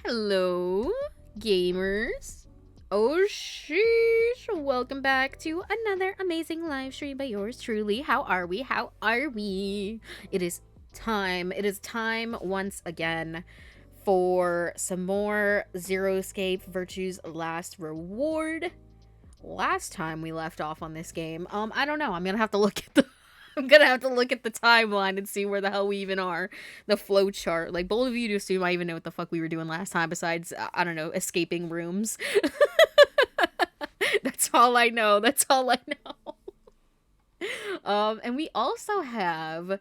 Hello, gamers. Oh, sheesh. Welcome back to another amazing live stream by yours truly. How are we? How are we? It is time. It is time once again for some more Zero Escape Virtue's Last Reward. Last time we left off on this game, I don't know. I'm gonna have to look at the timeline and see where the hell we even are. The flow chart. Like, bold of you to assume I even know what the fuck we were doing last time besides, I don't know, escaping rooms. That's all I know. That's all I know. And we also have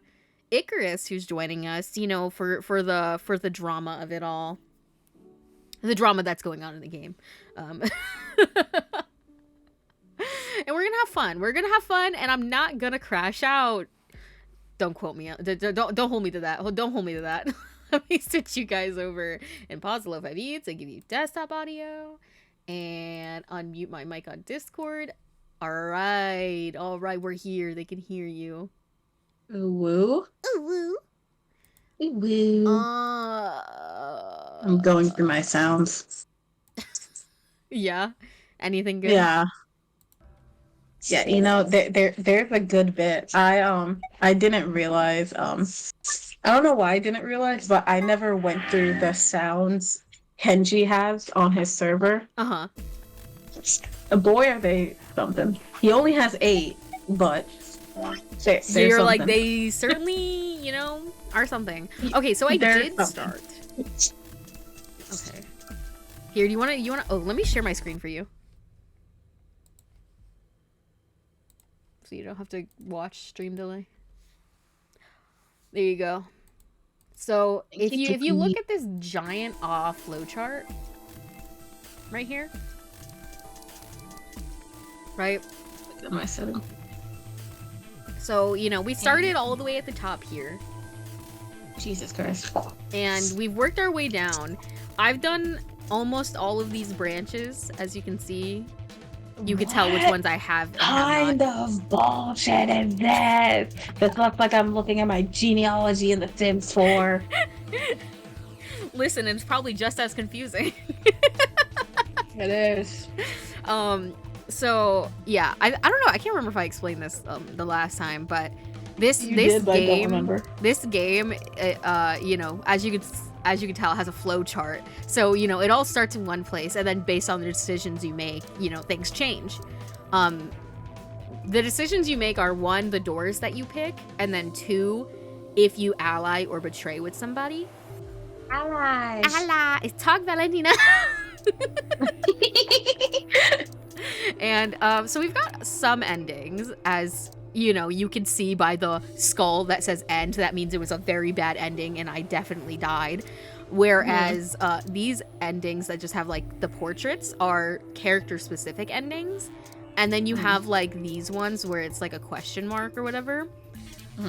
Icarus who's joining us, you know, for the drama of it all. The drama that's going on in the game. And we're gonna have fun. We're gonna have fun, and I'm not gonna crash out. Don't quote me. Don't hold me to that. Don't hold me to that. Let me switch you guys over and pause the lo-fi beats and give you desktop audio and unmute my mic on Discord. All right, we're here. They can hear you. Ooh woo. Ooh woo. Ooh woo. I'm going through my sounds. Yeah. Anything good? Yeah. Yeah, you know, there's a good bit. I didn't realize, I don't know why I didn't realize, but I never went through the sounds Kenji has on his server. Uh-huh. Boy, are they something. He only has 8, but so you're something. Like, they certainly, you know, are something. Okay, so I did start. Okay. Here, you wanna oh, let me share my screen for you. So you don't have to watch stream delay. There you go. So if you look at this giant flow chart right here, right? Am I setting? So, you know, we started all the way at the top here. Jesus Christ. And we've worked our way down. I've done almost all of these branches, as you can see. You can tell which ones I have and kind of bullshit is this? This looks like I'm looking at my genealogy in The Sims 4. Listen, it's probably just as confusing. It is. So yeah, I don't know. I can't remember if I explained this the last time, but this game, you know, as you can tell, has a flow chart. So, you know, it all starts in one place, and then based on the decisions you make, you know, things change. The decisions you make are 1, the doors that you pick, and then 2, if you ally or betray with somebody. Allies. Talk, Valentina. And so we've got some endings, as you know, you can see by the skull that says end. That means it was a very bad ending and I definitely died. Whereas these endings that just have like the portraits are character specific endings. And then you have like these ones where it's like a question mark or whatever.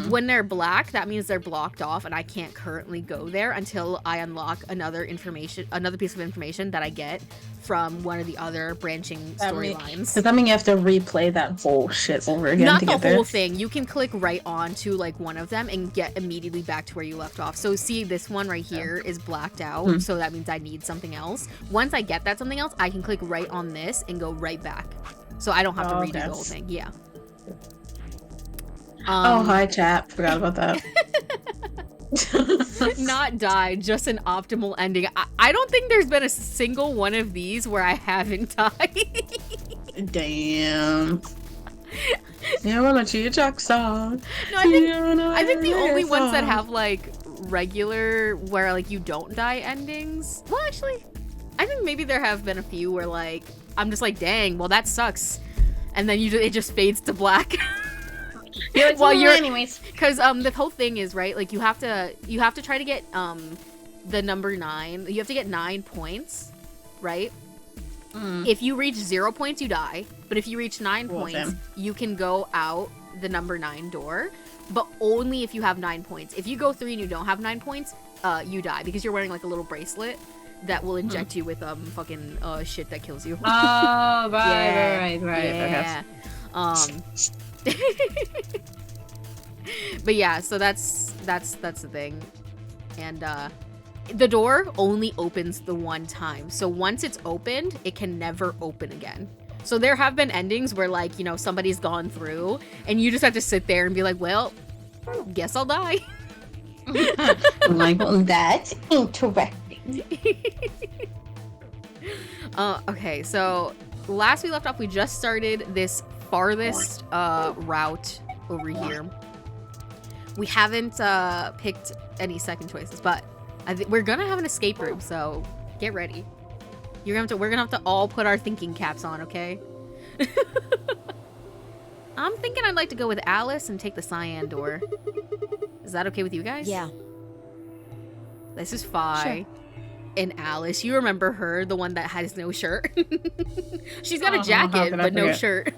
When they're black, that means they're blocked off and I can't currently go there until I unlock another piece of information that I get from one of the other branching storylines. Does that mean you have to replay that whole shit over again? Not the whole thing. You can click right on to like one of them and get immediately back to where you left off. So see, this one right here is blacked out, so that means I need something else. Once I get that something else, I can click right on this and go right back. So I don't have to redo the whole thing. Yeah. Oh, hi chat. Forgot about that. Not die, just an optimal ending. I don't think there's been a single one of these where I haven't died. Damn. You wanna cheat Jackson? No, I think the only ones that have like regular where like you don't die endings. Well, actually, I think maybe there have been a few where like I'm just like, dang, well that sucks, and then it just fades to black. You're like, well, anyways, because the whole thing is, right, like you have to try to get the number 9. You have to get 9 points, right? If you reach 0 points, you die. But if you reach 9 points, you can go out the number 9 door. But only if you have 9 points. If you go 3 and you don't have 9 points, you die because you're wearing like a little bracelet that will inject you with fucking shit that kills you. Oh, right. Yeah. Okay. But yeah, so that's the thing. And The door only opens the one time. So once it's opened, it can never open again. So there have been endings where, like, you know, somebody's gone through and you just have to sit there and be like, well, guess I'll die. I'm like, well, that's interesting. Okay, so last we left off, we just started this farthest route over here. We haven't picked any second choices, but we're gonna have an escape room, so get ready. We're gonna have to all put our thinking caps on, okay? I'm thinking I'd like to go with Alice and take the cyan door. Is that okay with you guys? Yeah. This is Fi. Sure. And Alice, you remember her, the one that has no shirt? She's got a jacket, but no shirt.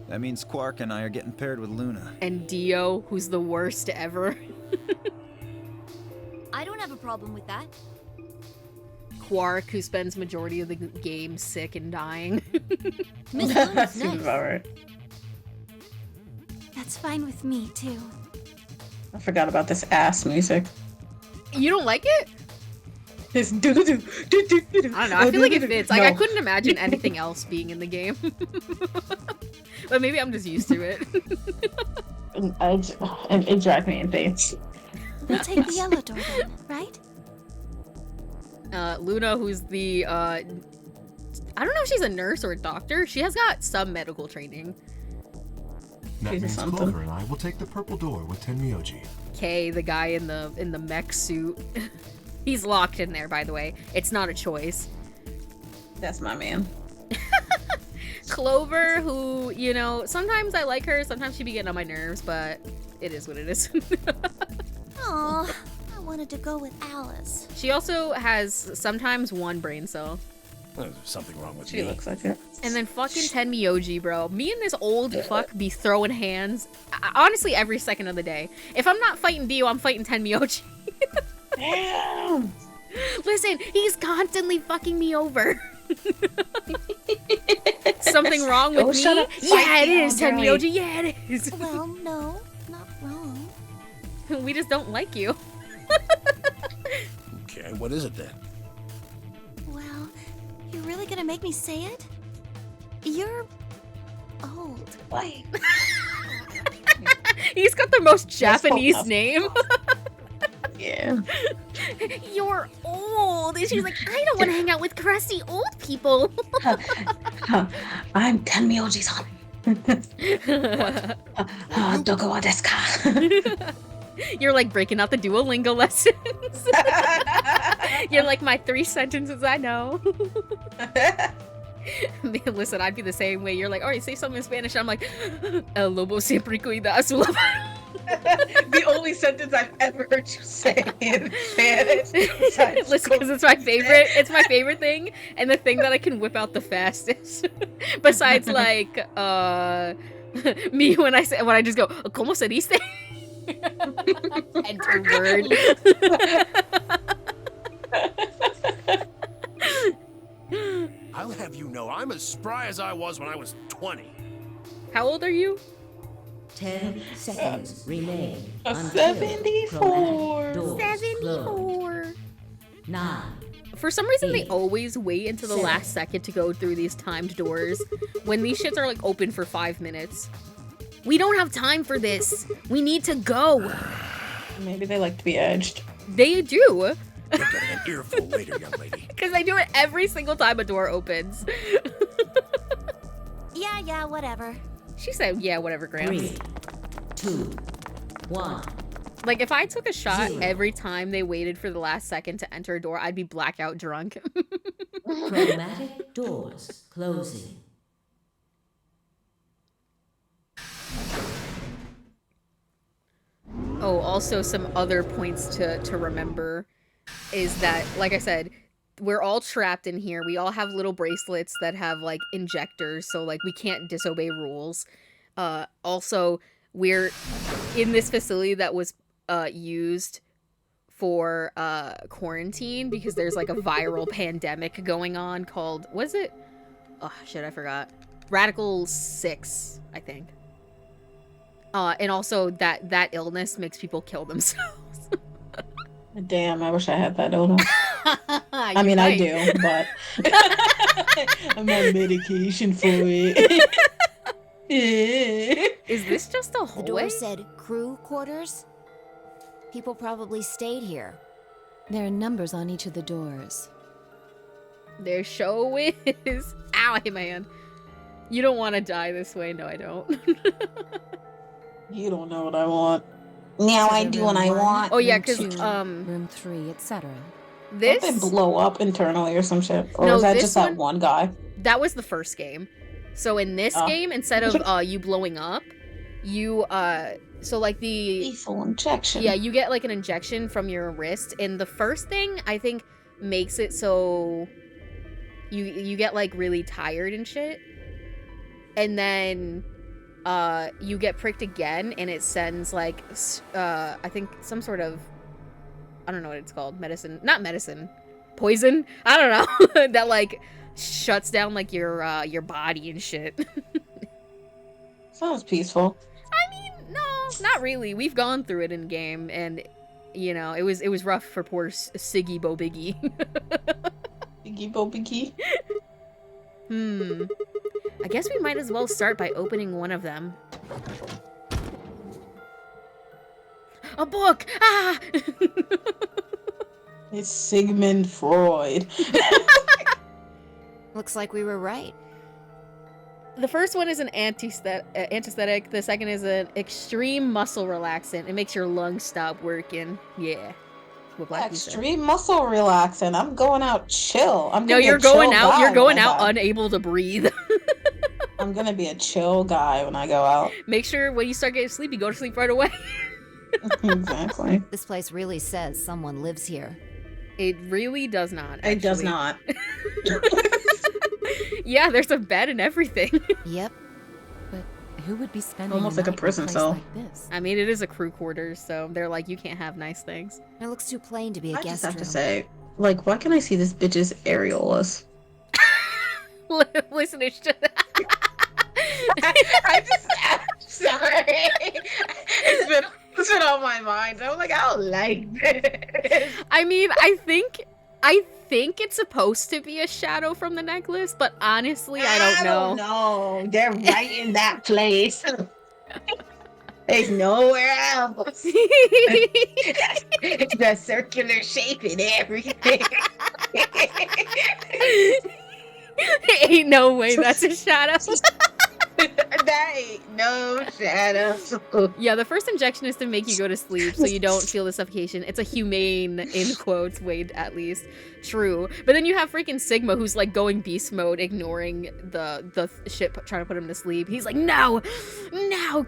That means Quark and I are getting paired with Luna. And Dio, who's the worst ever. I don't have a problem with that. Quark, who spends majority of the game sick and dying. Miss Luna's Seems about right. That's fine with me, too. I forgot about this ass music. You don't like it? This do-do-do, do-do-do-do. I don't know, I feel like it fits. Like, I couldn't imagine anything else being in the game. But maybe I'm just used to it. It drives me insane. We'll take the yellow door then, right? Luna, who's the, I don't know if she's a nurse or a doctor. She has got some medical training. That means Clover and I will take the purple door with Tenmyoji. Kay, the guy in the mech suit. He's locked in there, by the way. It's not a choice. That's my man. Clover, who, you know, sometimes I like her, sometimes she be getting on my nerves, but it is what it is. Aw, I wanted to go with Alice. She also has sometimes one brain cell. There's something wrong with She me. looks like it. And then fucking Tenmyoji, bro. Me and this old fuck be throwing hands, honestly, every second of the day. If I'm not fighting Dio, I'm fighting Tenmyoji. Damn! Listen, he's constantly fucking me over. Something wrong with me? Yeah, it is, Tenmyoji. Yeah, it is. Well, no, not wrong. We just don't like you. Okay, what is it then? Well, you're really gonna make me say it? You're old. Wait. He's got the most Japanese name. Yeah. You're old. And she's like, I don't want to hang out with crusty old people. I'm Tenmyoji-san. Doko wa desu ka? You're like breaking out the Duolingo lessons. You're like my 3 sentences I know. Listen, I'd be the same way. You're like, all right, say something in Spanish. I'm like, El lobo siempre cuida a su loba. The only sentence I've ever heard you say in Spanish. Listen, because it's my favorite. It's my favorite thing, and the thing that I can whip out the fastest. Besides, like, me when I just go, ¿Cómo se dice? Enter word. I'll have you know, I'm as spry as I was when I was 20. How old are you? 10 seconds remain. A until 74. chromatic doors 74. close. 9. For some reason, they 8, always wait until the 7. last second to go through these timed doors when these shits are like open for 5 minutes. We don't have time for this. We need to go. Maybe they like to be edged. They do. You're getting an earful later, young lady. Because they do it every single time a door opens. Yeah, whatever. She said, yeah, whatever, Gramps. 3, 2, 1. Like, if I took a shot 0. every time they waited for the last second to enter a door, I'd be blackout drunk. Chromatic doors closing. Oh, also some other points to remember is that, like I said, we're all trapped in here. We all have little bracelets that have, like, injectors, so, like, we can't disobey rules. Also, we're in this facility that was used for quarantine because there's, like, a viral pandemic going on called, was it? Oh, shit, I forgot. Radical 6, I think. And also that illness makes people kill themselves. Damn, I wish I had that donut. I You mean, I might. do, but I'm on medication for it. Is this just a The hallway? door said crew quarters. People probably stayed here. There are numbers on each of the doors. There show is. Ow, I hit my hand. You don't want to die this way. No, I don't. You don't know what I want. Now So I the do room what I one, want. Oh, yeah, room 'cause, two, um, room 3, etc. Don't they This, blow up internally or some shit? Or No, is that this just one- that one guy? that was the first game. So in this Oh. game, instead of you blowing up, you so like the Lethal injection. yeah, you get like an injection from your wrist, and the first thing I think makes it so you get like really tired and shit, and then you get pricked again, and it sends like I think some sort of, I don't know what it's called, not medicine, poison, I don't know, that like shuts down like your body and shit. Sounds peaceful. No, not really. We've gone through it in game, and you know, it was rough for poor Siggy Bo Biggie. Biggie bo biggie. I guess we might as well start by opening one of them. A book! Ah! It's Sigmund Freud. Looks like we were right. The first one is an anesthetic. The second is an extreme muscle relaxant. It makes your lungs stop working. Yeah. What Black Bee said. Extreme muscle relaxant. I'm going out chill. I'm No, gonna be you're a chill going out. guy You're when going I out die. unable to breathe. I'm gonna be a chill guy when I go out. Make sure when you start getting sleepy, go to sleep right away. Exactly. This place really says someone lives here. It really does not. It does actually. not. Yeah, there's a bed and everything. Yep. But who would be spending Almost a like a night in prison place cell. like this? I mean, it is a crew quarters, so they're like, you can't have nice things. It looks too plain to be a I guest just have room. to say, like, why can't I see this bitch's areolas? Listen, it's just. I'm sorry. It's been on my mind. I'm like, I don't like this. I mean, I think it's supposed to be a shadow from the necklace, but honestly, I don't know. know. They're right in that place. There's nowhere else. The circular shape and everything. Ain't no way that's a shadow. That ain't no shadow. Yeah, the first injection is to make you go to sleep so you don't feel the suffocation. It's a humane, in quotes, way at least. True. But then you have freaking Sigma who's like going beast mode, ignoring the shit, trying to put him to sleep. He's like, no,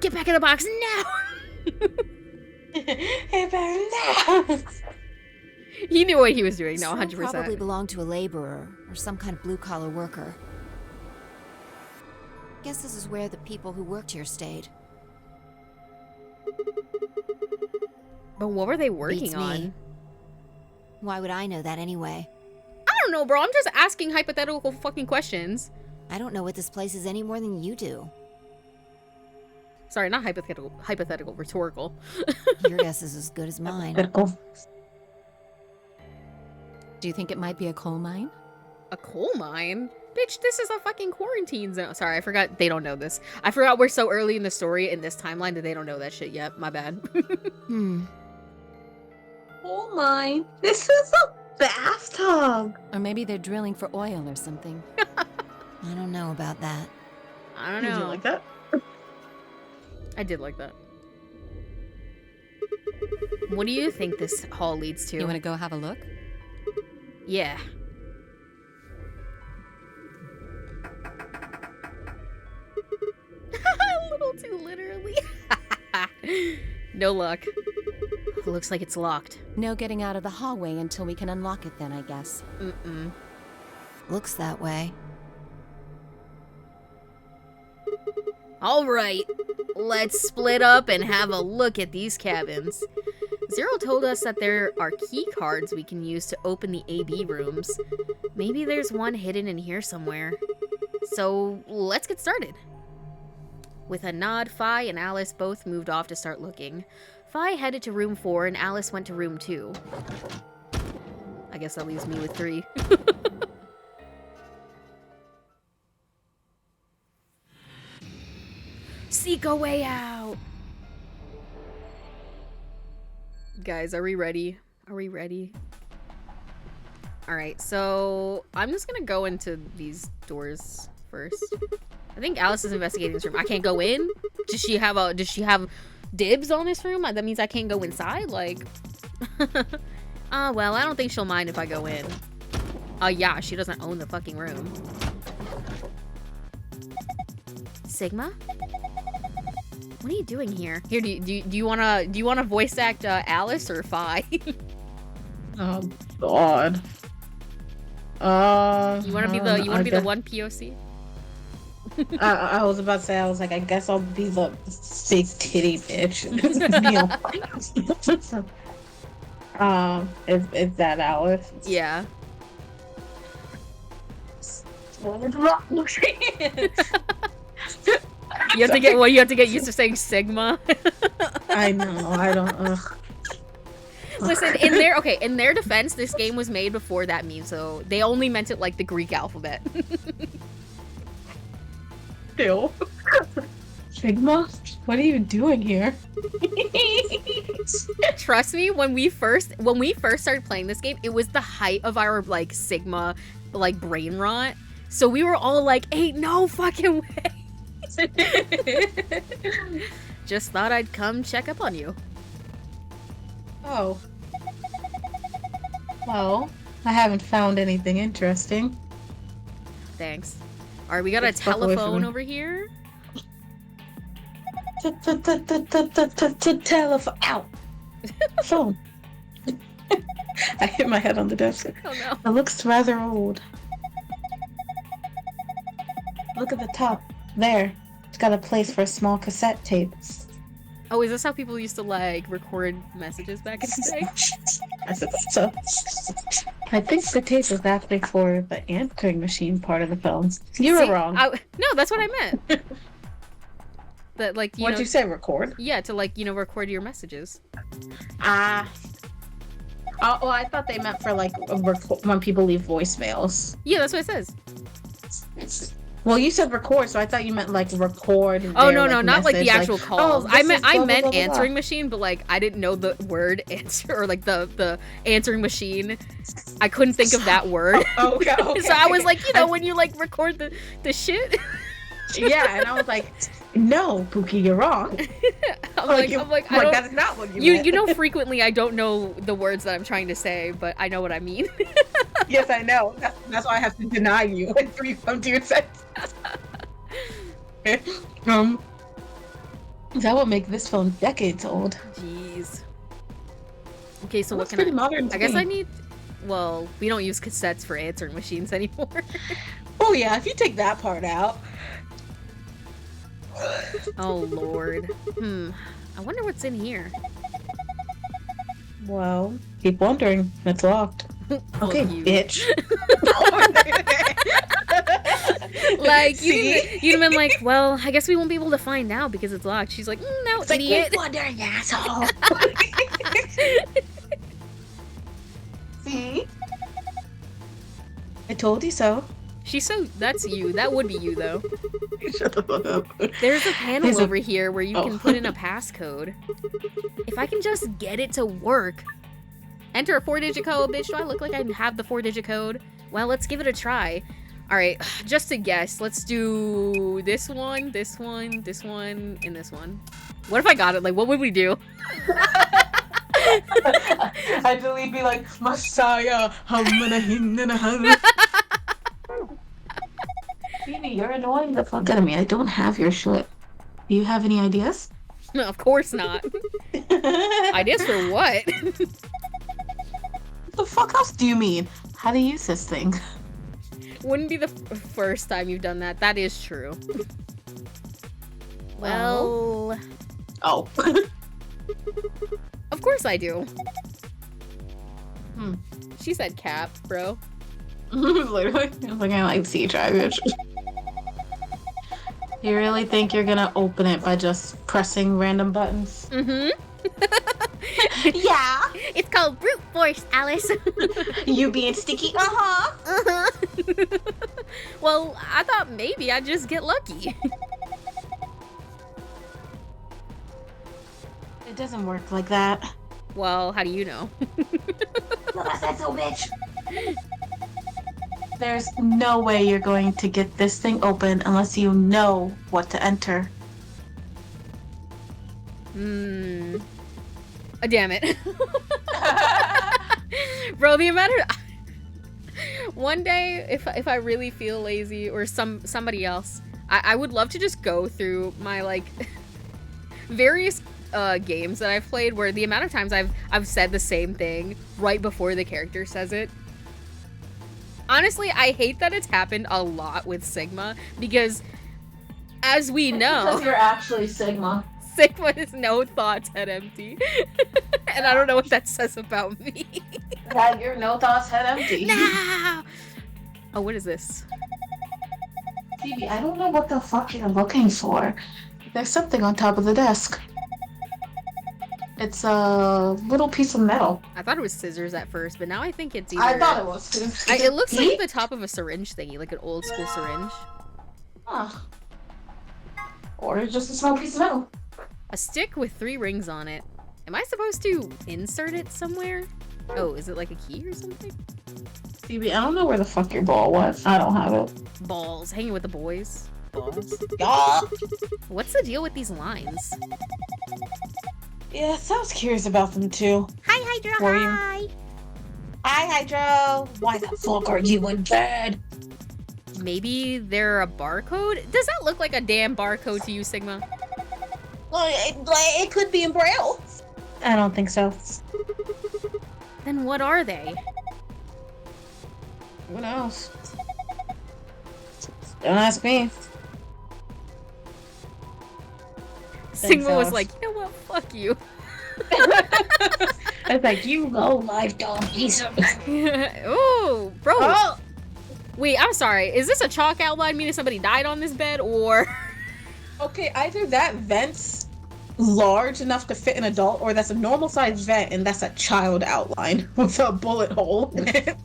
get back in the box, no. He knew what he was doing, no, This room 100%. probably belonged to a laborer or some kind of blue-collar worker. Guess this is where the people who worked here stayed. But what were they working Beats on? me. Why would I know that anyway? I don't know, bro. I'm just asking hypothetical fucking questions. I don't know what this place is any more than you do. Sorry, not hypothetical, rhetorical. Your guess is as good as mine. Do you think it might be a coal mine? A coal mine? Bitch, this is a fucking quarantine zone. Sorry, I forgot they don't know this. I forgot we're so early in the story in this timeline that they don't know that shit yet. My bad. Oh my. This is a bathtub. Or maybe they're drilling for oil or something. I don't know about that. I don't Did know. you like that? I did like that. What do you think this hall leads to? You want to go have a look? Yeah. A little too literally. No luck. Looks like it's locked. No getting out of the hallway until we can unlock it then, I guess. Mm-mm. Looks that way. All right, let's split up and have a look at these cabins. Zero told us that there are key cards we can use to open the AB rooms. Maybe there's one hidden in here somewhere. So let's get started. With a nod, Fi and Alice both moved off to start looking. Fi headed to room 4 and Alice went to room 2. I guess that leaves me with 3. Seek a way out! Guys, are we ready? Are we ready? Alright, so I'm just gonna go into these doors first. I think Alice is investigating this room. I can't go in? Does she have dibs on this room? That means I can't go inside? Like, well, I don't think she'll mind if I go in. Yeah, she doesn't own the fucking room. Sigma? What are you doing here? Here, do you wanna voice act Alice or Fi? Oh God. You wanna be the one POC? I was about to say, I was like, I guess I'll be the big titty bitch. Is that Alice? Yeah. You have to get used to saying Sigma. I know. I don't. Ugh. Listen, in their defense, this game was made before that meme, so they only meant it like the Greek alphabet. Ew. Sigma, what are you doing here? Trust me, when we first started playing this game, it was the height of our like Sigma like brain rot. So we were all like, "Ain't no fucking way." Just thought I'd come check up on you. Oh. Well, I haven't found anything interesting. Thanks. Alright, we got a telephone over here. Telephone. Ow. Phone. I hit my head on the desk. Oh no. It looks rather old. Look at the top. There. It's got a place for a small cassette tape. Oh, is this how people used to like record messages back in the day? I said so. I think the tape was actually for the answering machine part of the film. You were wrong. No, that's what I meant. That like What'd you say? Record? Yeah, to like record your messages. Ah. Well, I thought they meant for like when people leave voicemails. Yeah, that's what it says. Well, you said record, so I thought you meant like record. Oh no, not like the actual calls. Oh, I meant blah, blah, blah, blah. answering machine, but like I didn't know the word answer or like the answering machine. I couldn't think of that word. Okay. So I was like, when you like record the shit. Yeah, and I was like, no, Pookie, you're wrong. I'm like, that is not what you meant. You know, frequently I don't know the words that I'm trying to say, but I know what I mean. Yes, I know. That's why I have to deny you when you come to your sense. That would make this phone decades old. Jeez. Okay, so what can pretty modern I guess I need. Well, we don't use cassettes for answering machines anymore. Oh yeah, if you take that part out. Oh lord. I wonder what's in here. Well, keep wondering. It's locked. Okay, bitch. Like you'd have been like, well, I guess we won't be able to find out because it's locked. She's like, no, it's idiot. Like, keep wondering, asshole. See? I told you so. That's you. That would be you though. Shut the fuck up. There's a panel over here where you can put in a passcode. If I can just get it to work. Enter a 4-digit code, bitch. Do I look like I have the 4-digit code? Well, let's give it a try. Alright, just to guess, let's do this one, this one, this one, and this one. What if I got it? Like, what would we do? I'd really be like, Messiah, Phoebe, you're annoying the fuck out of me. I don't have your shit. Do you have any ideas? No, of course not. Ideas for what? What the fuck else do you mean? How to use this thing? Wouldn't be the first time you've done that. That is true. Well... Oh. Of course I do. She said cap, bro. Literally. I was like, I like sea bitch. You really think you're gonna open it by just pressing random buttons? Mm-hmm. Yeah. It's called brute force, Alice. You being sticky? Uh-huh. Uh-huh. Well, I thought maybe I'd just get lucky. It doesn't work like that. Well, how do you know? There's no way you're going to get this thing open unless you know what to enter. Damn it. Bro, the amount of... One day, if I really feel lazy, or somebody else, I would love to just go through my, like, various games that I've played where the amount of times I've said the same thing right before the character says it. Honestly, I hate that it's happened a lot with Sigma, because as we know... Because you're actually Sigma. Sigma is no thoughts, head empty. And I don't know what that says about me. That you're no thoughts, head empty. No! Oh, what is this? Phoebe, I don't know what the fuck you're looking for. There's something on top of the desk. It's a little piece of metal. I thought it was scissors at first, but now I think it's either... I thought it was too. It looks like the top of a syringe thingy, like an old school syringe. Huh. Or it's just a small piece of metal. A stick with 3 rings on it. Am I supposed to insert it somewhere? Oh, is it like a key or something? Phoebe, I don't know where the fuck your ball was. I don't have it. Balls. Hanging with the boys. Balls. Yeah. What's the deal with these lines? Yeah, so I was curious about them too. Hi, Hydra. Were you? Hi. Hi, Hydro. Why the fuck are you in bed? Maybe they're a barcode? Does that look like a damn barcode to you, Sigma? Well, it could be in Braille. I don't think so. Then what are they? Who knows? Don't ask me. Sigma was so. like, you know what? Fuck you. I was like, you low life dog piece of. Ooh, bro. Oh. Wait, I'm sorry. Is this a chalk outline meaning somebody died on this bed, or? Okay, either that vent's large enough to fit an adult, or that's a normal sized vent and that's a child outline with a bullet hole in it.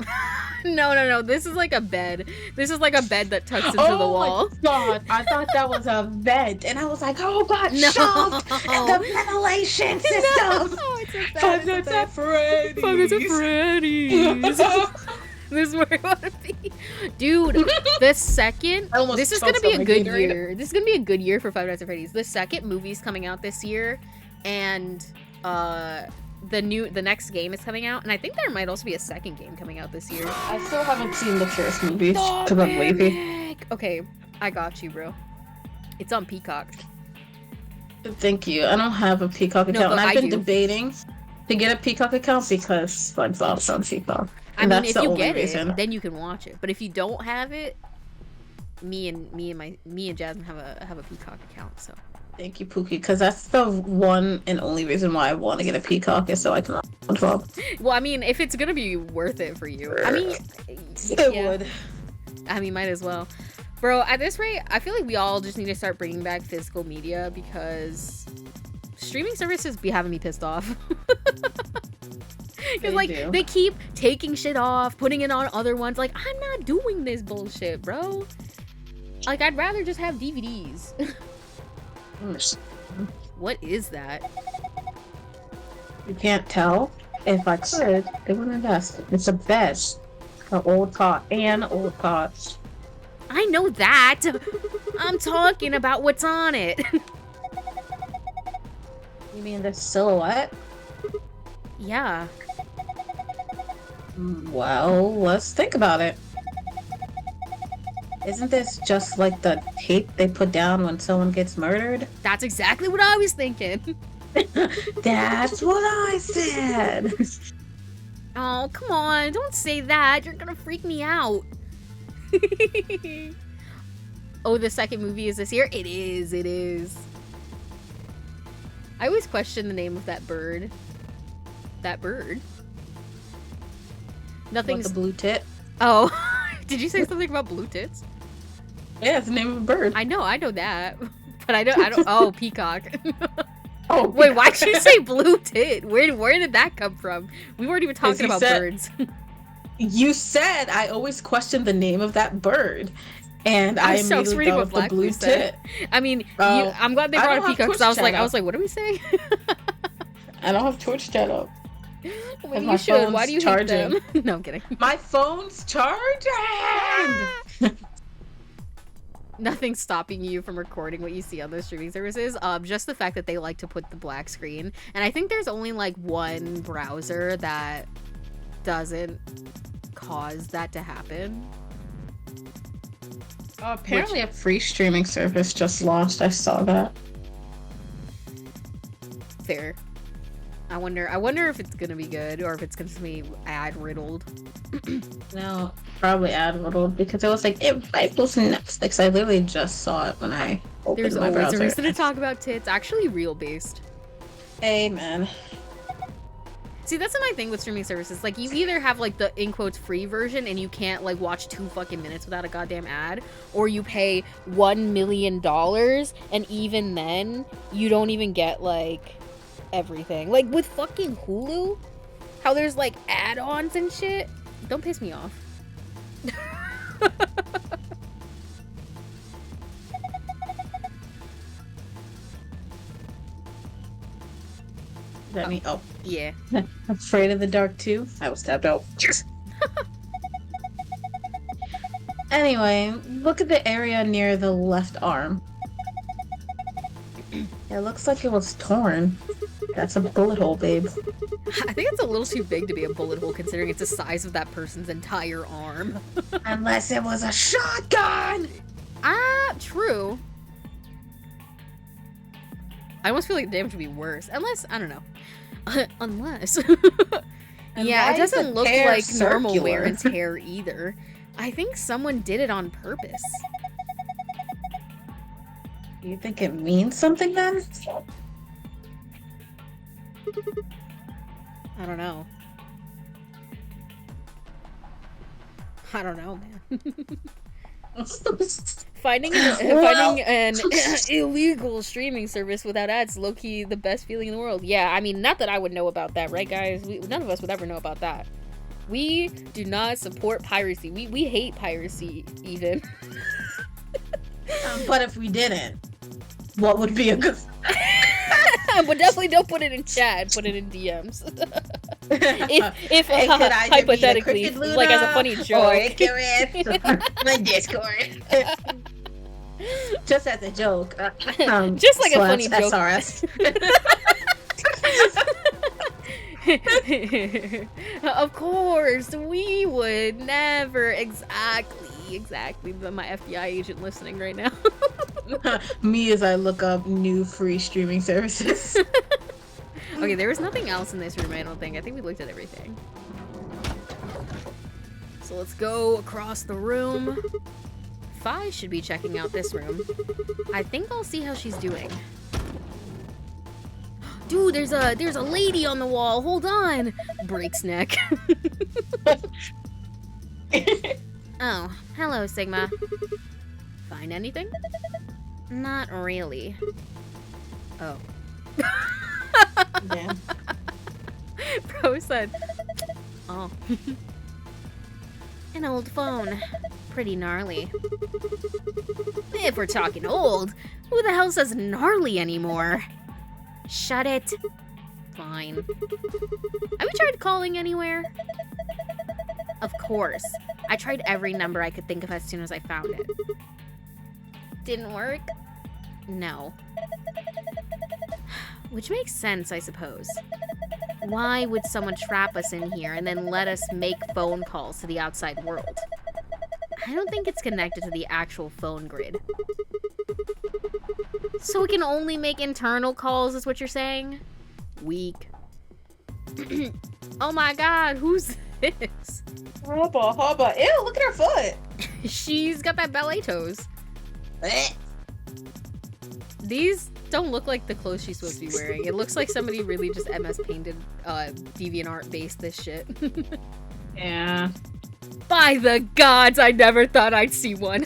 No. This is like a bed. This is like a bed that tucks into the wall. Oh my god, I thought that was a vent, and I was like, oh god, No. shoved the ventilation system. No, it's a bed. Five Nights at Freddy's. Five Nights at Freddy's. This is where I want to be. Dude, the second... This is going to be a good year. This is going to be a good year for Five Nights at Freddy's. The second movie's coming out this year, and the next game is coming out, and I think there might also be a second game coming out this year. I still haven't seen the first movie because I'm lazy. Okay, I got you, bro. It's on Peacock. Thank you. I don't have a Peacock account, but and I've been do. debating to get a Peacock account because SpongeBob's on Peacock. I mean, that's if the you only get reason. it, then you can watch it. But if you don't have it, me and Jasmine have a Peacock account. So Thank you, Pookie, because that's the one and only reason why I want to get a Peacock is so I can watch SpongeBob. well, I mean, if it's gonna be worth it for you, I mean, It would. I mean, might as well. Bro, at this rate, I feel like we all just need to start bringing back physical media because streaming services be having me pissed off. Because, like, do. they keep taking shit off, putting it on other ones. Like, I'm not doing this bullshit, bro. Like, I'd rather just have DVDs. What is that? You can't tell? If I could, they wouldn't invest. It's a bed. An old cot. An old cot. I know that. I'm talking about what's on it. You mean the silhouette? Yeah. Well, let's think about it. Isn't this just like the tape they put down when someone gets murdered? That's exactly what I was thinking. That's what I said. Oh, come on. Don't say that. You're gonna freak me out. Oh, the second movie is this year? It is. I always question the name of that bird. That bird? Nothing's... What, the blue tit? Oh. Did you say something about blue tits? Yeah, it's the name of a bird. I know that. But I don't, oh, peacock. Oh, Wait, why'd you say blue tit? Where did that come from? We weren't even talking about birds. You said I always question the name of that bird. And I was reading what the Black blue said. tit. I mean, Oh, I'm glad they I brought don't a have peacock because Twitch I was like, what are we saying? I don't have Twitch chat up. Well, my you should. Why phone's do you charging. hate them? No, I'm kidding. My phone's charging! Nothing's stopping you from recording what you see on those streaming services. Just the fact that they like to put the black screen. And I think there's only like one browser that doesn't cause that to happen. Apparently a free streaming service just launched. I saw that. Fair. I wonder if it's gonna be good or if it's gonna be ad riddled. No, probably ad riddled because it was like it rivals Netflix. I literally just saw it when I opened There's my always browser. a reason to talk about tits. Actually, real based. Amen. See, that's my thing with streaming services. Like, you either have like the in quotes free version and you can't like watch 2 fucking minutes without a goddamn ad, or you pay $1 million and even then you don't even get like everything. Like with fucking Hulu, how there's like add-ons and shit. Don't piss me off. Is that me? Oh, Yeah. Afraid of the Dark too. I was tapped out. Anyway, look at the area near the left arm. It looks like it was torn. That's a bullet hole, babe. I think it's a little too big to be a bullet hole considering it's the size of that person's entire arm. Unless it was a shotgun! Ah, true. I almost feel like the damage would be worse. Unless, I don't know. Unless. Yeah, it doesn't look like normal wear and tear either. I think someone did it on purpose. You think it means something then? I don't know. I don't know, man. Finding an illegal streaming service without ads, low-key the best feeling in the world. Yeah, I mean, not that I would know about that, right, guys? None of us would ever know about that. We do not support piracy. We hate piracy, even. But if we didn't, what would be a good... But definitely don't put it in chat. Put it in DMs. if Hey, could I hypothetically, just be the like as a Luna funny or joke. Icarus? My Discord. Just as a joke. Just like a funny joke. SRS. Of course, we would never exactly. My FBI agent listening right now. Me as I look up new free streaming services. Okay, there was nothing else in this room, I don't think. I think we looked at everything. So let's go across the room. Fi should be checking out this room. I think I'll see how she's doing. Dude, there's a lady on the wall. Hold on. Breaks neck. Oh, hello, Sigma. Find anything? Not really. Oh. Yeah. Bro said, oh. An old phone. Pretty gnarly. If we're talking old, who the hell says gnarly anymore? Shut it. Fine. Have you tried calling anywhere? Of course. I tried every number I could think of as soon as I found it. Didn't work? No. Which makes sense, I suppose. Why would someone trap us in here and then let us make phone calls to the outside world? I don't think it's connected to the actual phone grid. So we can only make internal calls, is what you're saying? Weak. Oh my god, who's this? Hubba. Ew, look at her foot. She's got that ballet toes. These don't look like the clothes she's supposed to be wearing. It looks like somebody really just MS painted DeviantArt based this shit. Yeah. By the gods, I never thought I'd see one.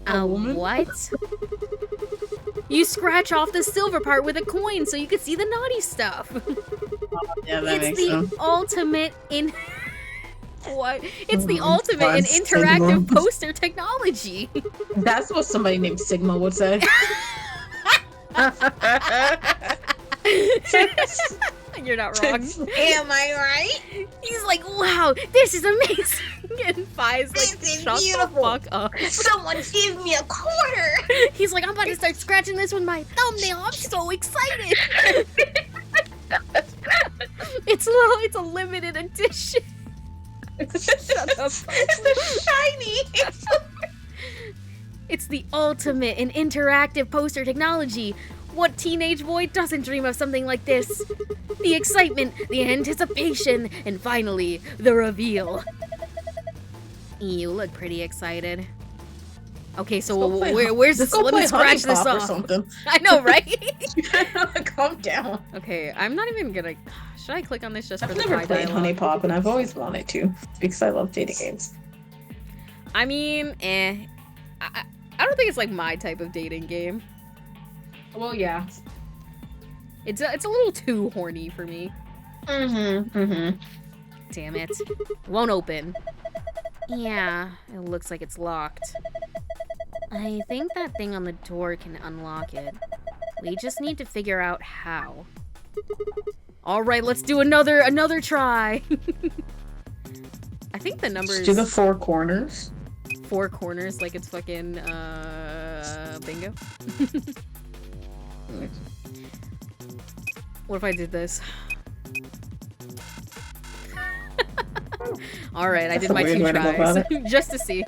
A woman? What? You scratch off the silver part with a coin so you can see the naughty stuff. Yeah, that It's makes the sense. ultimate in what? It's the Oh, ultimate in fun, interactive Sigma. poster technology. That's what somebody named Sigma would say. You're not wrong. Am I right? He's like, wow, this is amazing. And Fi's like, This is shut beautiful. the fuck up. Someone give me a quarter. He's like, I'm about to start scratching this with my thumbnail. I'm so excited. It's a limited edition. Shut up. It's shiny. It's the ultimate in interactive poster technology. What teenage boy doesn't dream of something like this? The excitement, the anticipation, and finally, the reveal. You look pretty excited. Okay, so where's this? Let me scratch this or off. something. I know, right? Calm down. Okay, I'm not even gonna. Should I click on this just for I've the never Pi played dialogue? Honey Pop, and I've always wanted to because I love dating games. I mean, I don't think it's like my type of dating game. Well, yeah. It's a little too horny for me. Mm-hmm. Damn it. Won't open. Yeah, it looks like it's locked. I think that thing on the door can unlock it. We just need to figure out how. Alright, let's do another try. I think the number Do the is 4 corners. 4 corners like it's fucking bingo. What if I did this? Alright, I That's did a my weird 2 way to go tries. about Just to see.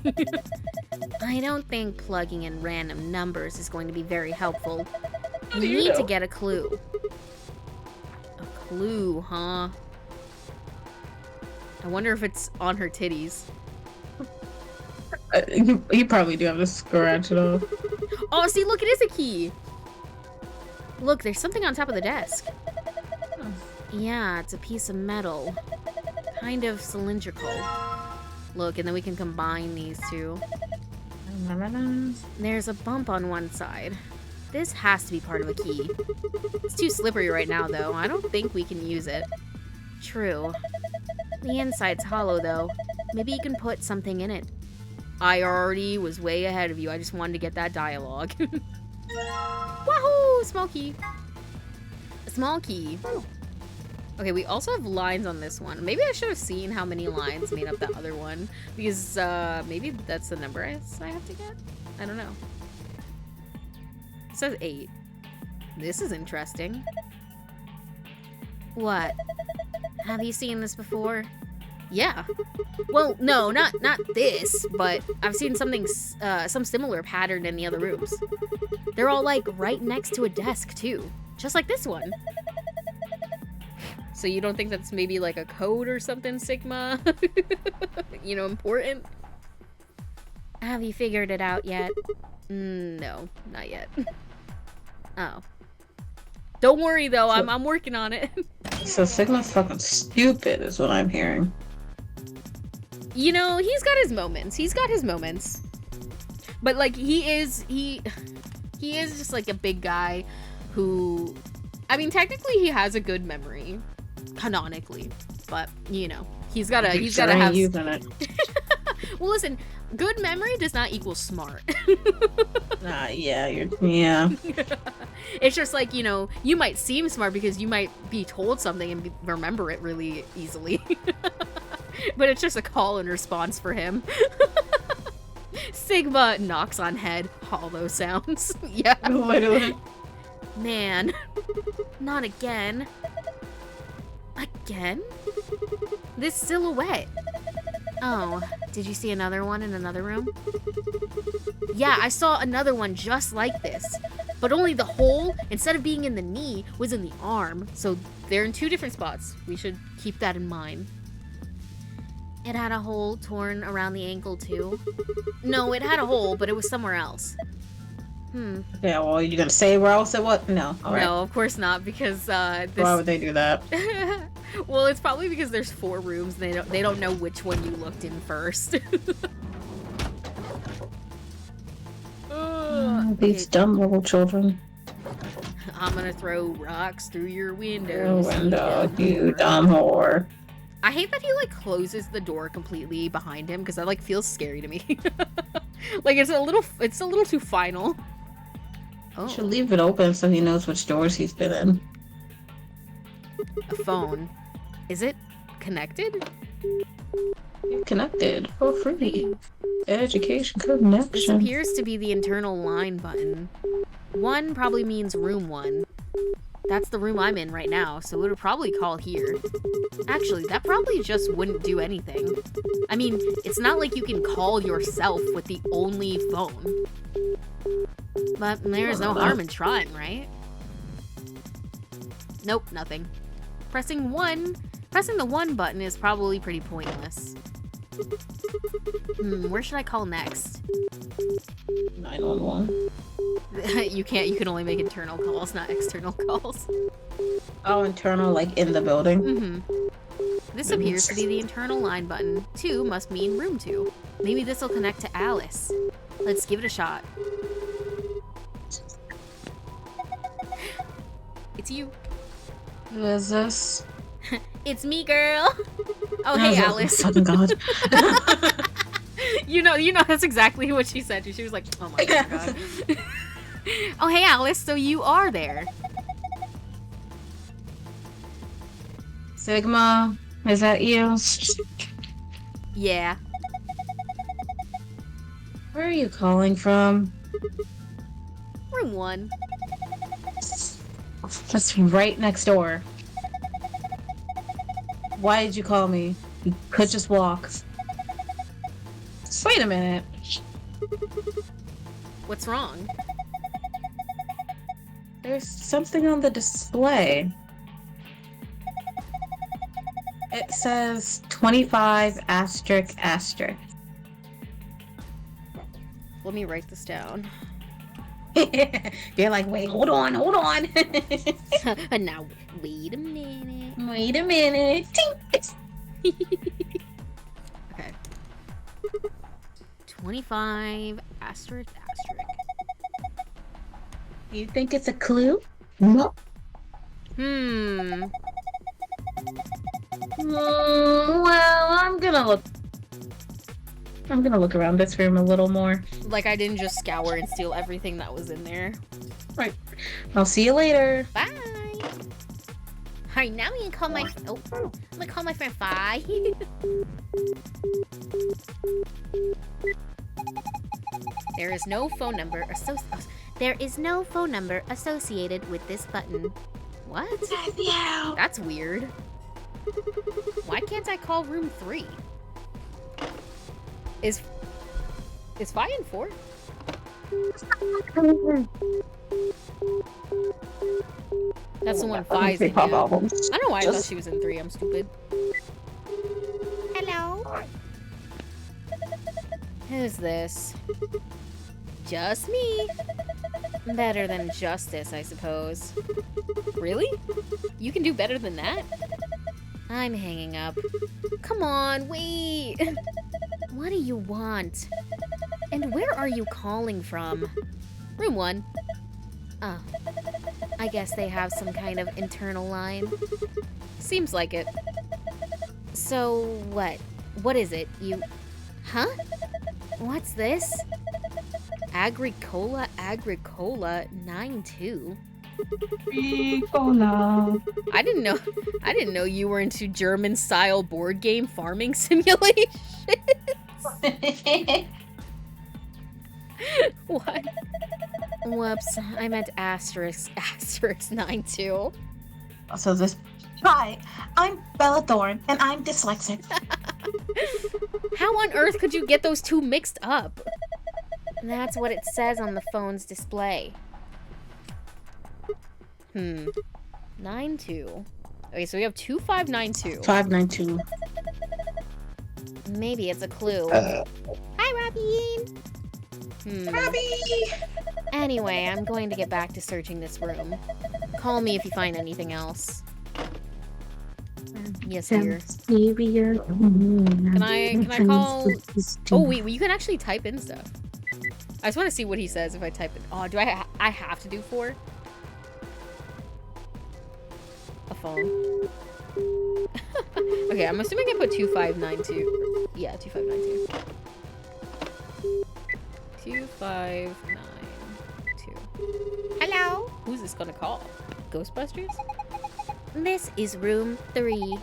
I don't think plugging in random numbers is going to be very helpful. You need to get a clue. A clue, huh? I wonder if it's on her titties. You probably do have to scratch it off. Oh, see, look, it is a key. Look, there's something on top of the desk. Yeah, it's a piece of metal. Kind of cylindrical. Look, and then we can combine these two. There's a bump on one side. This has to be part of a key. It's too slippery right now, though. I don't think we can use it. True. The inside's hollow, though. Maybe you can put something in it. I already was way ahead of you. I just wanted to get that dialogue. Wahoo! Small key. A small key. Okay, we also have lines on this one. Maybe I should have seen how many lines made up the other one. Because, maybe that's the number I have to get? I don't know. It says 8. This is interesting. What? Have you seen this before? Yeah. Well, no, not this, but I've seen something, some similar pattern in the other rooms. They're all, like, right next to a desk, too. Just like this one. So you don't think that's maybe, like, a code or something, Sigma? You know, important? Have you figured it out yet? No, not yet. Oh. Don't worry, though. I'm working on it. So Sigma's fucking stupid is what I'm hearing. You know, he's got his moments. He's got his moments. But, like, he is just, like, a big guy who... I mean, technically, he has a good memory. Canonically. But, you know, he's gotta have... using it. Well, listen, good memory does not equal smart. Yeah. It's just like, you know, you might seem smart because you might be told something and remember it really easily. But it's just a call and response for him. Sigma knocks on head, hollow sounds. Yeah. Literally. Man. Not again. Again? This silhouette. Oh, did you see another one in another room? Yeah, I saw another one just like this. But only the hole, instead of being in the knee, was in the arm. So they're in 2 different spots. We should keep that in mind. It had a hole torn around the ankle, too. No, it had a hole, but it was somewhere else. Yeah, well, you gonna say where else it was? No. All right. No, of course not, because this... Why would they do that? Well, it's probably because there's 4 rooms and they don't know which one you looked in first. These dumb little children. I'm gonna throw rocks through your Oh, windows. window, you dumb whore. I hate that he like closes the door completely behind him because that like feels scary to me. Like it's a little too final. Oh, Should leave it open so he knows which doors he's been in. a phone. Is it connected? Connected for free. Education This connection. appears to be the internal line button. 1 probably means room 1. That's the room I'm in right now, so it would probably call here. Actually, that probably just wouldn't do anything. I mean, it's not like you can call yourself with the only phone. But there's no harm in trying, right? Nope, nothing. Pressing the 1 button is probably pretty pointless. Where should I call next? 911. You can only make internal calls, not external calls. Oh, internal, like in the building. Mm-hmm. This appears to be the internal line button. 2 must mean room 2. Maybe this will connect to Alice. Let's give it a shot. It's you. Who is this? It's me, girl. Oh, hey, Oh, Alice. fucking God. You know, that's exactly what she said. She was like, oh my God. Oh, hey, Alice. So you are there. Sigma, is that you? Yeah. Where are you calling from? Room 1. That's right next door. Why did you call me? You could just walk. Wait a minute. What's wrong? There's something on the display. It says 25 asterisk asterisk. Let me write this down. You're like, wait, hold on. Now, wait a minute. Wait a minute. Okay. 25 asterisk asterisk. You think it's a clue? No. Well, I'm gonna look around this room a little more. Like I didn't just scour and steal everything that was in there. Right. I'll see you later. Bye. Alright, now we can call my. Oh, I'm gonna call my friend Fi. There is no phone number associated with this button. What? That's weird. Why can't I call room 3? Is Fi in 4? That's the one Fi's in. Yeah. I don't know why I thought she was in 3. I'm stupid. Hello? Who's this? Just me. Better than justice, I suppose. Really? You can do better than that? I'm hanging up. Come on, wait. What do you want? And where are you calling from? Room 1. Oh. I guess they have some kind of internal line. Seems like it. So, what? What is it? You... Huh? What's this? Agricola 92. I didn't know you were into German style board game farming simulations. What? Whoops, I meant asterisk 92. So this. Hi, I'm Bella Thorne, and I'm dyslexic. How on earth could you get those two mixed up? That's what it says on the phone's display. 92. Okay, so we have 2592. 592. Maybe it's a clue. Hi, Robin! Robbie! Anyway, I'm going to get back to searching this room. Call me if you find anything else. Yes, dear. Can I call... Oh, wait, you can actually type in stuff. I just want to see what he says if I type it. Oh, do I have to do 4? A phone. Okay, I'm assuming I put 2592. Yeah, 2592. 2592. Hello? Who's this gonna call? Ghostbusters? This is room 3.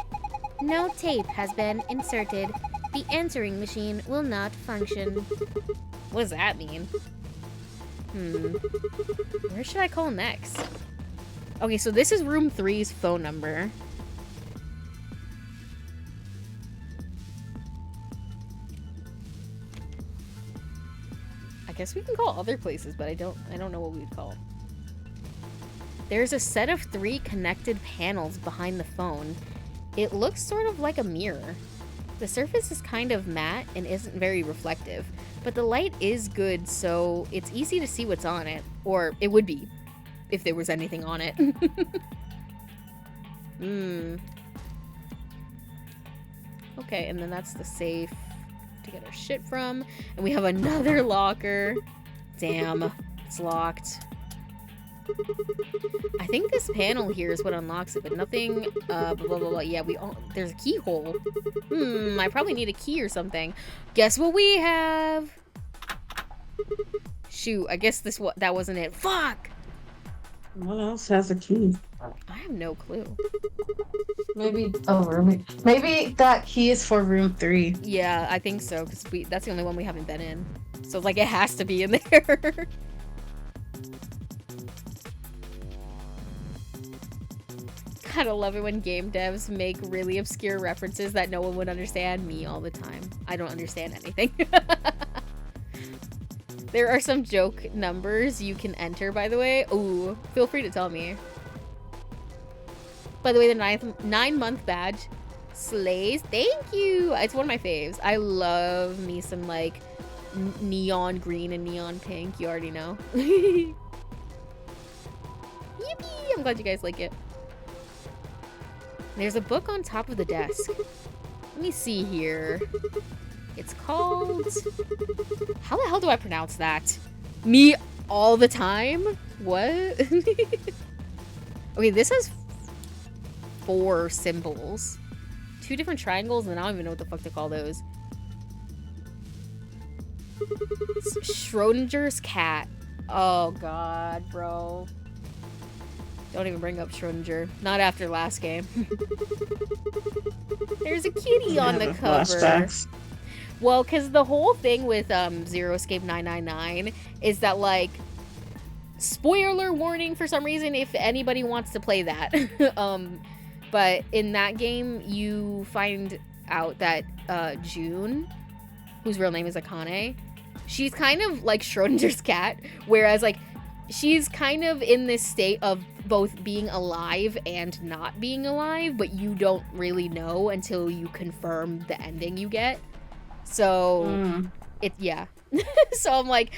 No tape has been inserted. The answering machine will not function. What does that mean? Where should I call next? Okay, so this is room 3's phone number. I guess we can call other places, but I don't know what we would call. There's a set of 3 connected panels behind the phone. It looks sort of like a mirror. The surface is kind of matte and isn't very reflective, but the light is good, so it's easy to see what's on it. Or it would be, if there was anything on it. Okay, and then that's the safe to get our shit from. And we have another locker. Damn, it's locked. I think this panel here is what unlocks it, but nothing, blah, blah, blah. Yeah, there's a keyhole. I probably need a key or something. Guess what we have? Shoot, I guess that wasn't it. Fuck! What else has a key? I have no clue. Maybe maybe that key is for room 3. Yeah, I think so, because that's the only one we haven't been in. So, like, it has to be in there. Gotta love it when game devs make really obscure references that no one would understand. Me all the time. I don't understand anything. There are some joke numbers you can enter, by the way. Ooh, feel free to tell me. By the way, the 9-month badge slays. Thank you. It's one of my faves. I love me some, like, neon green and neon pink. You already know. Yippee! I'm glad you guys like it. There's a book on top of the desk. Let me see here. It's called... How the hell do I pronounce that? Me all the time? What? Okay, this has 4 symbols. 2 different triangles, and I don't even know what the fuck to call those. Schrodinger's cat. Oh god, bro. Don't even bring up Schrodinger. Not after last game. There's a kitty on the cover. Flashbacks. Well, because the whole thing with Zero Escape 999 is that, like, spoiler warning for some reason if anybody wants to play that. But in that game, you find out that June, whose real name is Akane, she's kind of like Schrodinger's cat, whereas, like, she's kind of in this state of both being alive and not being alive, but you don't really know until you confirm the ending you get. So, yeah. So I'm like,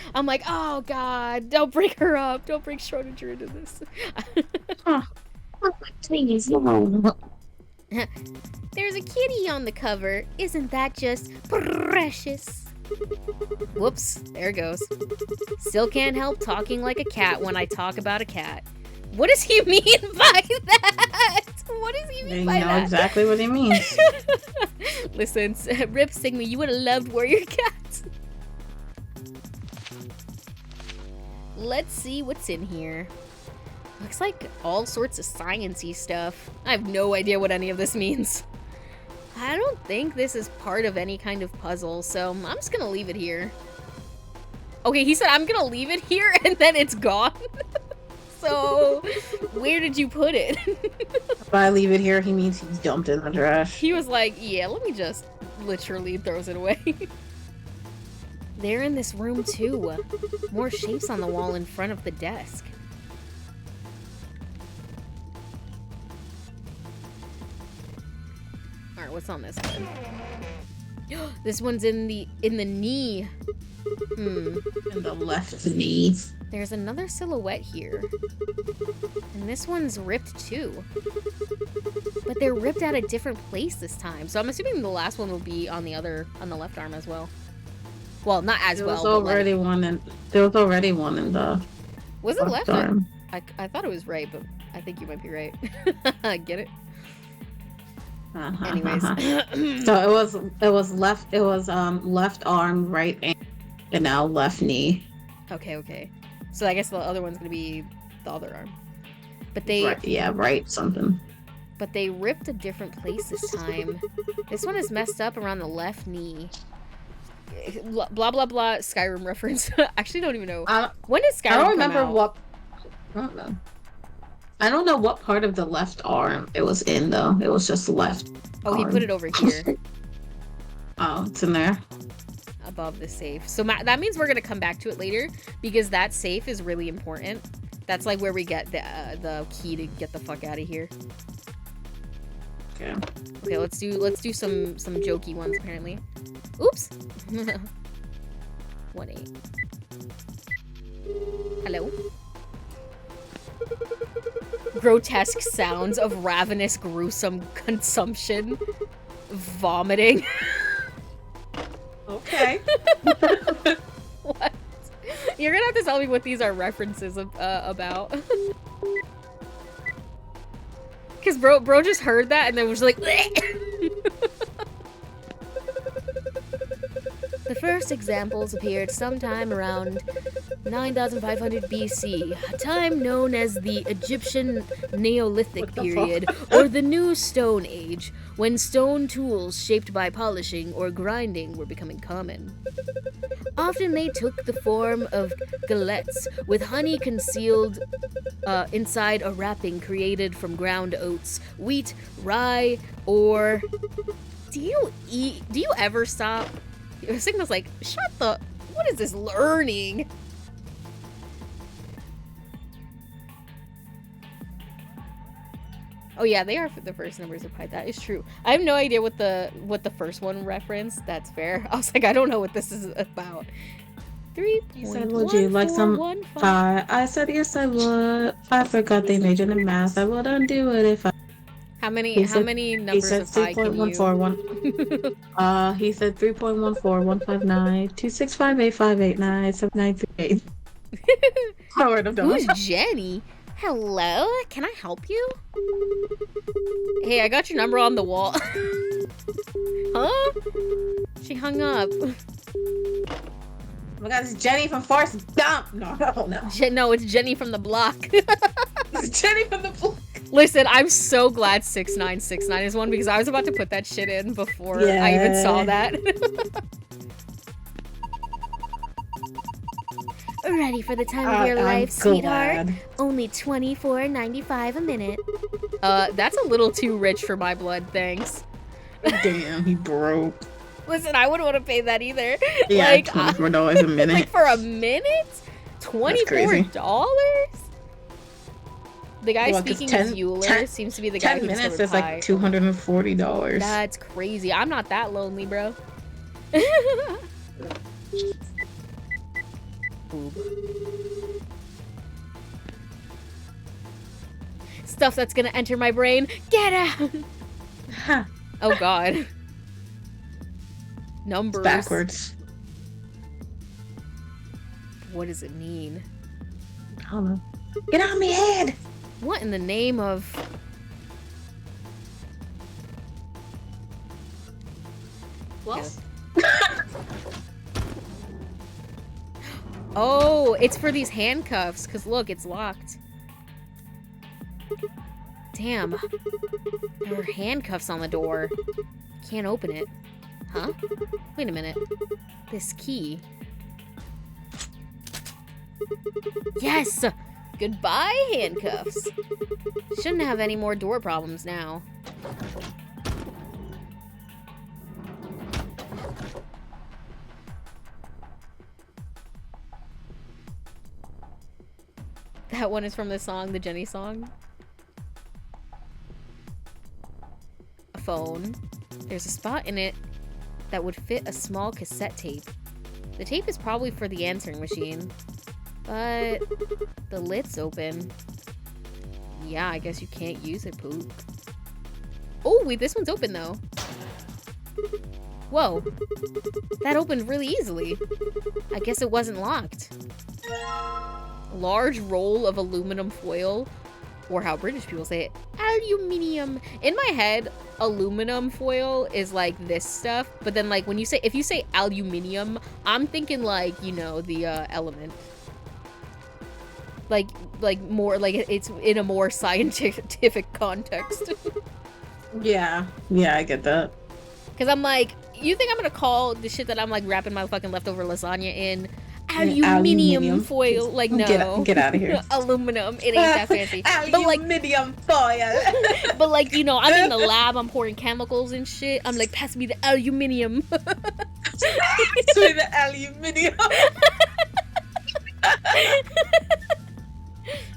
oh god, don't bring her up. Don't bring Schrodinger into this. Please, There's a kitty on the cover. Isn't that just precious? Whoops, there it goes. Still can't help talking like a cat when I talk about a cat. What does he mean by that? What does he mean by that? You know exactly what he means. Listen, Rip Sigma, you would have loved Warrior Cat. Let's see what's in here. Looks like all sorts of science-y stuff. I have no idea what any of this means. I don't think this is part of any kind of puzzle, so I'm just gonna leave it here. Okay, he said I'm gonna leave it here and then it's gone. So, where did you put it? If I leave it here, he means he's dumped in the trash. He was like, yeah, let me just literally throws it away. They're in this room too. More shapes on the wall in front of the desk. Alright, what's on this one? This one's in the knee. In the left knee. There's another silhouette here. And this one's ripped too. But they're ripped at a different place this time. So I'm assuming the last one will be on the left arm as well. Well, not as There well. was But already like, one in. There was already one in the. was it left? arm. I thought it was right, but I think you might be right. Get it? Anyways. So it was left arm, right ankle, and now left knee. Okay. So I guess the other one's gonna be the other arm. But they right something. But they ripped a different place this time. This one is messed up around the left knee. Blah blah blah. Skyrim reference. Actually, don't even know. When did Skyrim I don't come remember out? what. I don't know. I don't know what part of the left arm it was in though. It was just left. Oh, he arm. put it over here. Oh, it's in there. Above the safe. So that means we're gonna come back to it later because that safe is really important. That's like where we get the key to get the fuck out of here. Okay. Okay, let's do some jokey ones apparently. Oops. 1-8. Hello. Grotesque sounds of ravenous, gruesome consumption. Vomiting. Okay. What? You're gonna have to tell me what these are references about. Cause bro just heard that and then was like The first examples appeared sometime around 9500 BC, a time known as the Egyptian Neolithic period, or the New Stone Age, when stone tools shaped by polishing or grinding were becoming common. Often they took the form of galettes, with honey concealed inside a wrapping created from ground oats, wheat, rye, or... Do you ever stop? Your signal's like, shut the... What is this learning? Oh yeah, they are the first numbers of pi. That is true. I have no idea what the first one referenced. That's fair. I was like, I don't know what this is about. 3. He said, would you like some pie? I said, yes, I would. I forgot they majored in math. I wouldn't do it if I... How many numbers of pi can you... He said 3.14, 2658589, 7938. Alright, I'm done. Who's Jenny? Hello? Can I help you? Hey, I got your number on the wall. Huh? She hung up. Oh my god, it's Jenny from Forrest Gump. No. No, it's Jenny from the block. It's Jenny from the block. Listen, I'm so glad 6969 is one because I was about to put that shit in before I even saw that. Ready for the time of your life, sweetheart? Only $24.95 a minute. That's a little too rich for my blood, thanks. Damn, he broke. Listen, I wouldn't want to pay that either. Yeah, like, $24 a minute. Like for a minute? $24? The guy speaking as Euler seems to be the guy who 10 minutes discovered is like $240. That's crazy. I'm not that lonely, bro. Boob. Stuff that's gonna enter my brain. Get out! Huh. Oh god. Numbers. It's backwards. What does it mean? I don't know. Get out of my head! What in the name of... What? Oh, it's for these handcuffs, because look, it's locked. Damn. There are handcuffs on the door. Can't open it. Huh? Wait a minute. This key. Yes! Goodbye, handcuffs. Shouldn't have any more door problems now. That one is from the song, the Jenny song. A phone. There's a spot in it that would fit a small cassette tape. The tape is probably for the answering machine. But the lid's open. Yeah, I guess you can't use it, poop. Oh, wait, this one's open, though. Whoa. That opened really easily. I guess it wasn't locked. Large roll of aluminum foil, or how British people say it, aluminium. In my head, aluminum foil is like this stuff, but then like when you say, if you say aluminium, I'm thinking like, you know, the element. Like more, like it's in a more scientific context. Yeah, I get that. Cause I'm like, you think I'm gonna call the shit that I'm like wrapping my fucking leftover lasagna in aluminium foil? Like, no. Get out of here. Aluminum. It ain't that fancy. Aluminium foil. But like, you know, I'm in the lab, I'm pouring chemicals and shit. I'm like, pass me the aluminium. Sweet the aluminium.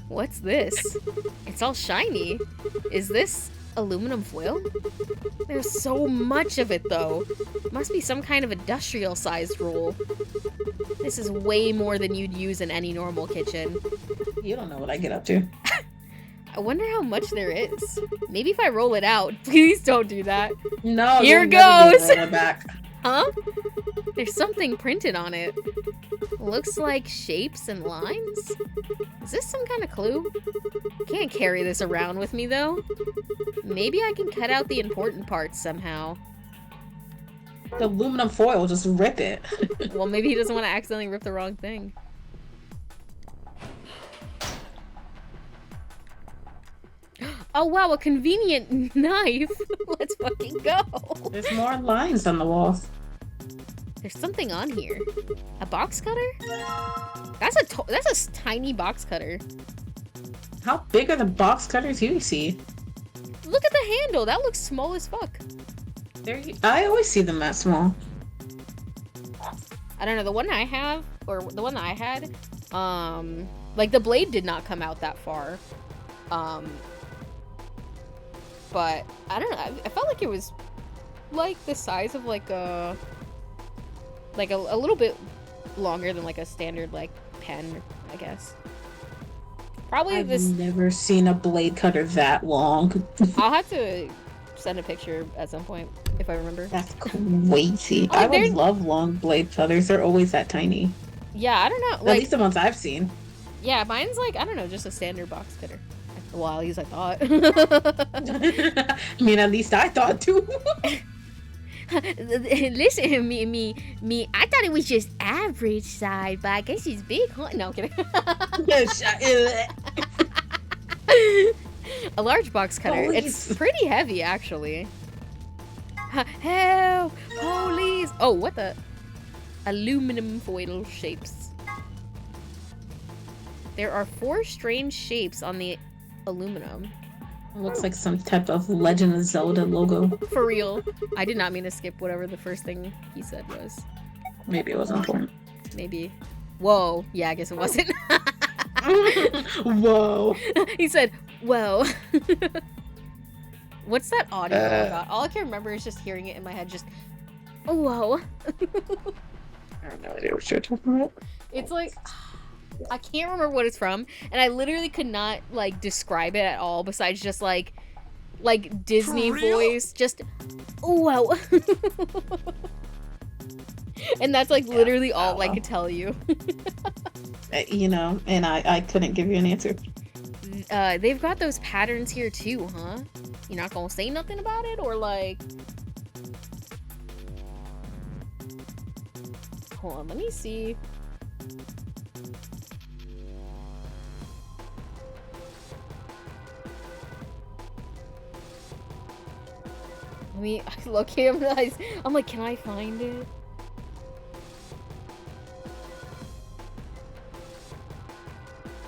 What's this? It's all shiny. Is this aluminum foil? There's so much of it though. Must be some kind of industrial sized roll. This is way more than you'd use in any normal kitchen. You don't know what I get up to. I wonder how much there is. Maybe if I roll it out. Please don't do that. No, here goes. Roll it back. Huh? There's something printed on it. Looks like shapes and lines. Is this some kind of clue? Can't carry this around with me though. Maybe I can cut out the important parts somehow. The aluminum foil, just rip it. Well, maybe he doesn't want to accidentally rip the wrong thing. Oh wow, a convenient knife. Let's fucking go. There's more lines on the wall. There's something on here. A box cutter? That's a tiny box cutter. How big are the box cutters you see? Look at the handle. That looks small as fuck. I always see them that small. I don't know. The one I have, or the one that I had, like the blade did not come out that far. But I don't know. I felt like it was like the size of like a little bit longer than like a standard like pen, I guess. Probably I've never seen a blade cutter that long. I'll have to send a picture at some point if I remember. That's crazy. Oh, I would love long blade cutters. They're always that tiny. Yeah, I don't know. At Like, least the ones I've seen. Yeah, mine's like, I don't know, just a standard box cutter. Well, at least I thought. I mean, at least I thought too. Listen, me, I thought it was just average size, but I guess it's big, huh? No, I'm kidding. A large box cutter. Police. It's pretty heavy, actually. Help! Police! Oh, what the? Aluminum foil shapes. There are 4 strange shapes on the aluminum. Looks like some type of Legend of Zelda logo. For real. I did not mean to skip whatever the first thing he said was. Maybe it wasn't important. Maybe. Whoa. Yeah, I guess it wasn't. Whoa. He said, whoa. What's that audio about? All I can remember is just hearing it in my head, just, oh, whoa. I have no idea what you're talking about. It's like, I can't remember what it's from, and I literally could not, like, describe it at all, besides just, like Disney voice, just, oh, wow. And that's, like, literally all I could tell you. You know, and I couldn't give you an answer. They've got those patterns here, too, huh? You're not gonna say nothing about it, or, like... Hold on, let me see. Let me look here. I'm like, can I find it?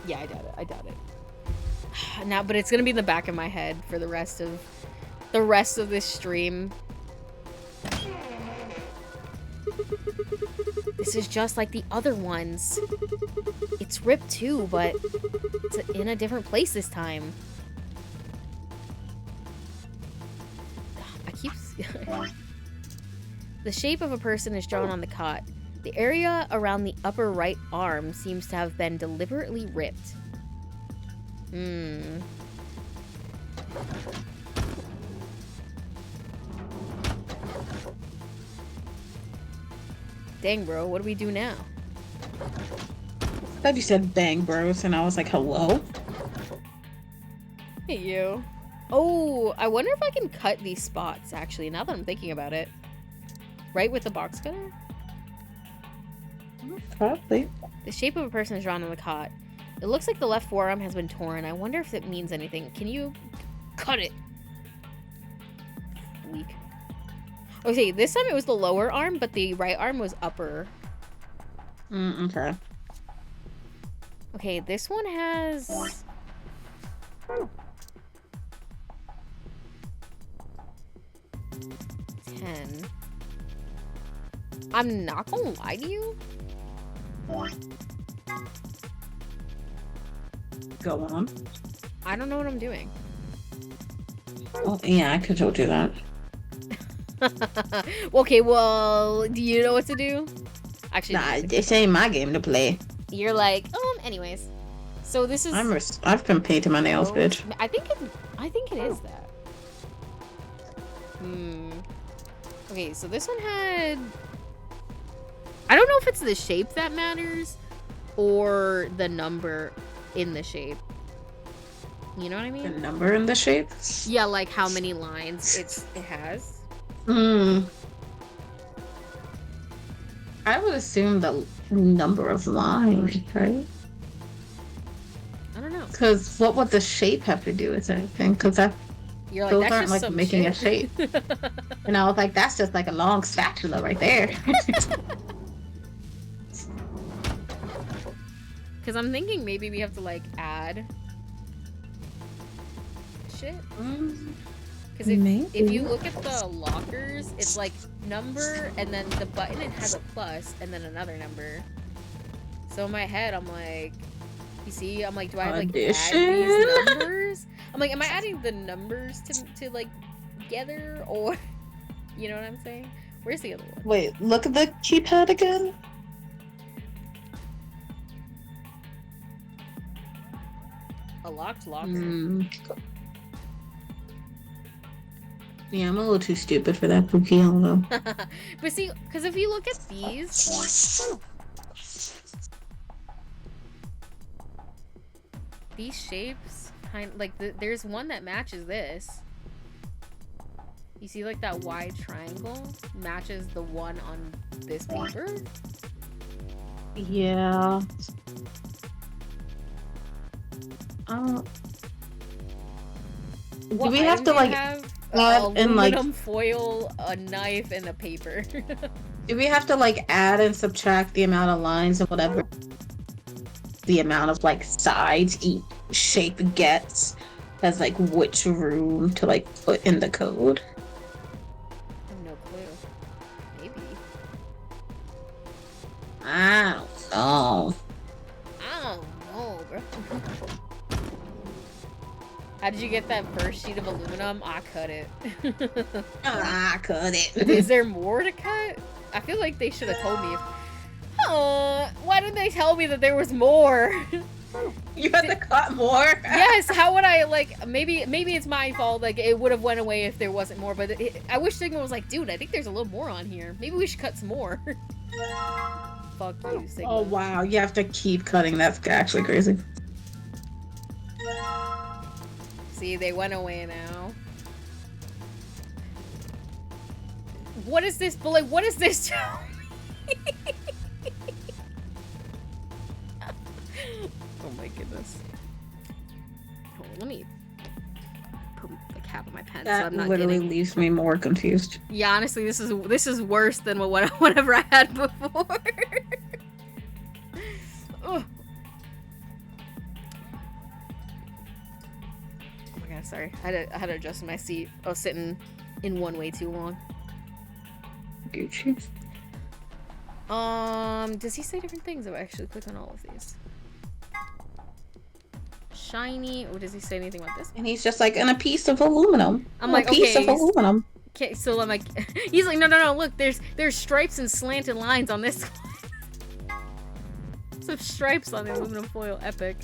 Yeah, I doubt it. Now, but it's gonna be in the back of my head for the rest of this stream. This is just like the other ones. It's ripped too, but it's in a different place this time. The shape of a person is drawn on the cot. The area around the upper right arm seems to have been deliberately ripped. Dang, bro, what do we do now? I thought you said bang bros, and I was like, hello? Hey, you. Oh, I wonder if I can cut these spots, actually, now that I'm thinking about it. Right with the box cutter? Probably. The shape of a person is drawn on the cot. It looks like the left forearm has been torn. I wonder if it means anything. Can you cut it? Weak. Okay, this time it was the lower arm, but the right arm was upper. Okay. Okay, this one has... 10. I'm not gonna lie to you. Go on. I don't know what I'm doing. Oh, yeah, I could told you that. Okay, well, do you know what to do? Actually, Nah, this ain't my game to play. you're like, anyways. So this is... I've been painting my nails, bitch. I think it is that. Okay, so this one had... I don't know if it's the shape that matters or the number in the shape. You know what I mean? The number in the shape? Yeah, like how many lines it has. I would assume the number of lines, right? I don't know. Because what would the shape have to do with anything? Because You're like, those that's aren't just like some making shit. a shape. And I was like, that's just like a long spatula right there. Because I'm thinking maybe we have to like add shit. Because if you look at the lockers, it's like number and then the button, it has a plus and then another number. So in my head, I'm like, you see, I'm like, do I like add these numbers? I'm like, am I adding the numbers to like together, or you know what I'm saying? Where's the other one? Wait, look at the keypad again. A locked locker. Yeah, I'm a little too stupid for that Pookie, although. But see, because if you look at these shapes, like there's one that matches this. You see, like that wide triangle matches the one on this paper. Yeah. Do we have to like add and like aluminum foil, a knife, and a paper? Do we have to like add and subtract the amount of lines and whatever the amount of like sides each shape gets as like which room to like put in the code? I have no clue. Maybe. I don't know. I don't know, bro. How did you get that first sheet of aluminum? I cut it. I cut it. Is there more to cut? I feel like they should have told me. Why didn't they tell me that there was more? You had to cut more? Yes, how would I, like, maybe it's my fault, like, it would have went away if there wasn't more, but I wish Sigma was like, dude, I think there's a little more on here. Maybe we should cut some more. Fuck you, Sigma. Oh, wow, you have to keep cutting. That's actually crazy. See, they went away now. What is this? But like, what is this? Oh, my goodness. Hold on, let me put the cap on my pen. That so I'm not literally getting... leaves me more confused. Yeah, honestly, this is worse than whatever I had before. Oh my god, sorry. I had to adjust my seat. I was sitting in one way too long. Gucci. Does he say different things if I actually click on all of these? Shiny, or does he say anything about this? And he's just like, and a piece of aluminum. I'm like, a piece of aluminum. Okay, so I'm like, he's like, no, look, there's stripes and slanted lines on this one. Some stripes on the aluminum foil, epic.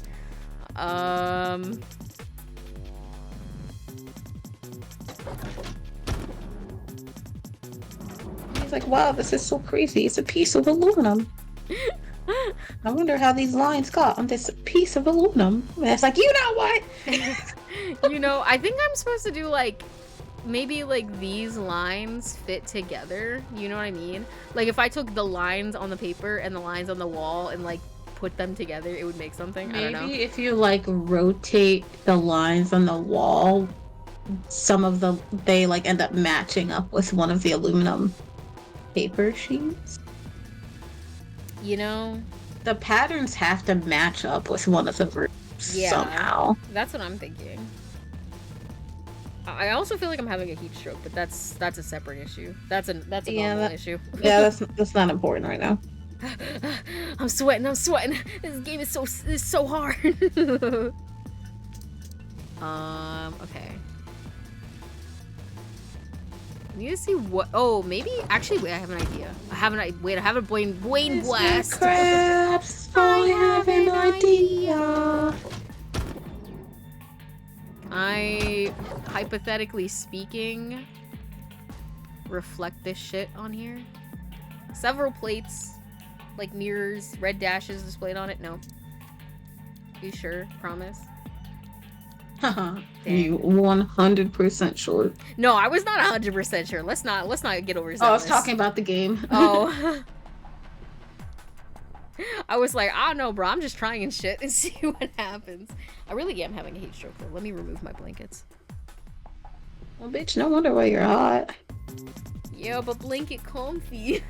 was like, wow, this is so crazy. It's a piece of aluminum. I wonder how these lines got on this piece of aluminum. And it's like, you know what? You know, I think I'm supposed to do like maybe like these lines fit together. You know what I mean? Like if I took the lines on the paper and the lines on the wall and like put them together, it would make something. I don't know. Maybe if you like rotate the lines on the wall, some of them they like end up matching up with one of the aluminum paper sheets. You know, The patterns have to match up with one of the rooms somehow. That's what I'm thinking. I also feel like I'm having a heat stroke, but that's a separate issue. That's a normal issue. Yeah, that's not important right now. I'm sweating. This game is so hard. Okay. I need to see what. Oh, maybe. Actually, wait. I have an idea. I have a brain blast. Crabs, I have an idea. I, hypothetically speaking, reflect this shit on here. Several plates, like mirrors, red dashes displayed on it. No. You sure? Promise? Haha. You 100% sure. No, I was not 100% sure. Let's not get overzealous. Oh, I was talking about the game. Oh. I was like, I don't know, bro. I'm just trying shit and see what happens. I really am having a heat stroke, though. Let me remove my blankets. Well, bitch, no wonder why you're hot. Yeah, but blanket comfy.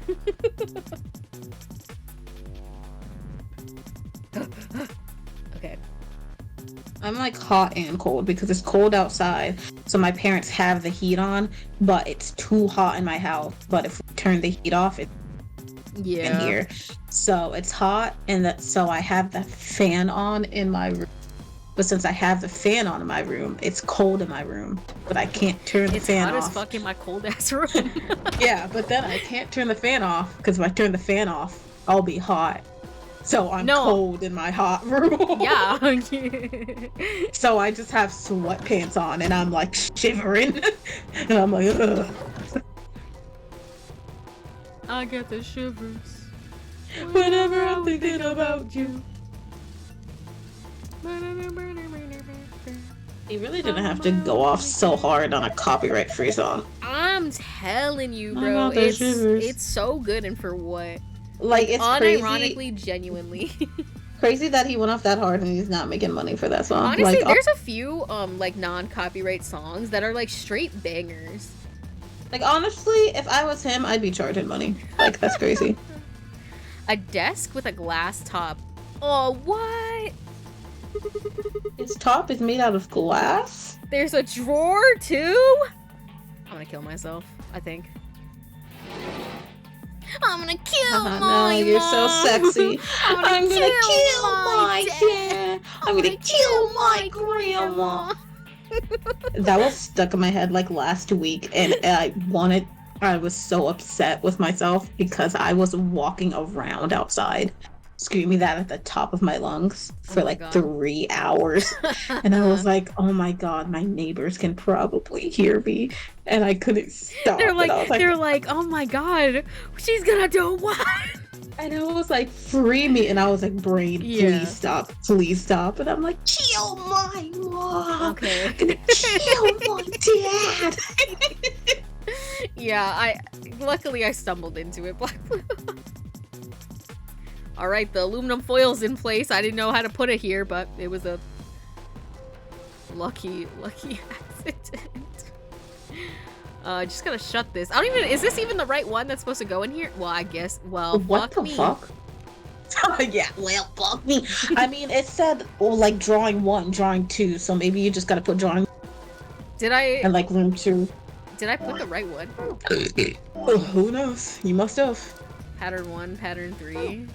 Okay. I'm like hot and cold because it's cold outside. So my parents have the heat on, but it's too hot in my house. But if we turn the heat off, it's in here. So it's hot, and so I have the fan on in my room. But since I have the fan on in my room, it's cold in my room. But I can't turn the fan off. It's hot as fuck in my cold ass room. Yeah, but then I can't turn the fan off because if I turn the fan off, I'll be hot. So I'm cold in my hot room. Yeah. So I just have sweatpants on and I'm like shivering. And I'm like, ugh. I get the shivers whenever I'm thinking about you. He really didn't have to go off so hard on a copyright-free song. I'm telling you, bro. It's so good, and for what? Like, it's unironically, crazy. Genuinely. Crazy that he went off that hard and he's not making money for that song. Honestly, like, there's a few like non-copyright songs that are like straight bangers. Like, honestly, if I was him, I'd be charging money. Like, that's crazy. A desk with a glass top. Oh, what? His top is made out of glass? There's a drawer, too? I'm gonna kill myself, I think. I'm gonna kill my mom. You're so sexy. I'm gonna kill my dad. I'm gonna kill my grandma. That was stuck in my head like last week, and I was so upset with myself because I was walking around outside screaming that at the top of my lungs for like 3 hours. And I was like, oh my god, my neighbors can probably hear me. And I couldn't stop. They're like, oh my god, she's gonna do what? And I was like, free me. And I was like, brain, please stop. Please stop. And I'm like, kill my mom. Okay. I'm gonna kill my dad. Yeah, luckily I stumbled into it. Alright, the aluminum foil's in place. I didn't know how to put it here, but it was a lucky accident. Just gotta shut this. I don't even, is this even the right one that's supposed to go in here? Well, I guess, well, what fuck the me. fuck? Yeah, well, fuck me. I mean, it said, like, drawing 1, drawing 2, so maybe you just gotta put drawing. Did I? And, like, room 2. Did I put the right one? Oh, who knows? You must have. Pattern 1, pattern 3.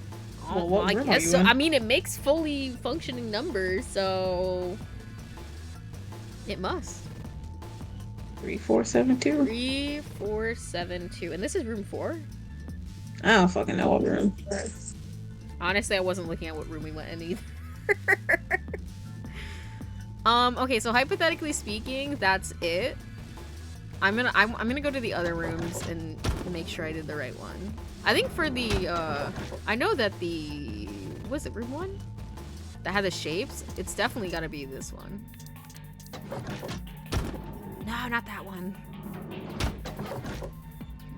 Well, what I room guess are you so. in? I mean, it makes fully functioning numbers, so it must. 3472. 3472, and this is room 4. I don't fucking know what room. Honestly, I wasn't looking at what room we went in either. Okay, so hypothetically speaking, that's it. I'm gonna go to the other rooms and make sure I did the right one. I think for the, I know that the, was it room 1? That had the shapes? It's definitely gotta be this one. No, not that one.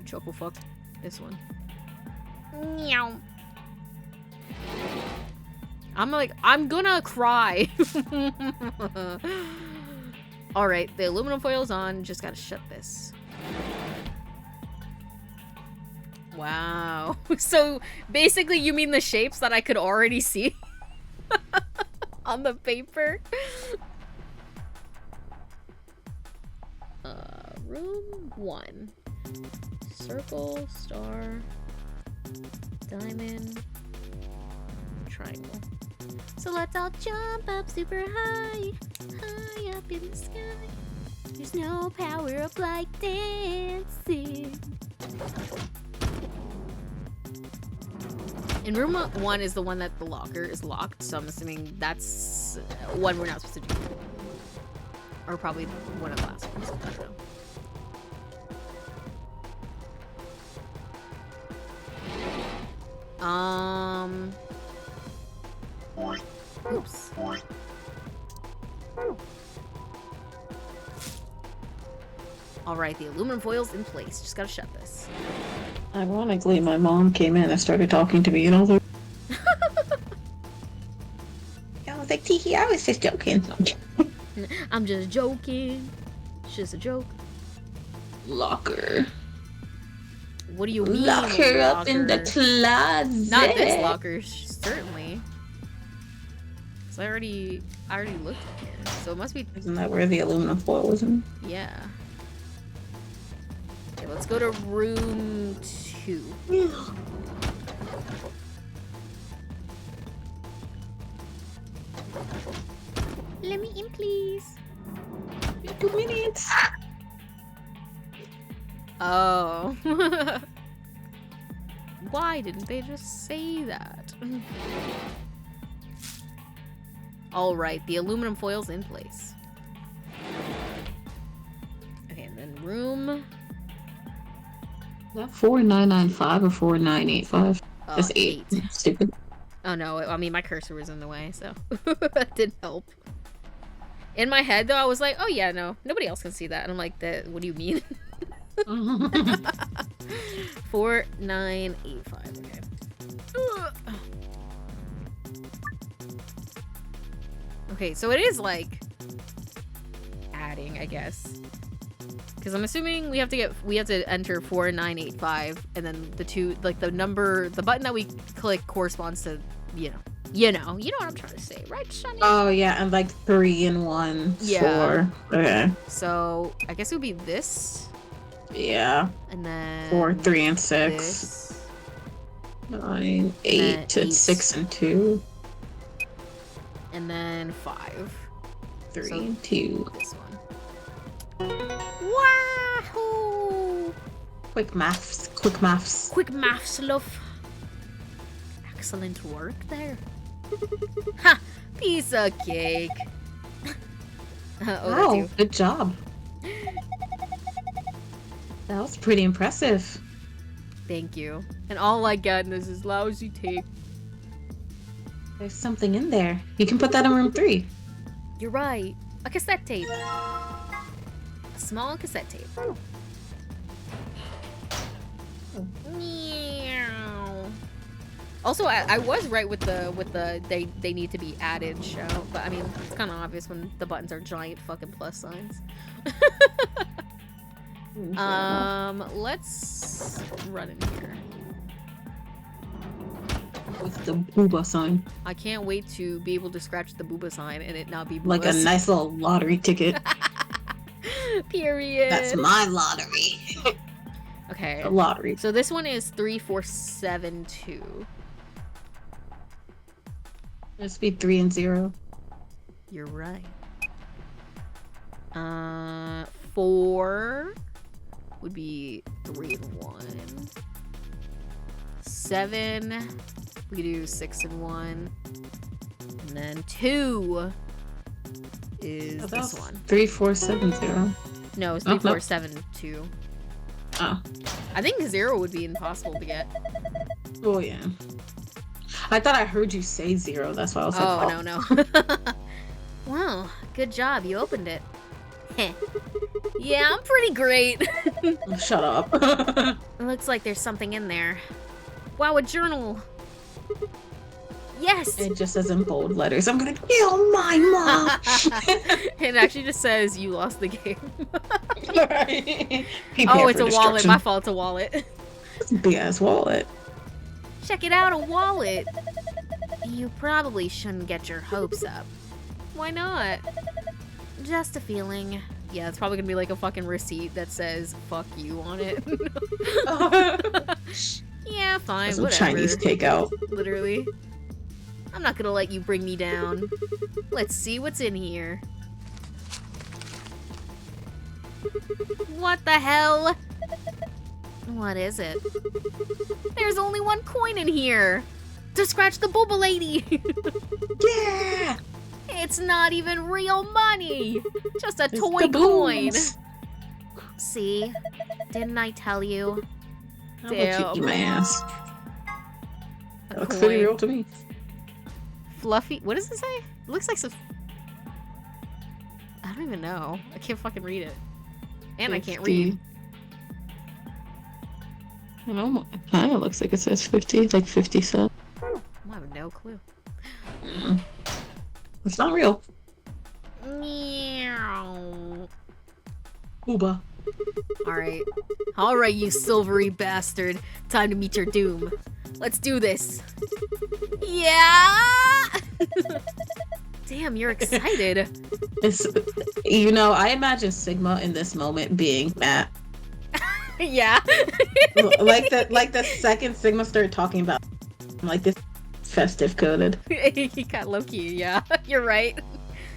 Choco fuck. This one. Meow. I'm gonna cry. Alright, the aluminum foil's on. Just gotta shut this. Wow. So basically you mean the shapes that I could already see on the paper? Room 1. Circle, star, diamond, triangle. So let's all jump up super high, high up in the sky. There's no power up like dancing. And room 1 is the one that the locker is locked, so I'm assuming that's one we're not supposed to do. Or probably one of the last ones. I don't know. Oops. Alright, the aluminum foil's in place. Just gotta shut this. Ironically, my mom came in and started talking to me, and I was like, Tiki, I was just joking. I'm just joking. It's just a joke. Locker. What do you mean? Lock her up in the closet. Not this locker, certainly. So I already looked in here, so it must be. Isn't that where the aluminum foil was in? Yeah. Okay, let's go to room 2. Let me in, please. 2 minutes. Oh. Why didn't they just say that? Alright, the aluminum foil's in place. Okay, and then room... Is that 4995 or 4985? That's 8. Stupid. Oh no, I mean my cursor was in the way, so that didn't help. In my head though, I was like, oh yeah, no, nobody else can see that. And I'm like, what do you mean? 4985, okay. Okay, so it is like adding, I guess. Because I'm assuming we have to enter 4985, and then the two, like the number, the button that we click corresponds to, you know what I'm trying to say, right, Shani? Oh yeah, and like 3 and 1. Yeah. 4. Okay. So I guess it would be this. Yeah. And then 4, 3, and 6. This. 9, 8, 6, and 2. And then 5. 3, So 2. This one. Wahoo! Quick maths. Quick maths. Quick maths, love. Excellent work there. Ha! Piece of cake. Wow, that's you. good job. That was pretty impressive. Thank you. And all I got is this lousy tape. There's something in there. You can put that in room 3. You're right. A cassette tape. A small cassette tape. Meow. Also, I was right with the they need to be added show, but I mean it's kind of obvious when the buttons are giant fucking plus signs. Let's run in here. With the booba sign. I can't wait to be able to scratch the booba sign and it not be boobas. Like a nice little lottery ticket. Period. That's my lottery. Okay. A lottery. So this one is 3472. Let's be 3 and 0. You're right. 4 would be 3 and 1. 7, we could do 6 and 1. And then 2 is this one. 3470. No, it's 3472. Oh. I think 0 would be impossible to get. Oh yeah. I thought I heard you say 0. That's why I was like, Oh, no. Wow, good job. You opened it. Yeah, I'm pretty great. Shut up. Looks like there's something in there. Wow, a journal. Yes. It just says in bold letters, I'm gonna kill my mom. It actually just says you lost the game. Right. Oh, it's a wallet. My fault, it's a wallet. Big ass wallet. Check it out, a wallet. You probably shouldn't get your hopes up. Why not? Just a feeling. Yeah, it's probably gonna be like a fucking receipt that says "fuck you" on it. Yeah, fine, Some whatever. Chinese takeout. Literally. I'm not gonna let you bring me down. Let's see what's in here. What the hell? What is it? There's only 1 coin in here! To scratch the Booba lady! Yeah! It's not even real money! Just a It's toy the coin! booms. See? Didn't I tell you? How about you eat my ass? A That looks pretty coin. real to me. Fluffy. What does it say? It looks like some. I don't even know. I can't fucking read it. And I can't read. You know, it kind of looks like it says 50, like 50 cents. I have no clue. It's not real. Meow. Booba. Alright. Alright, you silvery bastard. Time to meet your doom. Let's do this. Yeah! Damn, you're excited. It's, you know, I imagine Sigma in this moment being Matt. Yeah. like the second Sigma started talking about like this festive coded. He got low-key, yeah. You're right.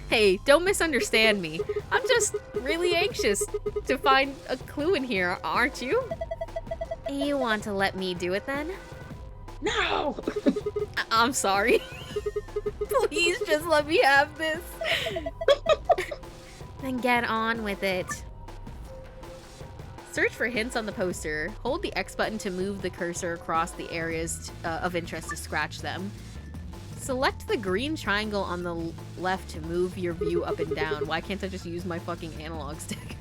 Hey, don't misunderstand me. I'm just really anxious to find a clue in here, aren't you? You want to let me do it then? No! I'm sorry. Please just let me have this. Then get on with it. Search for hints on the poster. Hold the X button to move the cursor across the areas of interest to scratch them. Select the green triangle on the left to move your view up and down. Why can't I just use my fucking analog stick?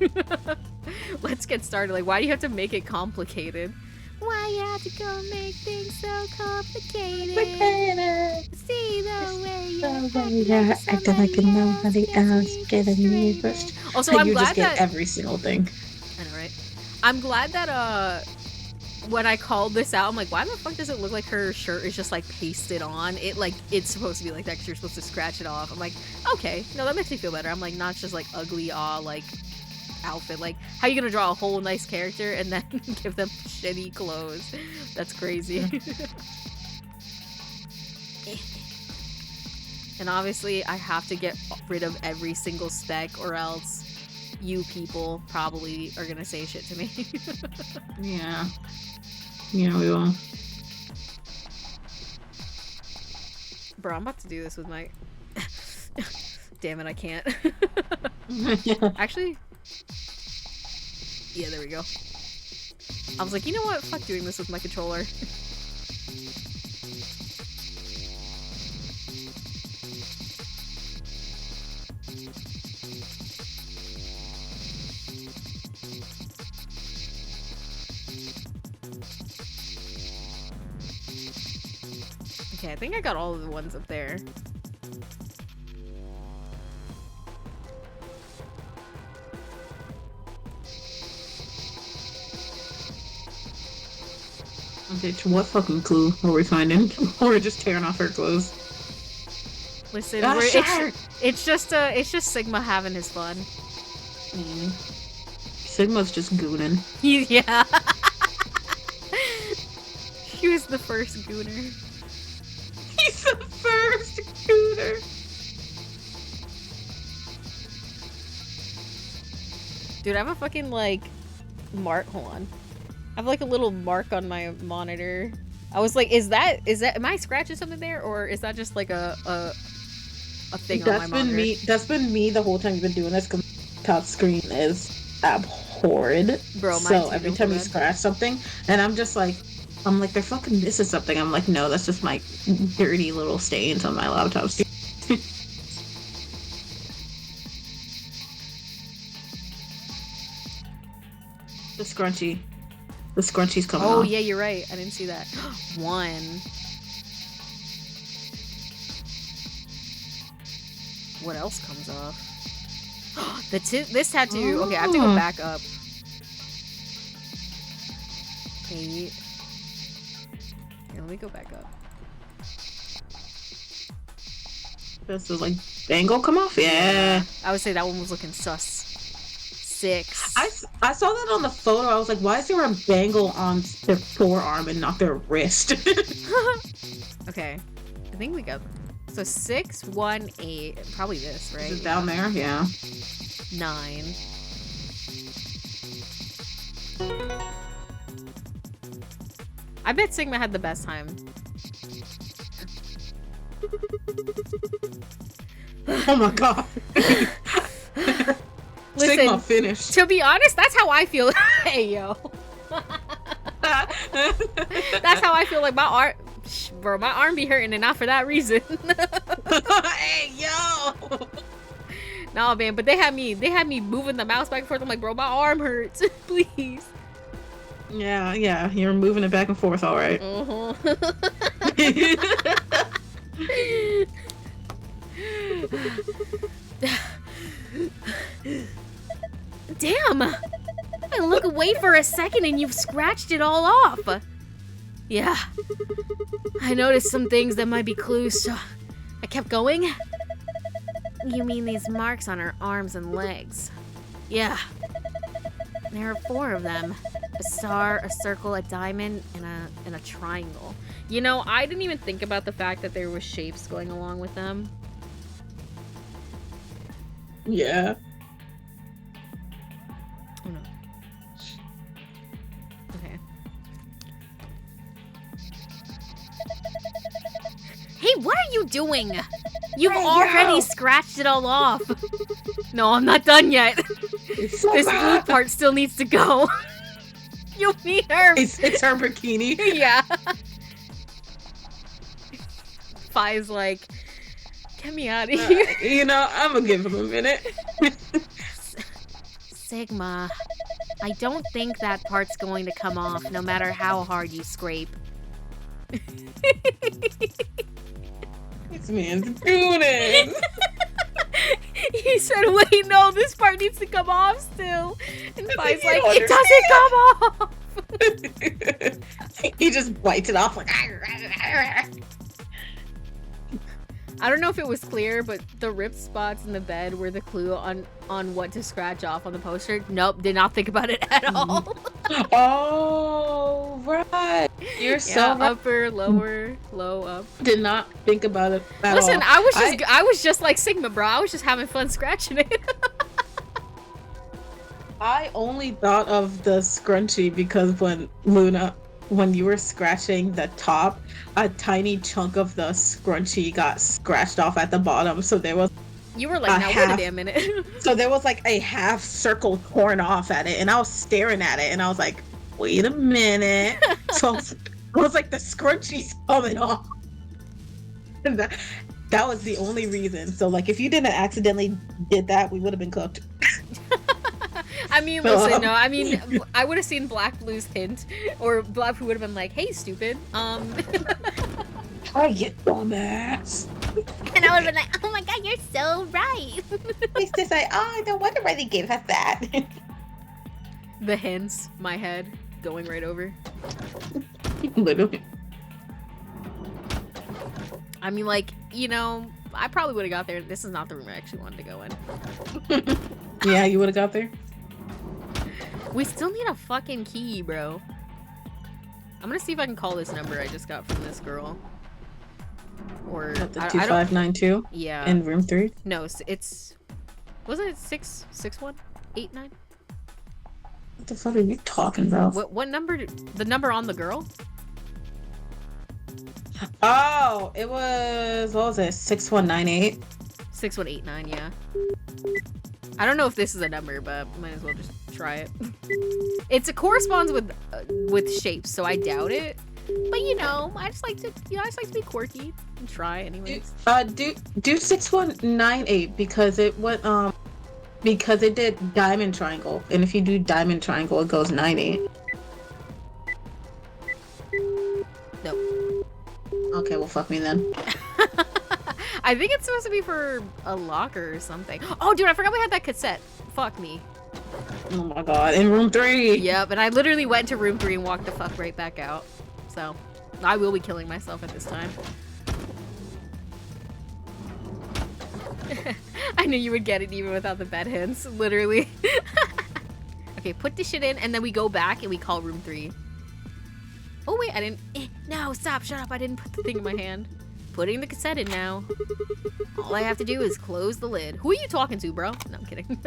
Let's get started. Like, why do you have to make it complicated? Why you have to go make things so complicated? See the way you're acting like you know how to ask, getting me first. Also, I'm you glad just get that every single thing. I know, right? I'm glad that when I called this out, I'm like, why the fuck does it look like her shirt is just like pasted on? It's supposed to be like that because you're supposed to scratch it off. I'm like, okay, no, that makes me feel better. I'm like, not just like ugly, like outfit. Like, how you gonna draw a whole nice character and then give them shitty clothes? That's crazy. And obviously, I have to get rid of every single speck, or else you people probably are gonna say shit to me. Yeah. Yeah, we will. Bro, I'm about to do this with my... Damn it, I can't. Actually... Yeah, there we go. I was like, you know what? Fuck doing this with my controller. Okay, I think I got all of the ones up there. Bitch, what fucking clue are we finding? We're just tearing off her clothes. Listen, Ah, it's just Sigma having his fun. Sigma's just gooning. Yeah. He was the first gooner. He's the first gooner. Dude, I have a fucking like mark. Hold on. I have like a little mark on my monitor. I was like, is that am I scratching something there, or is that just like a thing on my monitor? That's been me the whole time you've been doing this, because top screen is abhorrent. horrid. Bro, mine So too, every don't time feel you bad. scratch something, and I'm like, they're fucking missing something. I'm like, no, that's just my dirty little stains on my laptop. The scrunchie. The scrunchie's coming Oh off. yeah, you're right. I didn't see that. 1. What else comes off? This tattoo. Okay, I have to go back up. 8. Here, let me go back up. Does the like bangle come off? Yeah. I would say that one was looking sus. 6. I saw that on the photo. I was like, why is there a bangle on their forearm and not their wrist? Okay, I think we got. So 6, 1, 8. Probably this, right? Is it down there? Yeah. 9. I bet Sigma had the best time. Oh my god. Listen, Sigma finished. to be honest, that's how I feel. Hey, yo. That's how I feel like my arm. Bro, my arm be hurting and not for that reason. Hey, yo. Nah, man, but they had me moving the mouse back and forth. I'm like, bro, my arm hurts. Please. Yeah, you're moving it back and forth, all right. Damn! I look away for a second and you've scratched it all off. Yeah. I noticed some things that might be clues, so I kept going. You mean these marks on her arms and legs? Yeah. There are 4 of them. A star, a circle, a diamond, and a triangle. You know, I didn't even think about the fact that there were shapes going along with them. Yeah. Oh no. Okay. Hey, what are you doing? You've already scratched it all off. No, I'm not done yet. This blue part still needs to go. You mean her? It's her bikini. Yeah. Fi's like, get me out of here. You know, I'm gonna give him a minute. Sigma, I don't think that part's going to come off no matter how hard you scrape. This man's doing it. He said, wait, no, this part needs to come off still. And Fi's like, don't it doesn't come off. He just bites it off like. I don't know if it was clear, but the ripped spots in the bed were the clue on what to scratch off on the poster. Nope, did not think about it at all. Oh, right. You're so right. Upper, lower, low, up. Did not think about it at Listen, all. I was just like Sigma, bro. I was just having fun scratching it. I only thought of the scrunchie because when you were scratching the top, a tiny chunk of the scrunchie got scratched off at the bottom. So there was You were like, now wait a damn minute. So there was like a half circle torn off at it, and I was staring at it, and I was like, wait a minute. So I was like, the scrunchie's coming off. And that was the only reason. So like, if you didn't accidentally did that, we would have been cooked. I mean, listen, no, I mean, I would have seen Black Blue's hint, or Black Blue would have been like, hey, stupid, Oh, you dumbass. And I would have been like, oh my god, you're so right. It's just like, oh, no wonder why they gave us that. The hints, my head, going right over. Literally. I mean, like, you know, I probably would have got there. This is not the room I actually wanted to go in. Yeah, you would have got there? We still need a fucking key, bro. I'm gonna see if I can call this number I just got from this girl. Or What, the I don't- 2592? Yeah. In room 3? No, it's wasn't it 66189? What the fuck are you talking about? What number? The number on the girl? Oh, it was, what was it, 6198? 6189, yeah. I don't know if this is a number, but might as well just try it. It corresponds with shapes, so I doubt it. But you know, I just like to be quirky and try anyways. Do 6198 because it went because it did diamond triangle, and if you do diamond triangle, it goes 98. Nope. Okay, well, fuck me then. I think it's supposed to be for a locker or something. Oh, dude, I forgot we had that cassette. Fuck me. Oh my god, in room 3. Yep, and I literally went to room 3 and walked the fuck right back out. So, I will be killing myself at this time. I knew you would get it even without the bed hints, literally. Okay, put this shit in, and then we go back and we call room 3. Oh wait, I didn't. No, stop, shut up. I didn't put the thing in my hand. Putting the cassette in now. All I have to do is close the lid. Who are you talking to, bro? No, I'm kidding.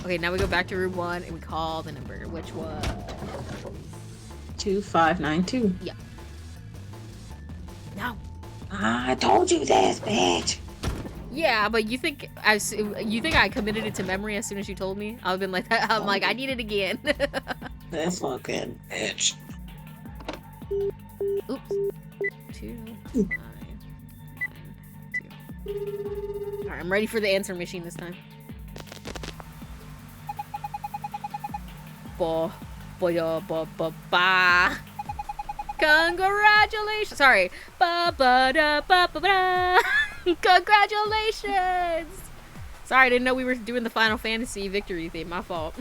Okay, now we go back to room 1 and we call the number, which was 2592. Yeah. No. I told you this, bitch. Yeah, but you think I committed it to memory as soon as you told me? I've been like that. I'm like, I need it again. This fucking bitch. Oops. 2, 5, 9, 2. Alright, I'm ready for the answer machine this time. Ba. Congratulations! Sorry. Ba ba da ba ba da. Congratulations! Sorry, I didn't know we were doing the Final Fantasy victory theme. My fault.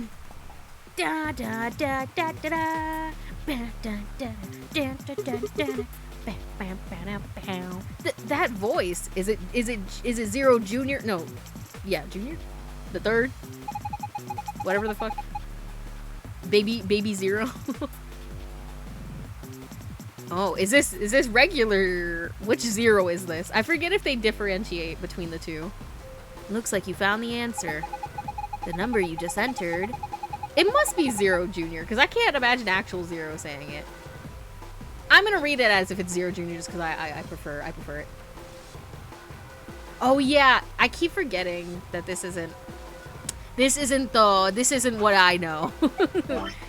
Da da da da da da. That voice, is it Zero Junior? No, yeah, Junior, the third, whatever the fuck, baby Zero. Oh, is this regular? Which Zero is this? I forget if they differentiate between the two. Looks like you found the answer. The number you just entered. It must be Zero Junior, because I can't imagine actual Zero saying it. I'm gonna read it as if it's Zero Junior just because I prefer it. Oh yeah, I keep forgetting that this isn't what I know.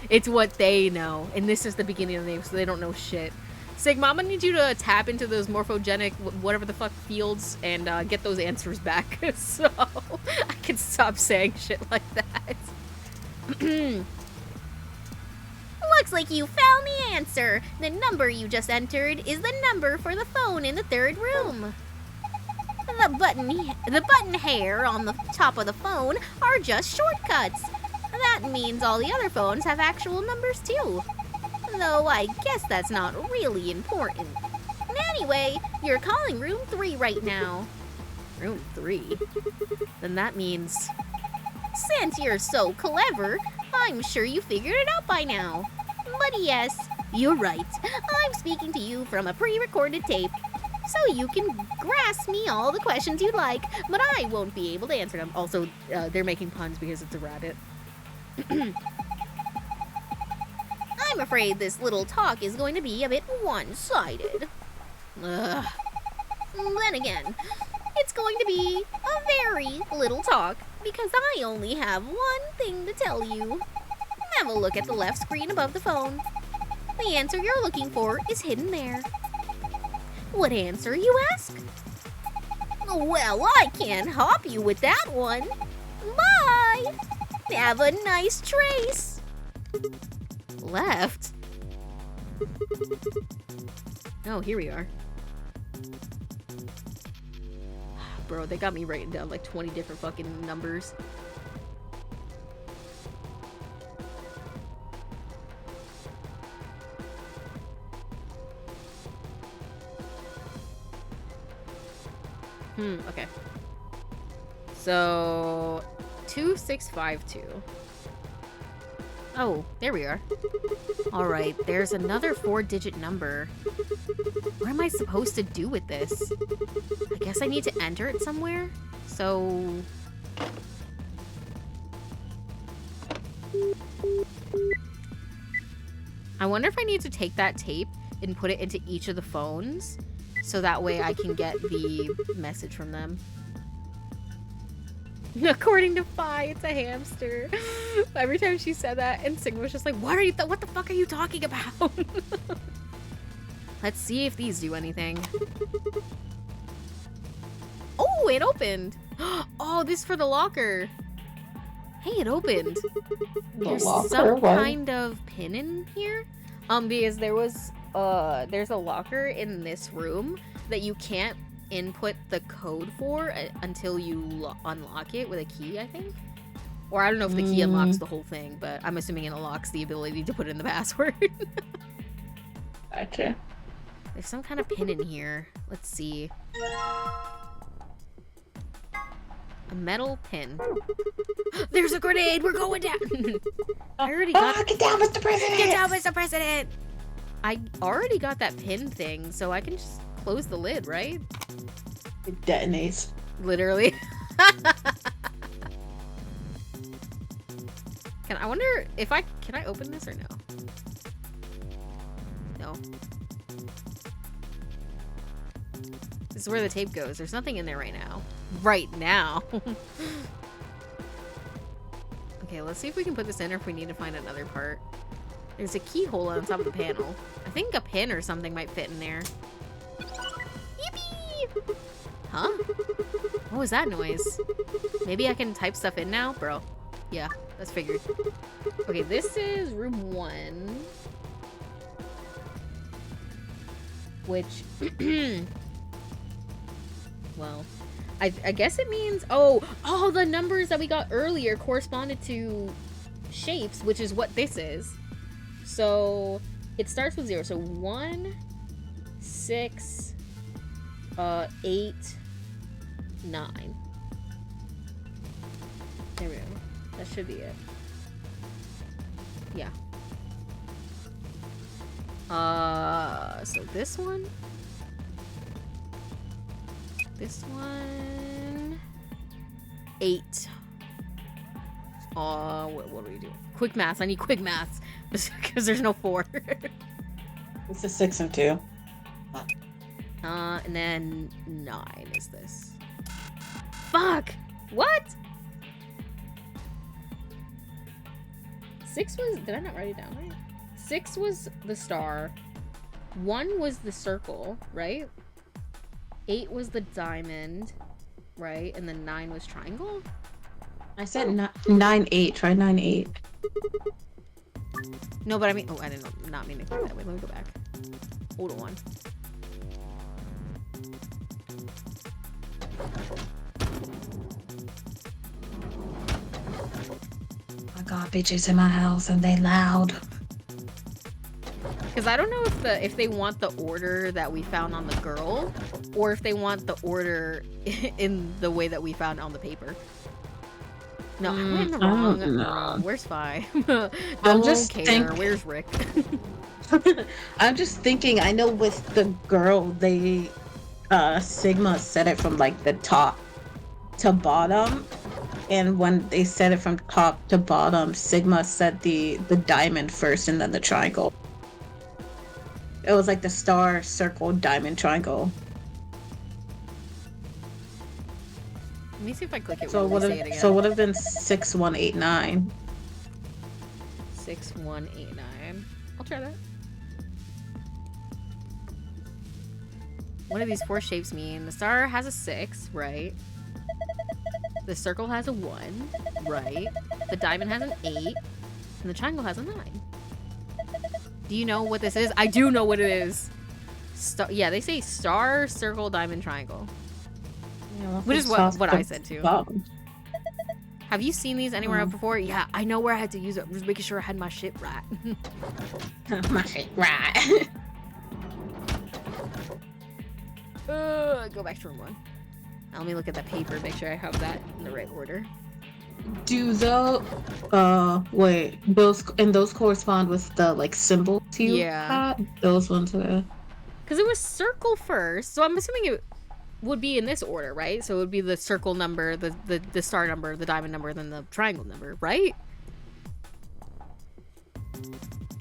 It's what they know, and this is the beginning of the name, so they don't know shit. Sigma, I'm gonna need you to tap into those morphogenic whatever the fuck fields and get those answers back, so I can stop saying shit like that. Looks like you found the answer. The number you just entered is the number for the phone in the third room. The button hair on the top of the phone are just shortcuts. That means all the other phones have actual numbers too. Though I guess that's not really important. Anyway, you're calling room 3 right now. Room 3? Then that means... Since you're so clever, I'm sure you figured it out by now. But yes, you're right. I'm speaking to you from a pre-recorded tape. So you can grasp me all the questions you'd like, but I won't be able to answer them. Also, they're making puns because it's a rabbit. I'm afraid this little talk is going to be a bit one-sided. Ugh. Then again, it's going to be a very little talk because I only have one thing to tell you. Have a look at the left screen above the phone. The answer you're looking for is hidden there. What answer, you ask? Well, I can't help you with that one. Bye! Have a nice trace. Left? Oh, here we are. Bro, they got me writing down like 20 different fucking numbers. Okay. So, 2652. Oh, there we are. Alright, there's another 4-digit number. What am I supposed to do with this? I guess I need to enter it somewhere? So... I wonder if I need to take that tape and put it into each of the phones, so that way I can get the message from them. According to Phi, it's a hamster. Every time she said that, and Sigma was just like, what the fuck are you talking about? Let's see if these do anything. Oh, it opened. Oh, this is for the locker. Hey, it opened. There's some kind of pin in here. Because there's a locker in this room that you can't input the code for until you unlock it with a key, I think. Or I don't know if the key unlocks the whole thing, but I'm assuming it unlocks the ability to put in the password. Gotcha. There's some kind of pin in here. Let's see. A metal pin. There's a grenade! We're going down! I already got... get down, Mr. President! Get down, Mr. President! I already got that pin thing, so I can just close the lid, right? It detonates. Literally. I wonder if can I open this or no? No. This is where the tape goes. There's nothing in there right now. Right now. Okay, let's see if we can put this in or if we need to find another part. There's a keyhole on top of the panel. I think a pin or something might fit in there. Yippee! Huh? What was that noise? Maybe I can type stuff in now? Bro. Yeah, that's figured. Okay, this is room 1. Which... well... I guess it means... Oh, the numbers that we got earlier corresponded to shapes, which is what this is. So, it starts with 0. So, 1, 6, 8, 9. There we go. That should be it. Yeah. So this one... This one... 8. What do we do? Quick maths. I need quick maths. Because there's no 4. It's a 6 and 2. And then 9 is this. Fuck! What? 6 was... Did I not write it down right? 6 was the star. 1 was the circle, right? 8 was the diamond, right? And then 9 was triangle? I said 9-8. Try 9-8. No, but I mean... Oh, I didn't not mean to click that way. Let me go back. Hold on. I got bitches in my house and they loud. Because I don't know if they want the order that we found on the girl, or if they want the order in the way that we found on the paper. No, I went in the wrong. Where's Phi? I'm just care. Where's Rick? I'm just thinking. I know with the girl, they Sigma set it from like the top to bottom, and when they set it from top to bottom, Sigma set the diamond first and then the triangle. It was like the star, circle, diamond, triangle. Let me see if I click it. So it would have been 6, 1, 8, 9. 6, 1, 8, 9. I'll try that. What do these 4 shapes mean? The star has a 6, right? The circle has a 1, right? The diamond has an 8, and the triangle has a 9. Do you know what this is? I do know what it is. Yeah, they say star, circle, diamond, triangle. Yeah, which is what I said too. Bottom. Have you seen these anywhere else before? Yeah, I know where I had to use it. I'm just making sure I had my shit right. My shit right. Go back to room 1. Now let me look at that paper, make sure I have that in the right order. Do those those correspond with the like symbols you had? Those ones were, because it was circle first, so I'm assuming it would be in this order, right? So it would be the circle number, the star number, the diamond number, then the triangle number, right?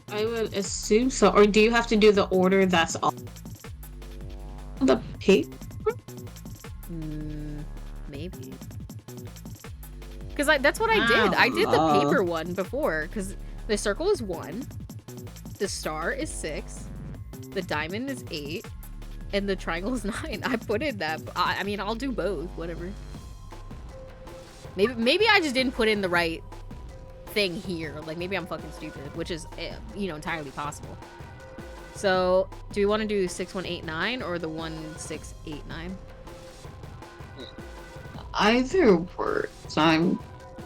I would assume so. Or do you have to do the order that's on the paper? Maybe. Because that's what I did. I did the Oh. paper one before. Because the circle is 1. The star is 6. The diamond is 8. And the triangle is 9. I put in that. I mean, I'll do both. Whatever. Maybe I just didn't put in the right thing here. Like, maybe I'm fucking stupid. Which is, you know, entirely possible. So, do we want to do 6189 or the 1689? Either works. I'm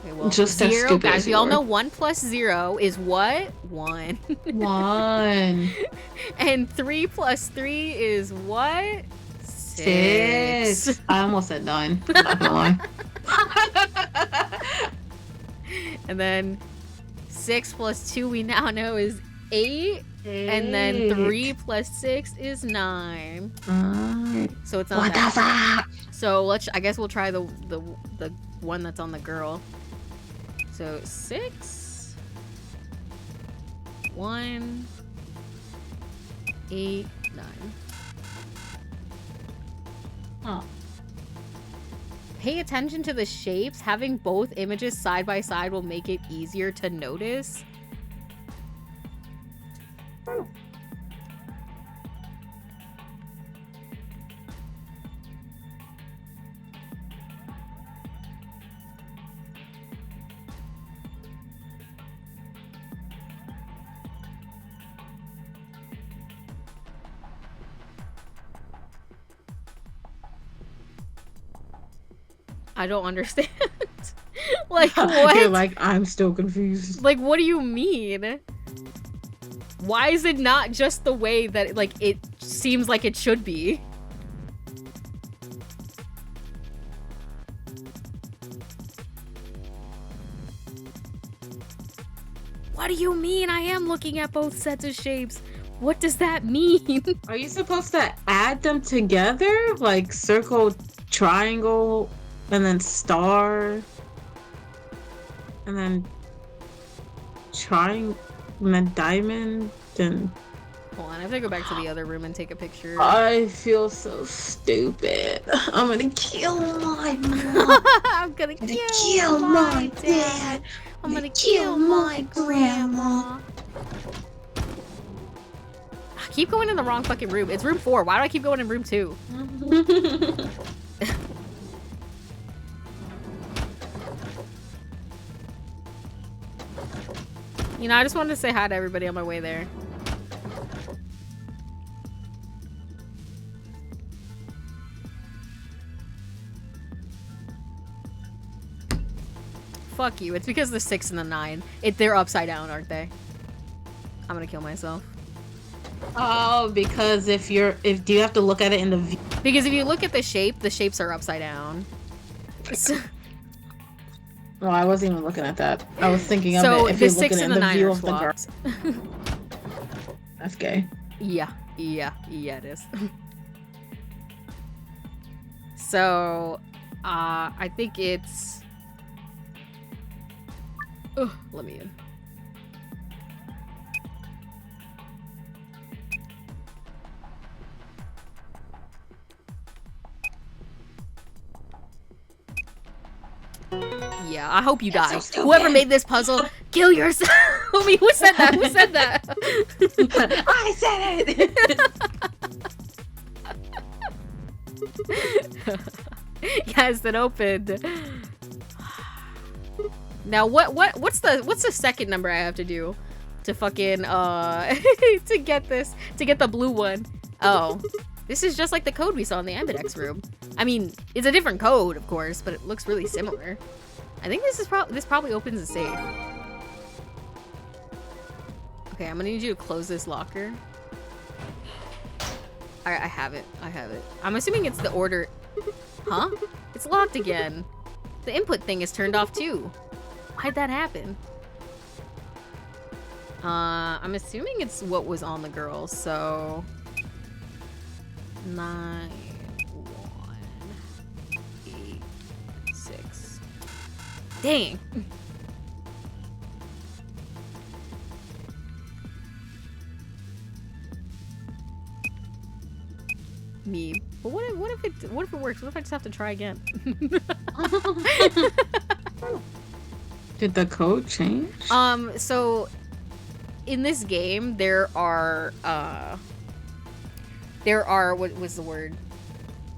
Okay, well, just as 0, stupid guys, as we you all are. know 1 plus 0 is what? 1. 1. And 3 plus 3 is what? 6. I almost said 9. I'm not gonna lie. And then 6 plus 2 we now know is 8. And then 3 plus 6 is 9. So it's not What that. the fuck? So I guess we'll try the one that's on the girl. So 6, 1, 8, 9. Huh. Pay attention to the shapes. Having both images side by side will make it easier to notice. I don't understand. Like, what? You're like, I'm still confused. Like, what do you mean? Why is it not just the way that, like, it seems like it should be? What do you mean? I am looking at both sets of shapes. What does that mean? Are you supposed to add them together? Like circle, triangle, and then star, and then triangle, and then diamond, and... Hold on, I have to go back to the other room and take a picture. I feel so stupid. I'm gonna kill my mom. I'm gonna kill my dad. I'm gonna kill my grandma. I keep going in the wrong fucking room. It's room 4. Why do I keep going in room 2? You know, I just wanted to say hi to everybody on my way there. Fuck you. It's because the 6 and the 9. They're upside down, aren't they? I'm gonna kill myself. Oh, because do you have to look at it in the view? Because if you look at the shapes are upside down. So, Well, I wasn't even looking at that. I was thinking of so it if the you're 6 looking and in the the 9 view are of the girl. swapped. That's gay. Yeah, it is. So, I think it's... Ugh, let me in. Yeah, I hope you die. so Whoever stupid. made this puzzle, kill yourself. I mean, who said that? Who said that? I said it. Yes, it opened. Now what's the second number I have to do to fucking to get the blue one? Oh, this is just like the code we saw in the Ambidex room. I mean, it's a different code, of course, but it looks really similar. I think this probably opens a safe. Okay, I'm gonna need you to close this locker. I have it. I'm assuming it's the order. Huh? It's locked again. The input thing is turned off too. Why'd that happen? I'm assuming it's what was on the girl, so 9, 1, 8, 6. Dang. Me. But what if it works? What if I just have to try again? Did the code change? So in this game there are what was the word?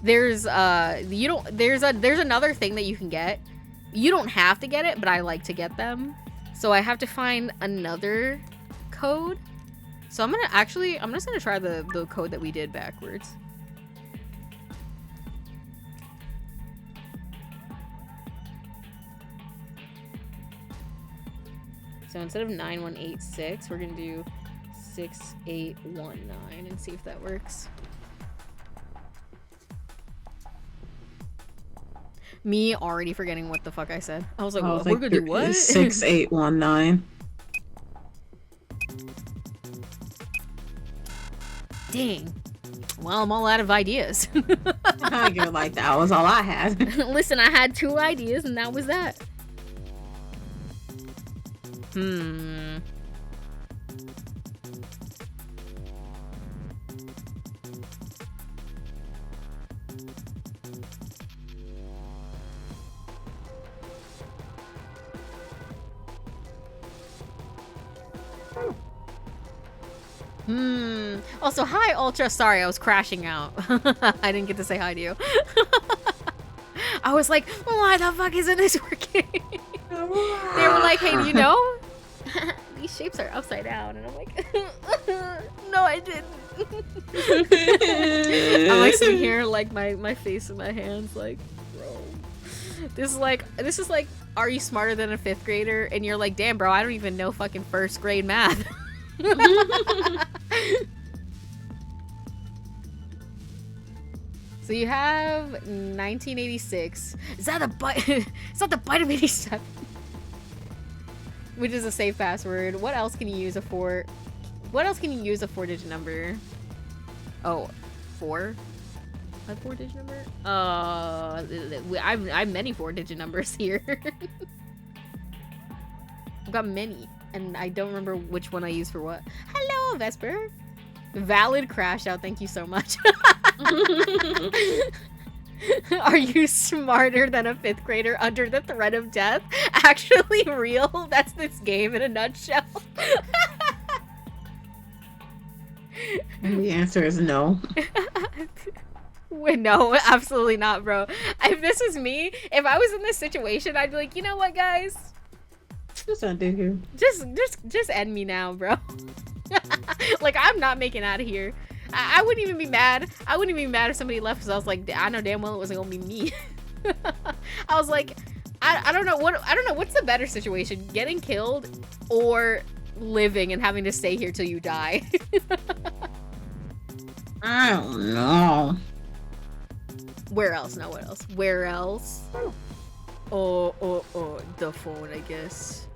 There's there's another thing that you can get. You don't have to get it, but I like to get them. So I have to find another code. So I'm just gonna try the code that we did backwards. So instead of 9186, we're gonna do 6819 and see if that works. Me already forgetting what the fuck I said. I was like, we're gonna do what? 6819. Dang. Well, I'm all out of ideas. You're like, that was all I had. Listen, I had 2 ideas and that was that. Also, hi, Ultra. Sorry, I was crashing out. I didn't get to say hi to you. I was like, why the fuck isn't this working? They were like, hey, do you know? These shapes are upside down. And I'm like, no, I didn't. I'm like sitting here, like my face in my hands, like, bro. This is like, are you smarter than a 5th grader? And you're like, damn, bro, I don't even know fucking 1st grade math. So you have 1986. Is that the bite? It's not the bite of 87. Which is a safe password. What else can you use a 4? What else can you use a 4-digit number? Oh, 4? A 4-digit number? I've many 4-digit numbers here. I've got many, and I don't remember which one I use for what. Hello, Vesper. Valid crash out. Thank you so much. Are you smarter than a 5th grader under the threat of death? Actually real? That's this game in a nutshell. And the answer is no. Wait, no, absolutely not, bro. If this was me, if I was in this situation, I'd be like, you know what, guys? Just undo here. Just end me now, bro. Like, I'm not making out of here. I wouldn't even be mad. I wouldn't even be mad if somebody left, because I was like, I know damn well it wasn't gonna be me. I was like, I don't know what's the better situation, getting killed or living and having to stay here till you die. I don't know. Where else? No, what else? Where else? Oh, the phone, I guess.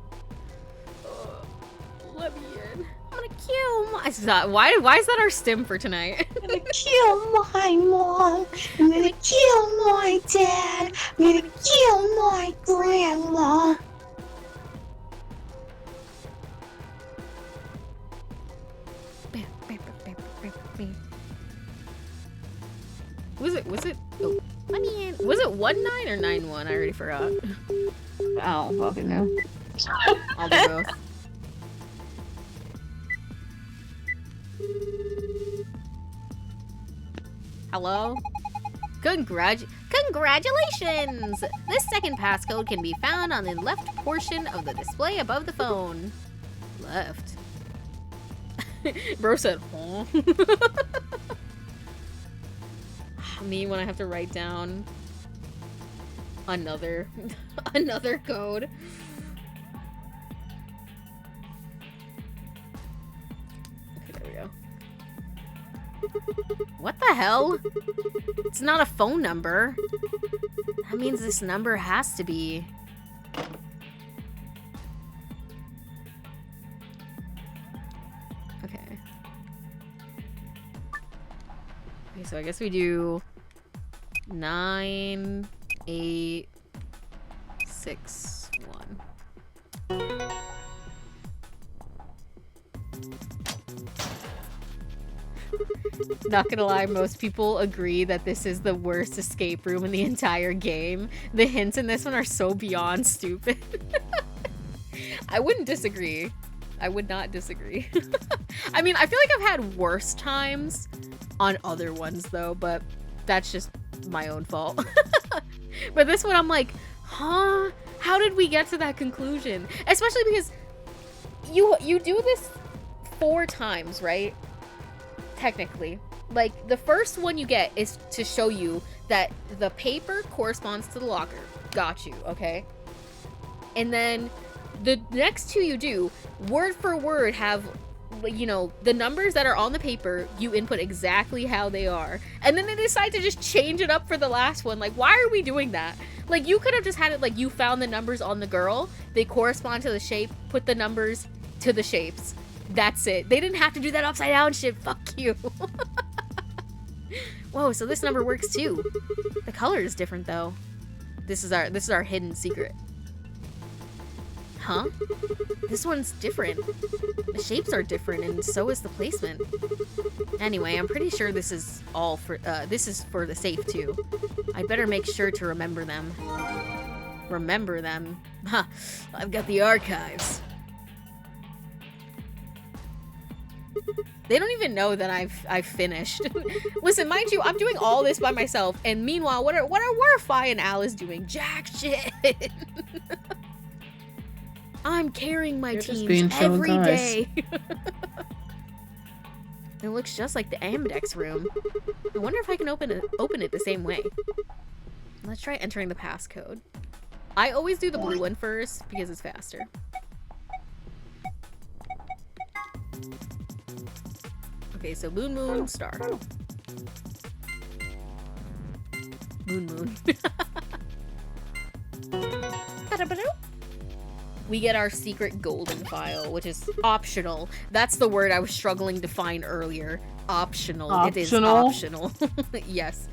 Let me in. I'm gonna kill my... Why is that our stim for tonight? I'm gonna kill my mom. I'm gonna kill my dad. I'm gonna kill my grandma. Was it? Oh, I mean, was it 1-9 or 9-1? I already forgot. I don't fucking know. I'll do both. Hello? Congratulations! This second passcode can be found on the left portion of the display above the phone. Left. Bro said, huh? Me when I have to write down another code. Okay, there we go. What the hell? It's not a phone number. That means this number has to be... Okay. Okay, so I guess we do 9, 8, 6, 1. Not gonna lie, most people agree that this is the worst escape room in the entire game. The hints in this one are so beyond stupid. I wouldn't disagree. I would not disagree. I mean, I feel like I've had worse times on other ones though, but that's just my own fault. But this one I'm like, huh? How did we get to that conclusion? Especially because you do this 4 times, right? Technically. Like, the first one you get is to show you that the paper corresponds to the locker. Got you, okay? And then the next 2 you do, word for word, have, you know, the numbers that are on the paper, you input exactly how they are. And then they decide to just change it up for the last one. Like, why are we doing that? Like, you could have just had it like you found the numbers on the girl, they correspond to the shape, put the numbers to the shapes. That's it. They didn't have to do that upside down shit. Fuck you. Whoa, so this number works too. The color is different though. This is our hidden secret. Huh? This one's different. The shapes are different, and so is the placement. Anyway, I'm pretty sure this is all for this is for the safe too. I'd better make sure to remember them. Remember them? Ha! I've got the archives. They don't even know that I've finished. Listen, mind you, I'm doing all this by myself, and meanwhile, what are Fi and Alice doing? Jack shit. I'm carrying my teams every day. It looks just like the Amdex room. I wonder if I can open it the same way. Let's try entering the passcode. I always do the blue one first because it's faster. Okay, so moon, moon, star. Moon, moon. We get our secret golden file, which is optional. That's the word I was struggling to find earlier. Optional. It is optional. Yes.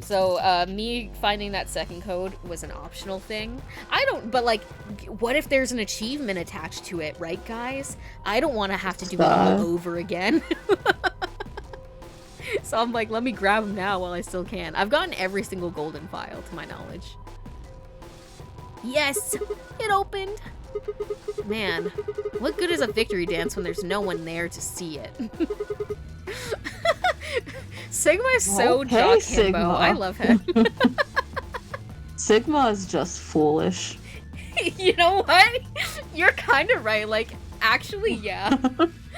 So, me finding that second code was an optional thing. But like, what if there's an achievement attached to it, right, guys? I don't want to have to do it all over again. So I'm like, let me grab them now while I still can. I've gotten every single golden file, to my knowledge. Yes! It opened! Man, what good is a victory dance when there's no one there to see it? Sigma is so jock himbo. I love him. Sigma is just foolish. You know what? You're kind of right. Like, actually, yeah.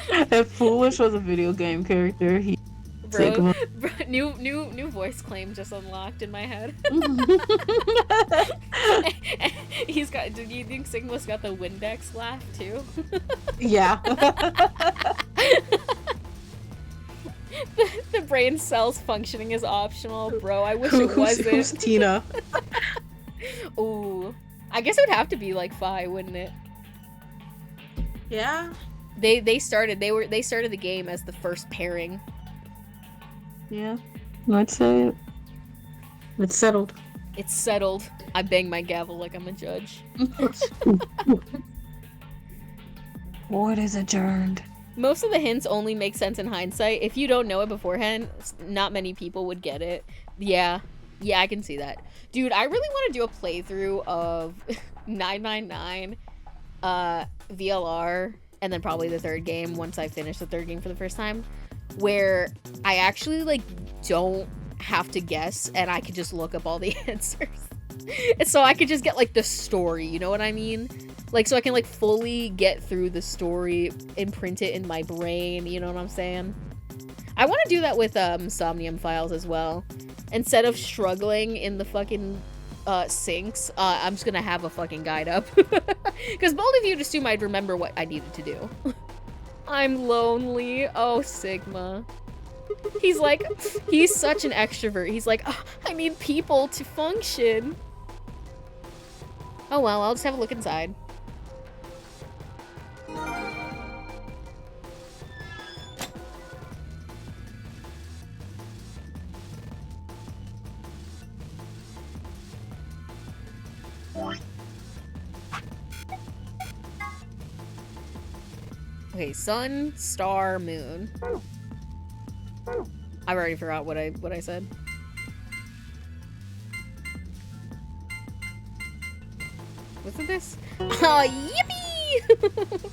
If Foolish was a video game character, he Bro, new voice claim just unlocked in my head. He's got. Do you think Sigma's got the Windex laugh too? Yeah. The brain cells functioning is optional, bro. I wish it wasn't. Who's Tina? Ooh, I guess it would have to be like Fi, wouldn't it? Yeah. They started the game as the first pairing. Yeah, I'd say it's settled. It's settled. I bang my gavel like I'm a judge. Court is adjourned. Most of the hints only make sense in hindsight. If you don't know it beforehand, not many people would get it. Yeah, I can see that. Dude, I really want to do a playthrough of 999, VLR, and then probably the third game once I finish the third game for the first time, where I actually, like, don't have to guess and I could just look up all the answers. And so I could just get, like, the story, you know what I mean? Like, so I can, like, fully get through the story, imprint it in my brain, you know what I'm saying? I want to do that with, Somnium Files as well. Instead of struggling in the fucking, sinks, I'm just gonna have a fucking guide up. Because bold of you to assume I'd remember what I needed to do. I'm lonely. Oh, Sigma. He's like, he's such an extrovert. He's like, oh, I need people to function. Oh well, I'll just have a look inside. Okay, sun, star, moon. I've already forgot what I said. Wasn't this? Oh, yippee!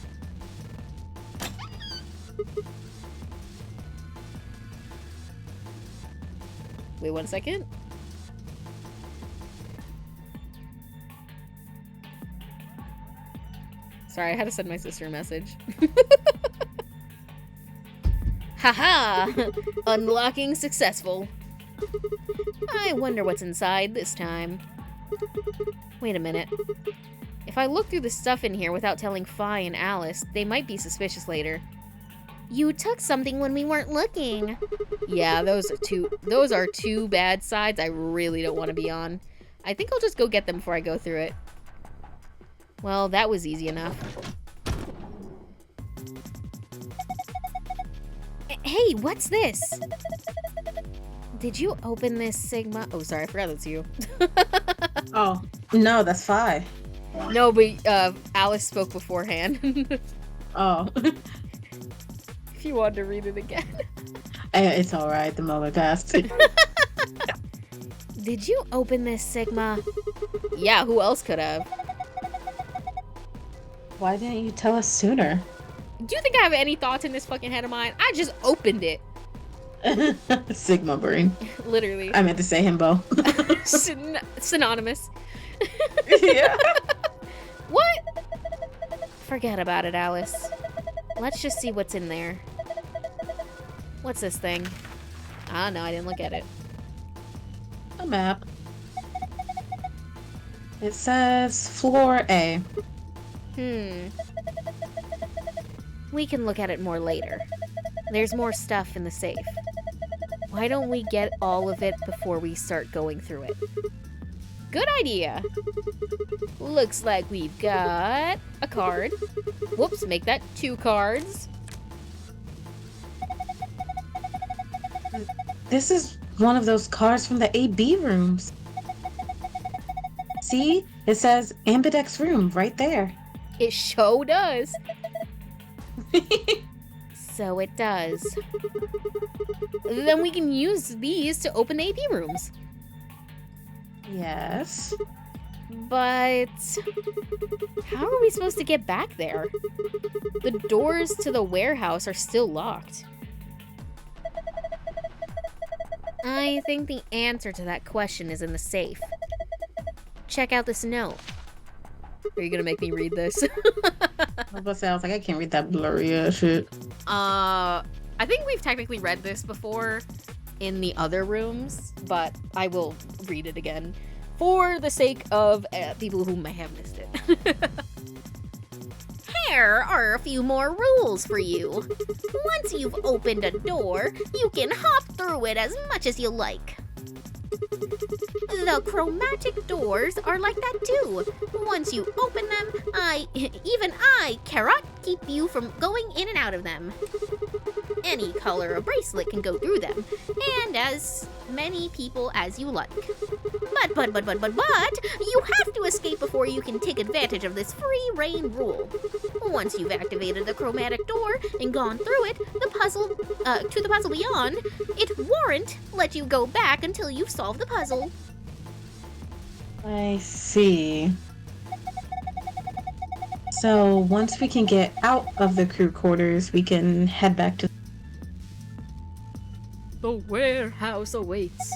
Wait 1 second. Sorry, I had to send my sister a message. Haha! Unlocking successful. I wonder what's inside this time. Wait a minute. If I look through the stuff in here without telling Fi and Alice, they might be suspicious later. You took something when we weren't looking. Yeah, those are two bad sides I really don't want to be on. I think I'll just go get them before I go through it. Well, that was easy enough. Hey, what's this? Did you open this, Sigma? Oh, sorry, I forgot that's you. Oh, no, that's Fi. No, but Alice spoke beforehand. Oh. If you wanted to read it again. It's alright, the moment passed. Did you open this, Sigma? Yeah, who else could have? Why didn't you tell us sooner? Do you think I have any thoughts in this fucking head of mine? I just opened it. Sigma brain. Literally. I meant to say himbo. Synonymous. Yeah. What? Forget about it, Alice. Let's just see what's in there. What's this thing? Ah, no, I didn't look at it. A map. It says floor A. We can look at it more later. There's more stuff in the safe. Why don't we get all of it before we start going through it? Good idea. Looks like we've got a card. Whoops, make that 2 cards. This is one of those cards from the AB rooms. See? It says Ambidex room right there. It sure does. So it does. Then we can use these to open the AP rooms. Yes. But how are we supposed to get back there? The doors to the warehouse are still locked. I think the answer to that question is in the safe. Check out this note. Are you gonna make me read this? I was like, I can't read that blurry ass shit. I think we've technically read this before in the other rooms, but I will read it again for the sake of people who may have missed it. Here are a few more rules for you. Once you've opened a door, you can hop through it as much as you like. The chromatic doors are like that too. Once you open them, even I cannot keep you from going in and out of them. Any color of bracelet can go through them, and as many people as you like. But, you have to escape before you can take advantage of this free reign rule. Once you've activated the chromatic door and gone through it, the puzzle beyond, it won't let you go back until you've solved the puzzle. I see. So once we can get out of the crew quarters, we can head back to... The warehouse awaits.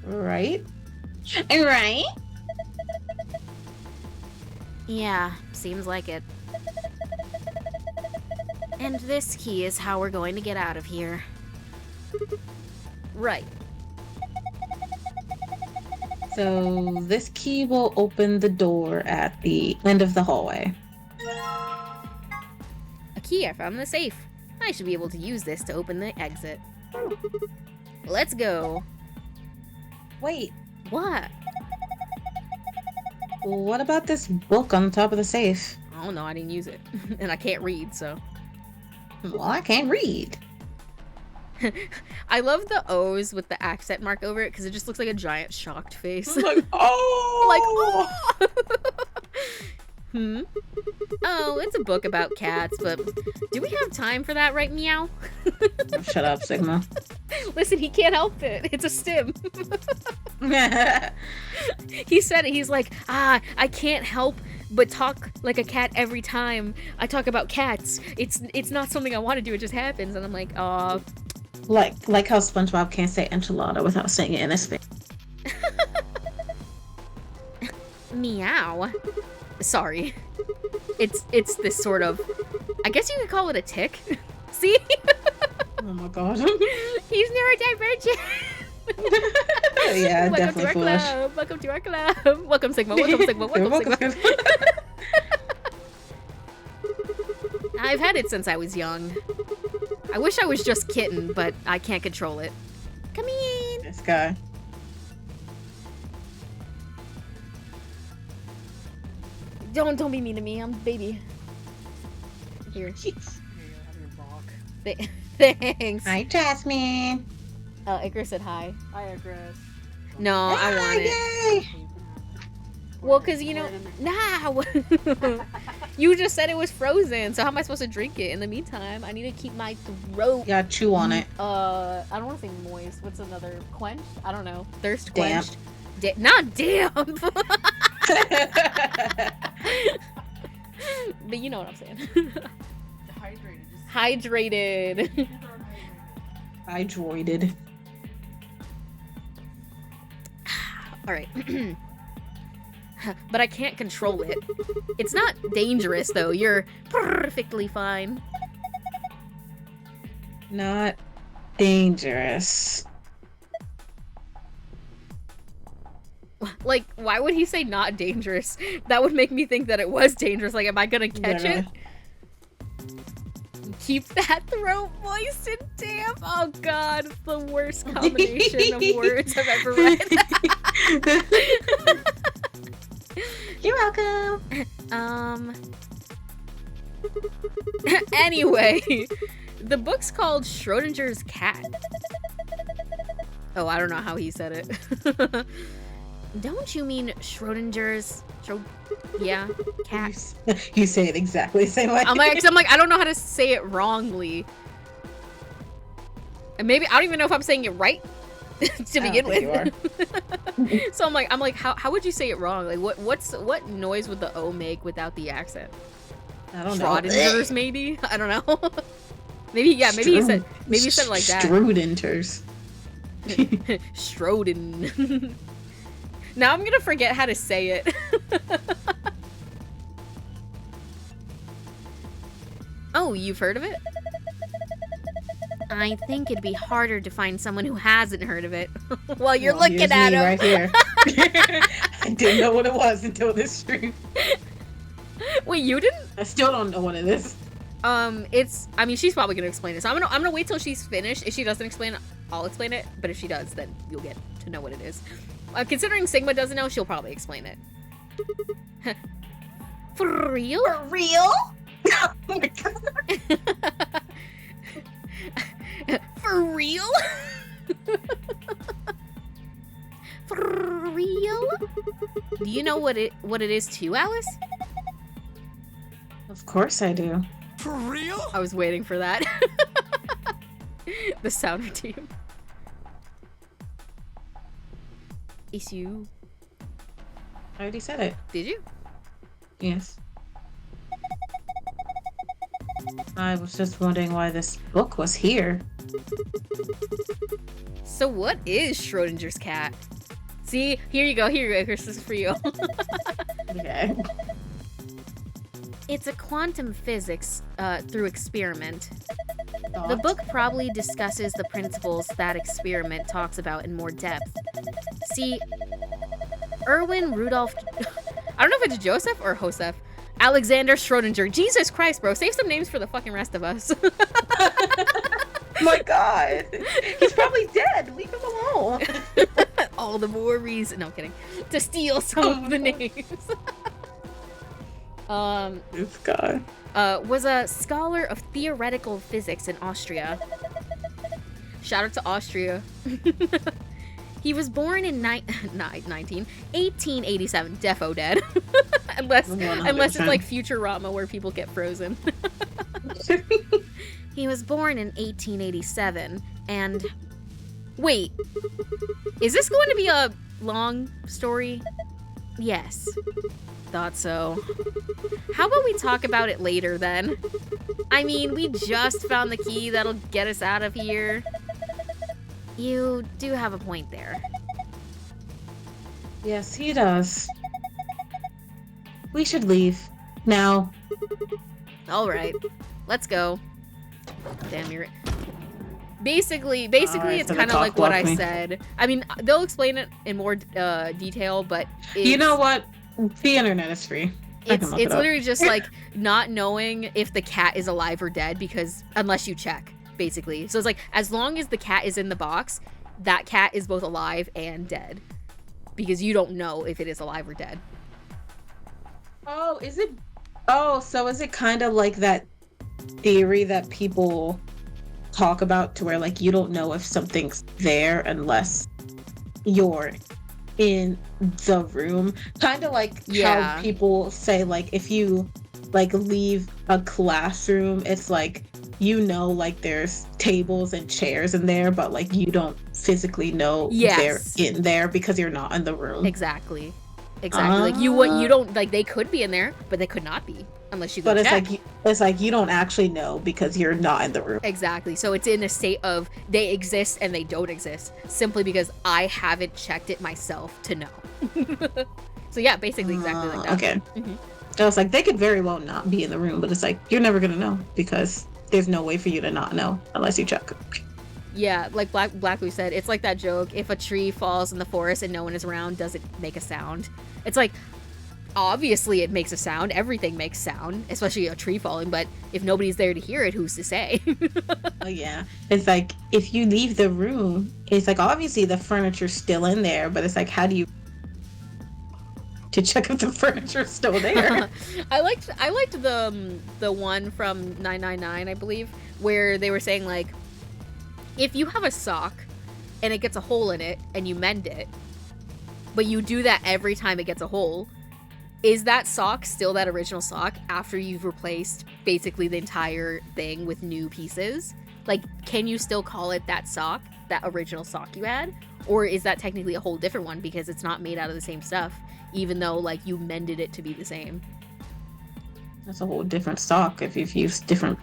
Right? Right? Yeah, seems like it. And this key is how we're going to get out of here. Right. So this key will open the door at the end of the hallway. A key I found in the safe. I should be able to use this to open the exit. Let's go. Wait, What? what about this book on the top of the safe? I don't know, I didn't use it. And I can't read, so. Well, I can't read. I love the O's with the accent mark over it because it just looks like a giant shocked face. Like, oh! Like, oh! Oh, it's a book about cats, but do we have time for that, right, Meow? Oh, shut up, Sigma. Listen, he can't help it. It's a stim. He said it. He's like, I can't help but talk like a cat every time I talk about cats. It's not something I want to do, it just happens. And I'm like, Like how SpongeBob can't say enchilada without saying it in his face. meow. Sorry. It's this sort of, I guess you could call it a tick. See? Oh my god. He's neurodivergent. Yeah, Welcome definitely to our foolish. club. Welcome to our club. Welcome Sigma. Welcome Sigma. Welcome Sigma. I've had it since I was young. I wish I was just kitten, but I can't control it. Come in. This guy. Don't be mean to me. I'm a baby. Here. Thanks. Hi, Jasmine. Icarus said hi. Hi, Icarus. No, I want it. Yay! Well, cause you know, now you just said it was frozen. So how am I supposed to drink it? In the meantime, I need to keep my throat. Yeah, chew on it. I don't want to say moist. What's another quenched? I don't know. Thirst Damp. quenched. Not damp. But you know what I'm saying. Hydrated. I droided. All right. But I can't control it. It's not dangerous though. You're perfectly fine. Not dangerous. Like, why would he say not dangerous? That would make me think that it was dangerous. Like, am I gonna catch it? Keep that throat moist and damp. Oh god, it's the worst combination of words I've ever read. You're welcome. Anyway, the book's called Schrodinger's Cat. Oh, I don't know how he said it. Don't you mean Schrodinger's? Yeah, cat. You say it exactly the same way. I'm like, I don't know how to say it wrongly. And maybe I don't even know if I'm saying it right to begin with. So I'm like, how would you say it wrong? Like, what noise would the O make without the accent? I don't know. Schrodinger's, maybe. I don't know. Maybe he said it like that. Strudenters. Stroden. Now I'm gonna forget how to say it. Oh, you've heard of it? I think it'd be harder to find someone who hasn't heard of it. Well, you're looking at him. Right here. I didn't know what it was until this stream. Wait, you didn't? I still don't know what it is. I mean, she's probably gonna explain it. So I'm gonna wait till she's finished. If she doesn't explain it, I'll explain it. But if she does, then you'll get to know what it is. Considering Sigma doesn't know, she'll probably explain it. For real? For real? Oh my god. For real? For real? Do you know what it is too, Alice? Of course I do. For real? I was waiting for that. The sounder team. Issue. I already said it. Did you? Yes. I was just wondering why this book was here. So what is Schrodinger's cat? See, here you go, Chris, this is for you. Okay. It's a quantum physics through experiment. The book probably discusses the principles that experiment talks about in more depth. See, Erwin Rudolph... I don't know if it's Joseph or Joseph. Alexander Schrodinger. Jesus Christ, bro. Save some names for the fucking rest of us. My god. He's probably dead. Leave him alone. All the more reason. No, I'm kidding. To steal some of the names. This guy. Was a scholar of theoretical physics in Austria. Shout out to Austria. He was born in 1887. Defo dead. unless it's like Futurama where people get frozen. He was born in 1887 and... Wait. Is this going to be a long story? Yes. Thought so. How about we talk about it later then? I mean, we just found the key that'll get us out of here. You do have a point there. Yes, he does. We should leave. Now. Alright. Let's go. Damn, you're... Basically, Alright, it's so kind of they like what I cock-block me. said. I mean, they'll explain it in more detail, but You know what? The internet is free. I can It's look it up. literally just like not knowing if the cat is alive or dead because unless you check, basically. So it's like as long as the cat is in the box, that cat is both alive and dead because you don't know if it is alive or dead. Oh, is it? Oh, so is it kind of like that theory that people talk about to where like you don't know if something's there unless you're in the room? Kind of like Yeah. how people say like if you like leave a classroom, it's like you know like there's tables and chairs in there, but like you don't physically know Yes. they're in there because you're not in the room. Exactly. Like you don't like they could be in there, but they could not be unless you go But it's check. like you don't actually know because you're not in the room. Exactly. So it's in a state of they exist and they don't exist simply because I haven't checked it myself to know. So yeah, basically exactly like that. Okay. Mhm. I was like, they could very well not be in the room, but it's like you're never gonna know because there's no way for you to not know unless you check. Yeah, like Black Blue said, it's like that joke, if a tree falls in the forest and no one is around, does it make a sound? It's like, obviously it makes a sound, everything makes sound, especially a tree falling, but if nobody's there to hear it, who's to say? Oh yeah. It's like if you leave the room, it's like obviously the furniture's still in there, but it's like how do you to check if the furniture's still there? I liked the one from 999, I believe, where they were saying like, if you have a sock and it gets a hole in it and you mend it, but you do that every time it gets a hole, is that sock still that original sock after you've replaced basically the entire thing with new pieces? Like, can you still call it that sock, that original sock you had? Or is that technically a whole different one because it's not made out of the same stuff, even though like you mended it to be the same? That's a whole different sock if you've used different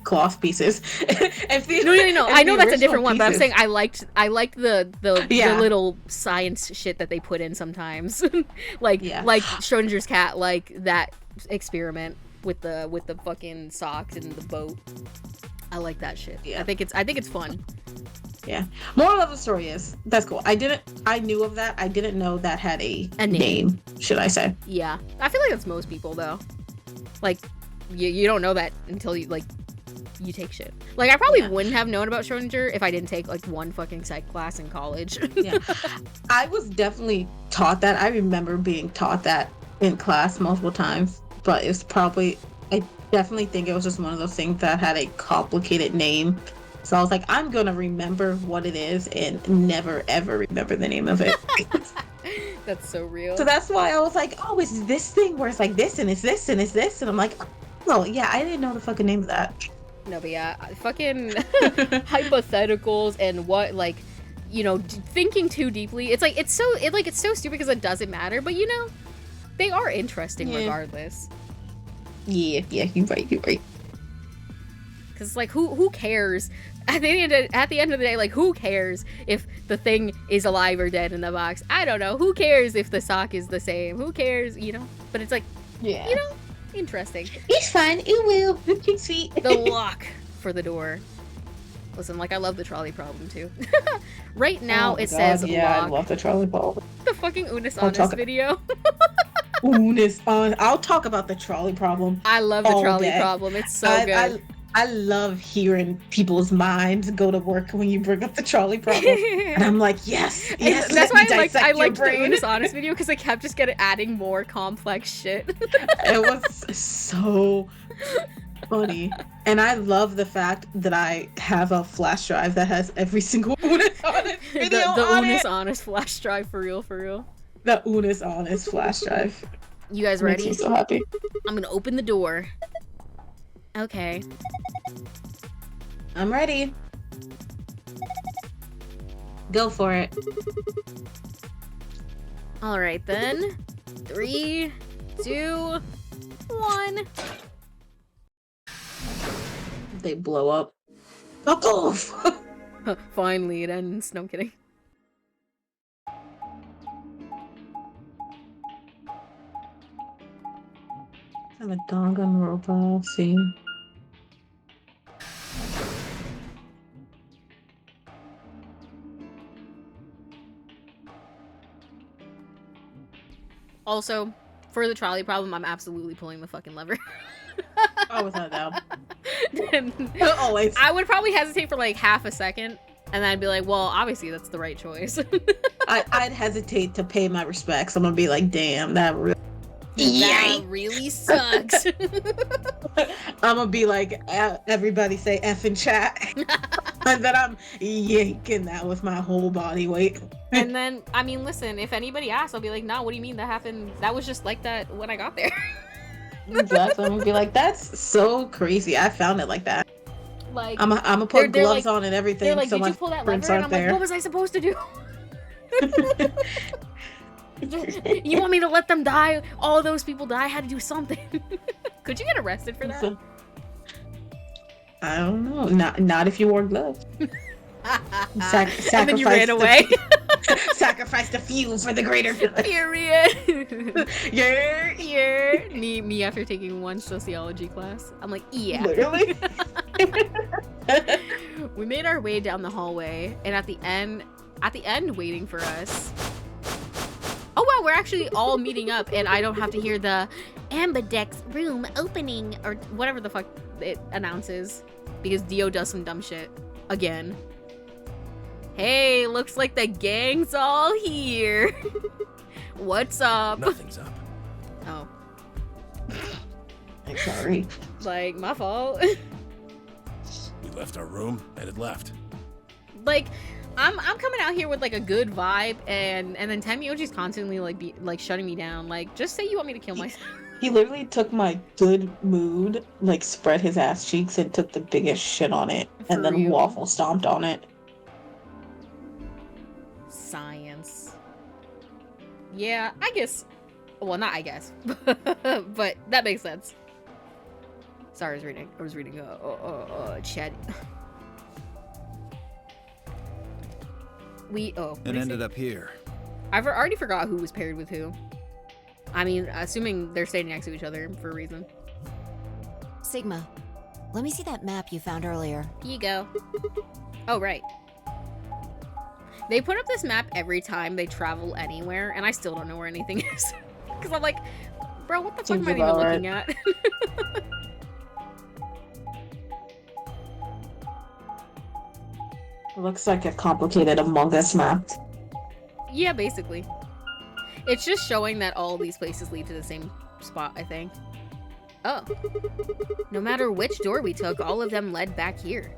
cloth pieces. No. I know that's a different one, but I'm saying I liked the Yeah. little science shit that they put in sometimes, like Yeah. like Schrodinger's cat, like that experiment with the fucking socks and the boat. I like that shit. Yeah. I think it's fun. Yeah. Moral of the story is that's cool. I knew of that. I didn't know that had a name. name, should I say. Yeah, I feel like that's most people though. Like, you don't know that until you take shit. Like, I probably wouldn't have known about Schrodinger if I didn't take like one fucking psych class in college. Yeah. I was definitely taught that. I remember being taught that in class multiple times, but it's probably, I definitely think it was just one of those things that had a complicated name. So I was like, I'm gonna remember what it is and never ever remember the name of it. That's so real. So that's why I was like, oh, it's this thing where it's like this and it's this and it's this, and I'm like, oh yeah, I didn't know the fucking name of that. No, but yeah, fucking hypotheticals and what, like, you know, thinking too deeply. It's like it's so stupid because it doesn't matter, but you know, they are interesting regardless. Yeah, you're right. Because like, who cares? At the end of the day, like, who cares if the thing is alive or dead in the box? I don't know. Who cares if the sock is the same? Who cares? You know. But it's like, Yeah. you know, interesting. It's fine. It will. It's sweet. The lock for the door. Listen, like, I love the trolley problem too. Right now Oh my it God, says yeah, lock. I love the trolley problem. The fucking Unis I'll Honest talk- video. I'll talk about the trolley problem. I love the all trolley day. problem. It's so good. I love hearing people's minds go to work when you bring up the trolley problem. And I'm like, yes. That's let why me I dissect your liked the brain. Unis Honest video because I kept just adding more complex shit. It was so funny. And I love the fact that I have a flash drive that has every single Unis Honest video the on Unis it. Honest flash drive, for real. The Unis Honest flash drive. You guys Makes ready? me so happy. I'm gonna open the door. Okay. I'm ready. Go for it. All right then. 3, 2, 1. They blow up. Fuck off! Finally, it ends. No, I'm kidding. I'm a Danganronpa scene. Also, for the trolley problem, I'm absolutely pulling the fucking lever. Oh, without a doubt. And Always. I would probably hesitate for like half a second, and then I'd be like, well, obviously that's the right choice. I'd hesitate to pay my respects. I'm gonna be like, damn, that really... That really sucks. I'm gonna be like, everybody say F in chat. And then I'm yanking that with my whole body weight. And then, I mean, listen, if anybody asks, I'll be like, no, what do you mean that happened? That was just like that when I got there. Exactly. I'm gonna be like, that's so crazy. I found it like that. Like, I'm gonna put they're gloves like, on and everything. They're like, so did my you pull that prints lever? And I'm aren't like, there. what was I supposed to do? You want me to let them die? All those people die? I had to do something. Could you get arrested for that? I don't know. Not if you wore gloves. And then you ran away. Sacrifice the few for the greater good. Period. Yeah. Me after taking one sociology class. I'm like, yeah. Literally. We made our way down the hallway, and at the end waiting for us. Oh wow, we're actually all meeting up, and I don't have to hear the Ambidex room opening or whatever the fuck it announces, because Dio does some dumb shit again. Hey, looks like the gang's all here. What's up? Nothing's up. Oh. I'm sorry. Like, my fault. We left our room and it left. Like, I'm coming out here with like a good vibe, and then Temioji's constantly like shutting me down. Like, just say you want me to kill myself. He literally took my good mood, like spread his ass cheeks and took the biggest shit on it, and then real? waffle stomped on it. Science. Yeah, I guess. Well, not I guess, but that makes sense. Sorry, I was reading chat. It ended up here. I've already forgot who was paired with who. I mean, assuming they're standing next to each other for a reason. Sigma, let me see that map you found earlier. Here you go. Oh, right. They put up this map every time they travel anywhere, and I still don't know where anything is. Because I'm like, bro, what the fuck am I even looking at? Looks like a complicated Among Us map. Yeah, basically. It's just showing that all these places lead to the same spot, I think. Oh. No matter which door we took, all of them led back here.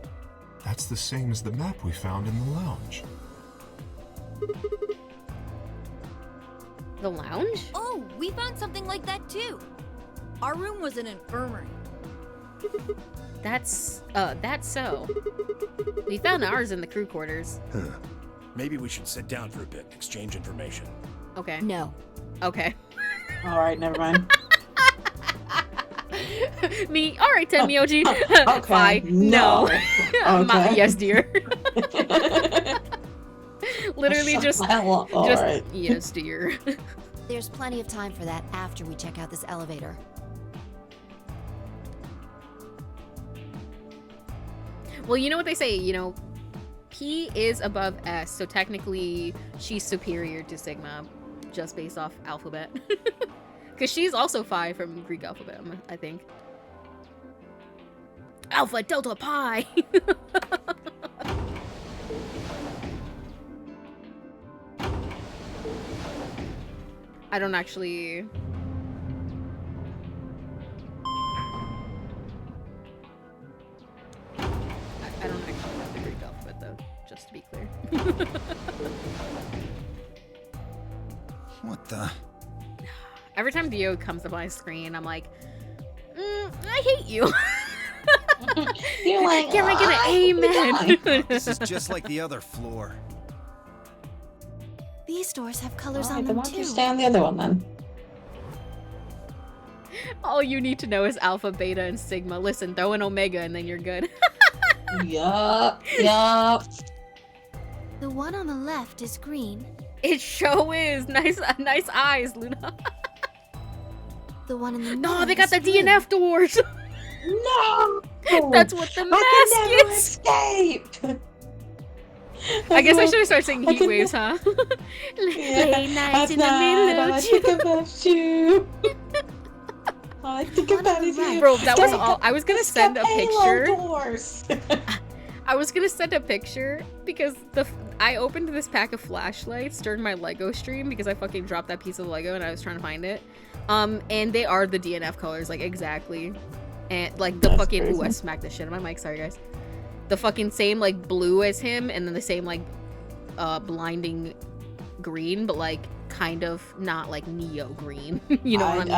That's the same as the map we found in the lounge. The lounge? Oh, we found something like that too. Our room was an infirmary. That's so. We found ours in the crew quarters. Maybe we should sit down for a bit, exchange information. Okay. No. Okay. Alright, never mind. Me, alright, Tenmyoji. Okay. Fine. No. Okay. Yes, dear. Literally just Alright. yes, dear. There's plenty of time for that after we check out this elevator. Well, you know what they say, you know, P is above S, so technically she's superior to Sigma, just based off alphabet. Because she's also Phi from Greek alphabet, I think. Alpha, Delta, Pi! I don't actually... I don't actually know the Greek alphabet, though, just to be clear. What the? Every time Dio comes up on my screen, I'm like, I hate you. You're like, can I get an amen? This is just like the other floor. These doors have colors Alright, on then them why don't you too. stay on the other one then? All you need to know is alpha, beta, and sigma. Listen, throw in omega and then you're good. Yup. The one on the left is green. It sure is. Nice eyes, Luna. The one in the middle No, they got is the blue. DNF doors. No! That's what the I can mask never is. escape! I guess I should have started singing I Heat can- Waves, huh? Late nights Last in the middle night I of think June. about you. All I think One about on is the right. you. Bro, that was Stop all. I was gonna the send a Halo picture. doors. I was gonna send a picture because I opened this pack of flashlights during my Lego stream because I fucking dropped that piece of Lego and I was trying to find it. And they are the DNF colors, like exactly. And like the That's fucking crazy. ooh, I smacked the shit out of my mic, sorry guys. The fucking same like blue as him and then the same like blinding green, but like kind of not like neo green. You know what I mean?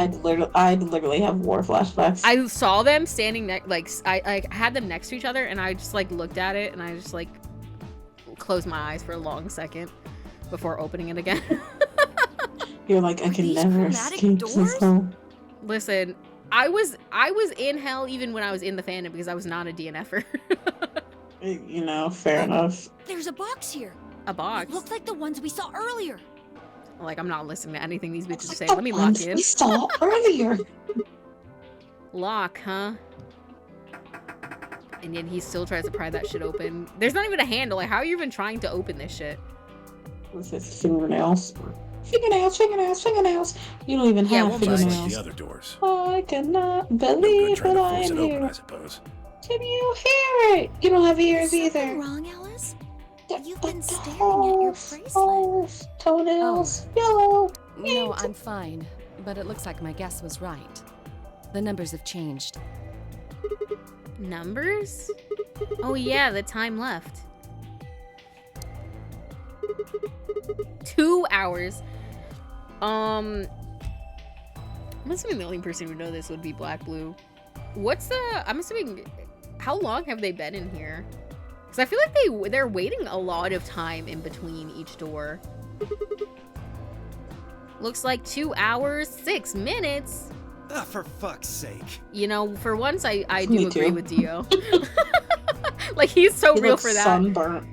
I'd literally have war flashbacks. I saw them standing next, like I had them next to each other, and I just like looked at it, and I just like closed my eyes for a long second before opening it again. You're like, I can these never chromatic escape doors? this home. Listen, I was in hell even when I was in the fandom because I was not a DNFer. You know, fair enough. There's a box here. A box. It looked like the ones we saw earlier. Like I'm not listening to anything these bitches say. The Let me lock ones in. we saw earlier. Lock, huh? And yet he still tries to pry that shit open. There's not even a handle. Like, how are you even trying to open this shit? What's this? Fingernails. Fingernails. You don't even Yeah, have well, Just like fingernails. the other doors. I cannot No good believe trying that to I force am it open, here. I suppose. Can you hear it? You don't have ears Is something either. wrong, Alice? You've But been the staring at your holes, bracelet. holes, toenails, yellow. No, I'm fine. But it looks like my guess was right. The numbers have changed. Numbers? Oh yeah, the time left. 2 hours. I'm assuming the only person who would know this would be Black Blue. I'm assuming, how long have they been in here? Because I feel like they're waiting a lot of time in between each door. Looks like 2 hours, 6 minutes. Ah, for fuck's sake. You know, for once I do Me agree too. with Dio. Like, he's so He real looks for that. sunburnt.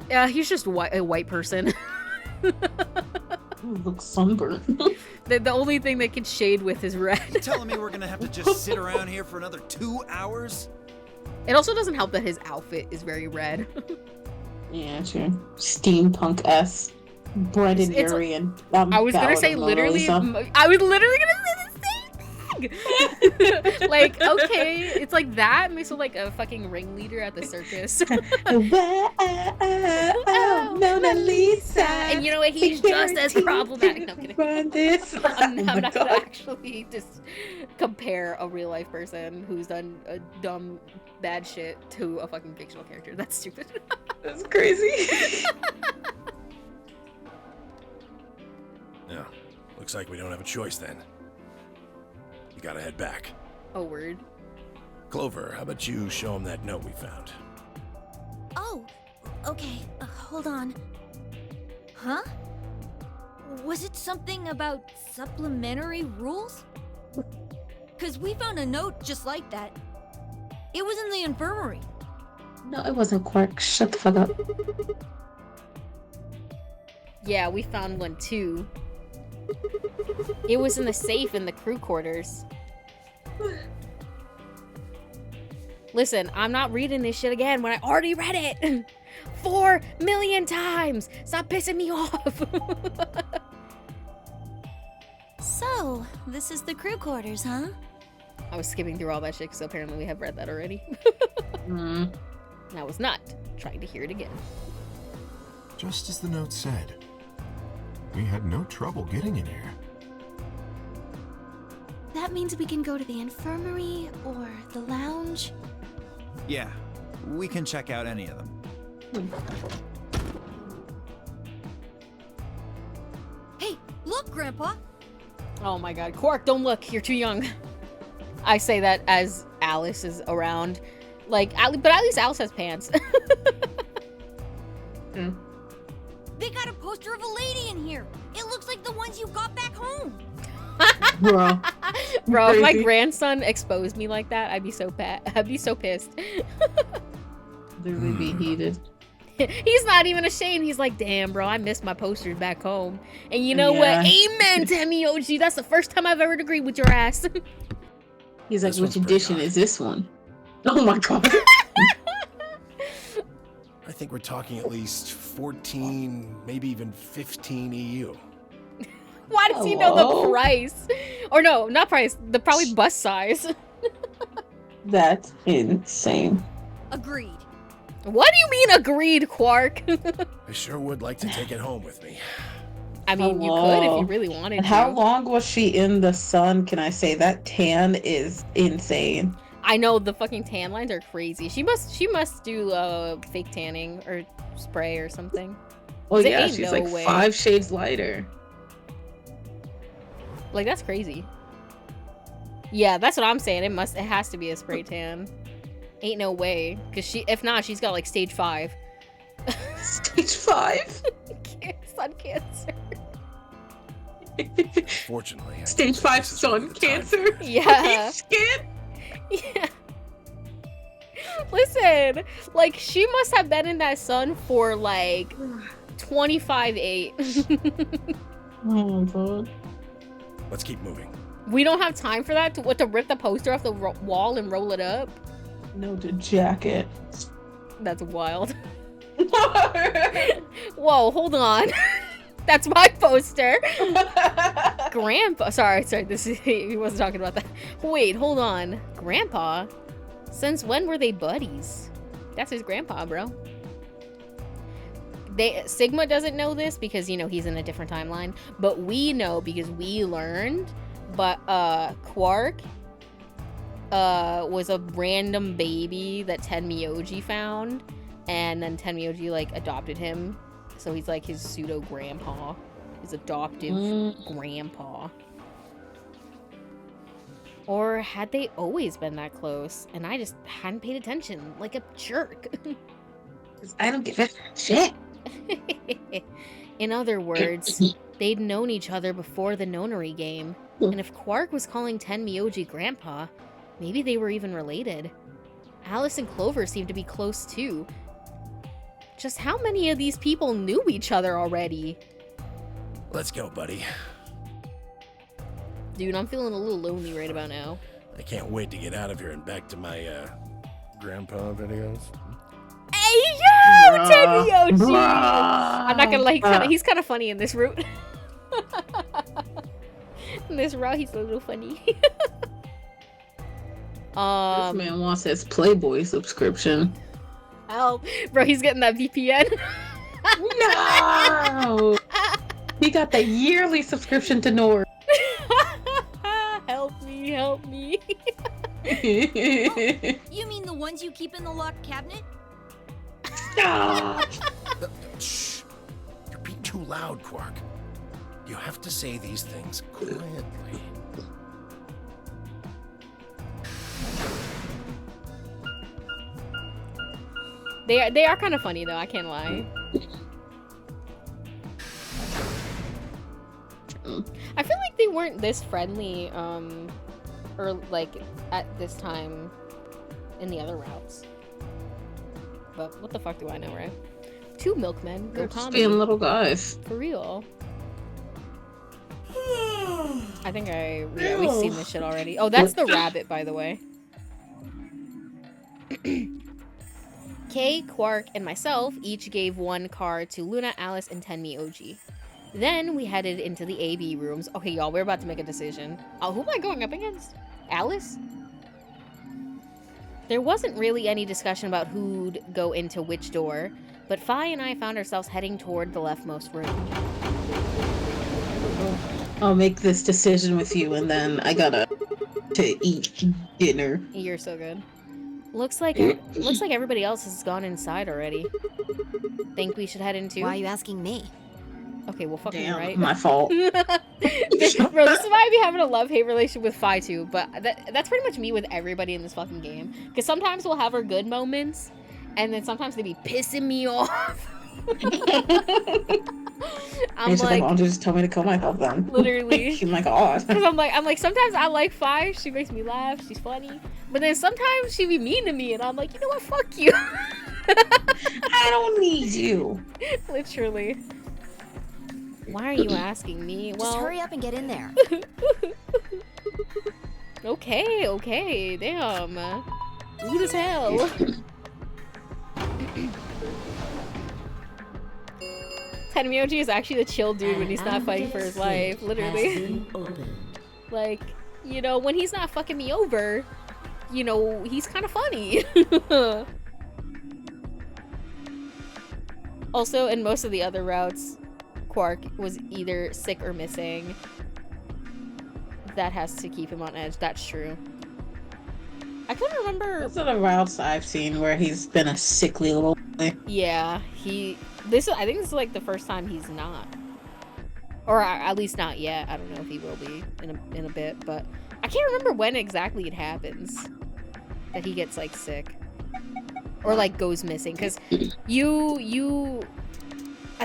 Yeah, he's just a white person. He looks sunburnt. The only thing they can shade with is red. You telling me we're gonna have to just sit around here for another 2 hours? It also doesn't help that his outfit is very red. Yeah, true. Steampunk S. Breaded It's- Aryan. I was gonna say literally. I was literally gonna say the same thing. Like, okay, it's like that mixed with like a fucking ringleader at the circus. Mona Lisa. And you know what? He's just as problematic. No, I'm kidding. Run this. I'm Oh my not gonna God. actually just compare a real life person who's done a dumb, bad shit to a fucking fictional character. That's stupid. That's crazy. No. Looks like we don't have a choice then. You gotta head back. Oh, word. Clover, how about you show him that note we found? Oh, okay. Hold on. Huh? Was it something about supplementary rules? Because we found a note just like that. It was in the infirmary. No, it wasn't Quark. Shut the fuck up. Yeah, we found one too. It was in the safe in the crew quarters. Listen, I'm not reading this shit again when I already read it 4 million times. Stop pissing me off. So, this is the crew quarters, huh? I was skipping through all that shit because apparently we have read that already. Mm. And I was not trying to hear it again. Just as the note said. We had no trouble getting in here. That means we can go to the infirmary or the lounge. Yeah, we can check out any of them. Hey, look, Grandpa! Oh my god. Quark, don't look. You're too young. I say that as Alice is around. Like, but at least Alice has pants. They got a ones you got back home. Bro. Bro, if my Crazy. grandson exposed me like that, I'd be so pissed. Literally be heated. He's not even ashamed. He's like, damn, bro, I missed my posters back home. And you know what? Amen, Temmie OG. That's the first time I've ever agreed with your ass. He's like, This which one's pretty edition high. is this one? Oh my god. I think we're talking at least 14, maybe even 15 EU. Why does he know the Hello? price? Or no, not price. The probably bust size. That's insane. Agreed. What do you mean agreed, Quark? I sure would like to take it home with me. I mean, you could if you Hello? really wanted And to. how long was she in the sun? Can I say that tan is insane? I know the fucking tan lines are crazy. She must do fake tanning or spray or something. Well, There yeah, ain't she's no like way. 5 shades lighter. Like that's crazy. Yeah, that's what I'm saying. It has to be a spray tan. Ain't no way. Cause if not, she's got like stage 5. Stage 5? Sun cancer. Fortunately, I Stage think 5 this is sun the time. cancer? Yeah. Skin? Yeah. Listen, like she must have been in that sun for like 25/8. Oh my god. Let's keep moving. We don't have time for that. To rip the poster off the wall and roll it up? No, to jacket. That's wild. Whoa, hold on. That's my poster. Grandpa. Sorry. This is he wasn't talking about that. Wait, hold on. Grandpa? Since when were they buddies? That's his grandpa, bro. Sigma doesn't know this because he's in a different timeline, but we know because we learned. But Quark was a random baby that Tenmyoji found, and then Tenmyoji like adopted him, so he's like his pseudo grandpa, his adoptive grandpa. Or had they always been that close and I just hadn't paid attention like a jerk? I don't give a shit. In other words, they'd known each other before the nonary game. And if Quark was calling Tenmyoji grandpa, maybe they were even related. Alice and Clover seemed to be close too. Just how many of these people knew each other already? Let's go, buddy. Dude, I'm feeling a little lonely right about now. I can't wait to get out of here and back to my grandpa videos. Hey, yo, Tenmyoji! Bruh. I'm not gonna lie, he's kind of funny in this route. In this route, he's a little funny. This man wants his Playboy subscription. Help. Bro, he's getting that VPN. No! He got the yearly subscription to Nord. Help me, help me. You mean the ones you keep in the locked cabinet? Stop! Shh! You're being too loud, Quark. You have to say these things quietly. They are kind of funny though, I can't lie. I feel like they weren't this friendly, or like at this time in the other routes. But what the fuck do I know, right? 2 milkmen, go They're just comedy. being little guys. For real. I think we've seen this shit already. Oh, that's the rabbit, by the way. Kay, Quark, and myself each gave 1 card to Luna, Alice, and Tenmyoji. Then we headed into the AB rooms. Okay, y'all, we're about to make a decision. Oh, who am I going up against? Alice? There wasn't really any discussion about who'd go into which door, but Fi and I found ourselves heading toward the leftmost room. I'll make this decision with you, and then I gotta eat dinner. You're so good. Looks like everybody else has gone inside already. Think we should head into? Why are you asking me? Okay, well, fucking Damn, right. my fault. Bro, this is why I be having a love-hate relationship with Fi too, but that's pretty much me with everybody in this fucking game. Because sometimes we'll have our good moments, and then sometimes they be pissing me off. I'm He's like, mom just told me to kill myself then. literally. Oh my god. Cause I'm like, sometimes I like Fi. She makes me laugh. She's funny. But then sometimes she be mean to me, and I'm like, you know what? Fuck you. I don't need you. Literally. Why are you asking me? Just hurry up and get in there. Okay. Damn. Rude as hell. Tenmyoji is actually the chill dude when he's not fighting for his life. Literally. Like, you know, when he's not fucking me over, you know, he's kind of funny. Also, in most of the other routes, Quark was either sick or missing. That has to keep him on edge. That's true. I couldn't remember. Those are the routes I've seen where he's been a sickly little boy. Yeah, I think this is like the first time he's not. Or at least not yet. I don't know if he will be in a bit, but I can't remember when exactly it happens that he gets like sick or like goes missing. Because I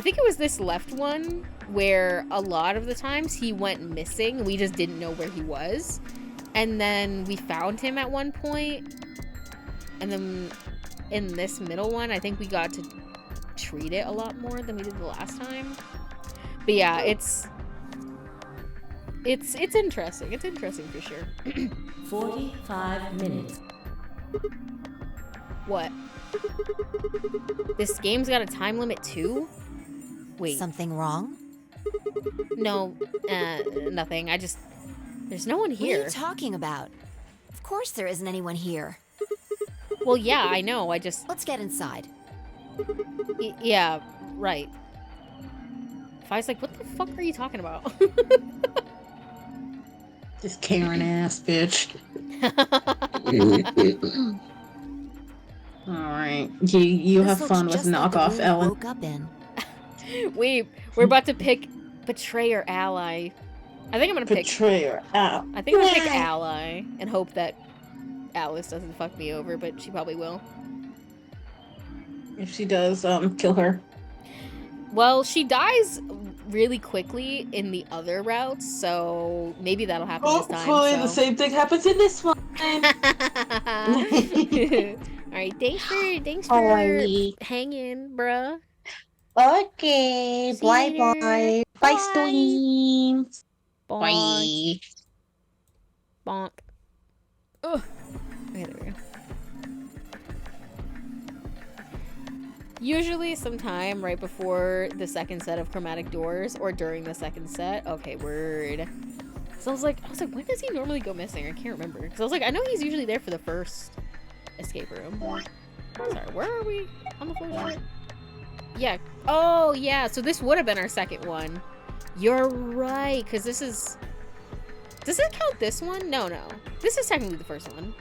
think it was this left one where a lot of the times he went missing. We just didn't know where he was, and then we found him at one point. And then in this middle one, I think we got to treat it a lot more than we did the last time. But yeah, it's interesting. It's interesting for sure. 45 minutes. What? This game's got a time limit too? Wait. Something wrong? No, nothing. There's no one here. What are you talking about? Of course there isn't anyone here. Well, yeah, I know. Let's get inside. Yeah, right. Fi's like, what the fuck are you talking about? This Karen ass bitch. Alright. You have fun with knockoff Ellen. Woke up in. Wait, we're about to pick Betrayer Ally. I think I'm gonna pick Betrayer Ally. I think I'm gonna pick Ally and hope that Alice doesn't fuck me over, but she probably will. If she does, kill her. Well, she dies really quickly in the other routes, so maybe that'll happen this time. Hopefully the same thing happens in this one. Alright, thanks for hanging, bruh. Okay, See you bye later. bye. Bye, stream. Bonk. Bye. Bonk. Ugh. Okay, there we go. Usually sometime right before the second set of chromatic doors or during the second set. Okay, word. So I was like, when does he normally go missing? I can't remember. Because I was like, I know he's usually there for the first escape room. Sorry, where are we? On the floor? Yeah. Oh, yeah. So this would have been our second one. You're right. Because this is... Does it count this one? No. This is technically the first one.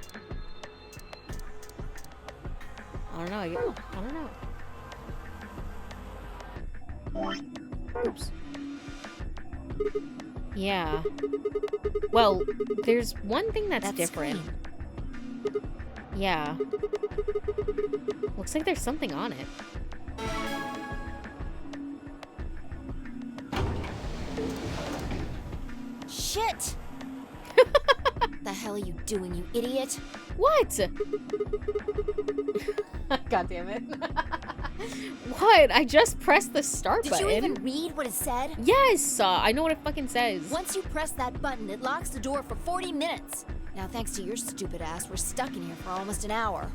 I don't know. I don't know. Oops. Yeah. Well, there's one thing that's different. Clean. Yeah. Looks like there's something on it. Shit! The hell are you doing, you idiot? What? God damn it. What? I just pressed the start button. Did you even read what it said? Yes! I know what it fucking says. Once you press that button, it locks the door for 40 minutes. Now, thanks to your stupid ass, we're stuck in here for almost an hour.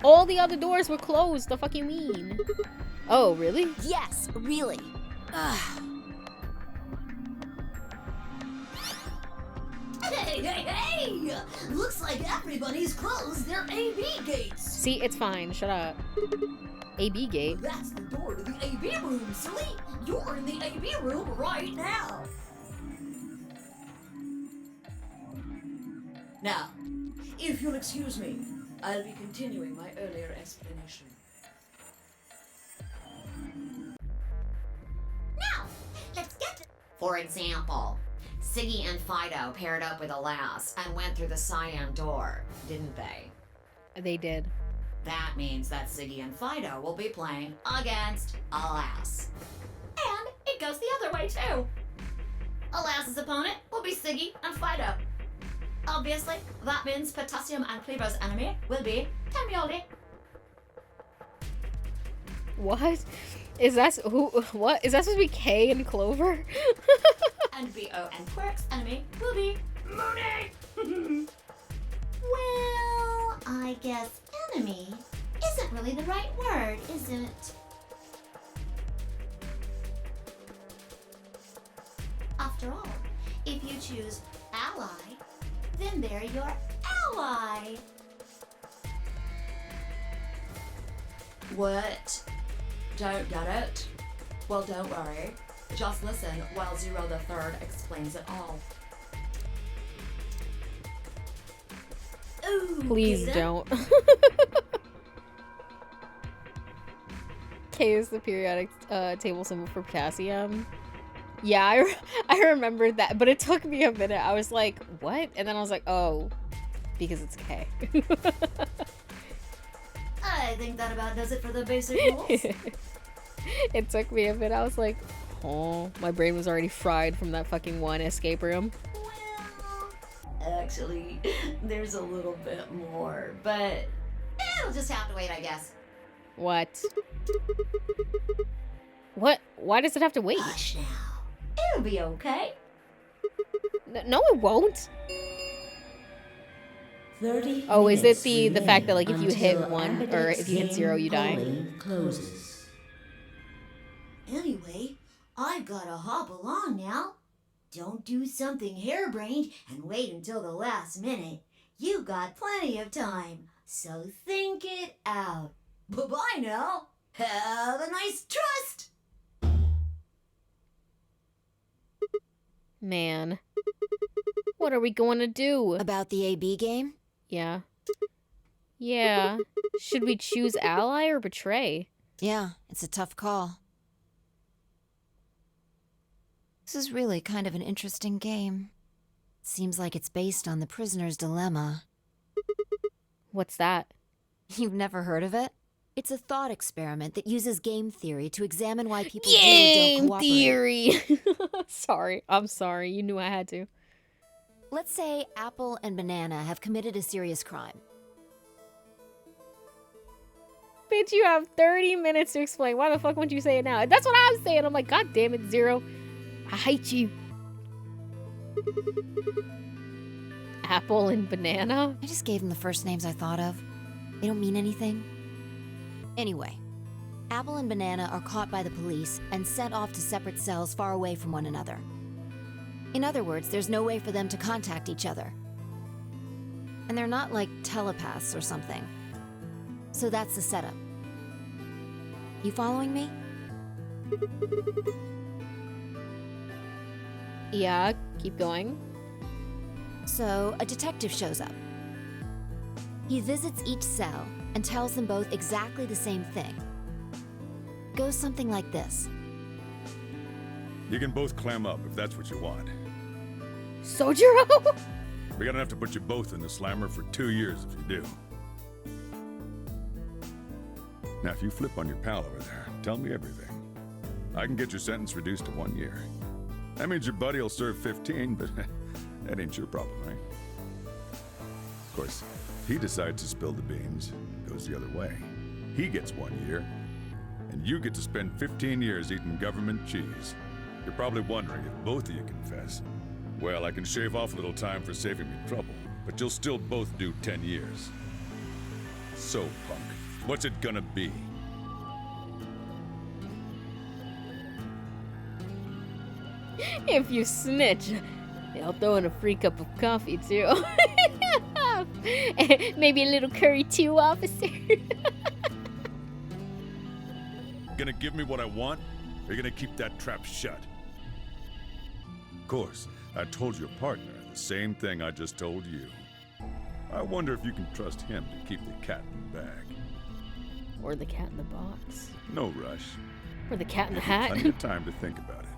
All the other doors were closed. The fuck you mean? Oh, really? Yes, really. Ugh. Hey! Looks like everybody's closed their AB gates. See, it's fine. Shut up. AB gate? That's the door to the AB room, silly. You're in the AB room right now. Now, if you'll excuse me, I'll be continuing my earlier explanation. Now, let's get to... For example, Siggy and Fido paired up with Alas and went through the cyan door, didn't they? They did. That means that Siggy and Fido will be playing against Alas. And it goes the other way too. Alas's opponent will be Siggy and Fido. Obviously, that means Potassium and Cleaver's enemy will be Tamioli. What? Is that who? What is that supposed to be? Kay and Clover? And B.O. and Quirk's enemy will be Mooney. Well, I guess enemy isn't really the right word, is it? After all, if you choose ally, then they're your ally. What? Don't get it? Well, don't worry. Just listen while Zero the Third explains it all. Ooh, Please Peter? don't. K is the periodic table symbol for potassium. Yeah, I remembered that, but it took me a minute. I was like, what? And then I was like, oh, because it's K. I think that about does it for the basic rules. It took me a bit. I was like, oh, my brain was already fried from that fucking one escape room. Well, actually, there's a little bit more, but it'll just have to wait, I guess. What? What? Why does it have to wait? Hush now. It'll be okay. No, it won't. 30 Oh, is it minutes the fact that like if you hit until 1 or if you hit Ambidextr's 0 you die? polling closes. Anyway, I've gotta hop along now. Don't do something harebrained and wait until the last minute. You got plenty of time, so think it out. Bye-bye now. Have a nice trust. Man. What are we going to do? About the AB game? Yeah. Yeah. Should we choose ally or betray? Yeah, it's a tough call. This is really kind of an interesting game. Seems like it's based on the prisoner's dilemma. What's that? You've never heard of it? It's a thought experiment that uses game theory to examine why people do or Game don't cooperate. theory! Sorry. I'm sorry. You knew I had to. Let's say Apple and Banana have committed a serious crime. Bitch, you have 30 minutes to explain. Why the fuck wouldn't you say it now? That's what I was saying. I'm like, God damn it, Zero. I hate you. Apple and Banana? I just gave them the first names I thought of. They don't mean anything. Anyway, Apple and Banana are caught by the police and sent off to separate cells far away from one another. In other words, there's no way for them to contact each other. And they're not like telepaths or something. So that's the setup. You following me? Yeah, keep going. So, a detective shows up. He visits each cell and tells them both exactly the same thing. Goes something like this. You can both clam up if that's what you want. Sojiro? We're gonna have to put you both in the slammer for 2 years if you do. Now, if you flip on your pal over there, tell me everything. I can get your sentence reduced to 1 year. That means your buddy will serve 15, but that ain't your problem, right? Of course, if he decides to spill the beans, it goes the other way. He gets 1 year, and you get to spend 15 years eating government cheese. You're probably wondering if both of you confess. Well, I can shave off a little time for saving me trouble, but you'll still both do 10 years. So, punk, what's it gonna be? If you snitch, I'll throw in a free cup of coffee too. Maybe a little curry too, officer. Gonna give me what I want, or you gonna keep that trap shut? Of course, I told your partner the same thing I just told you. I wonder if you can trust him to keep the cat in the bag. Or the cat in the box. No rush. Or the cat in the hat. Plenty of time to think about it.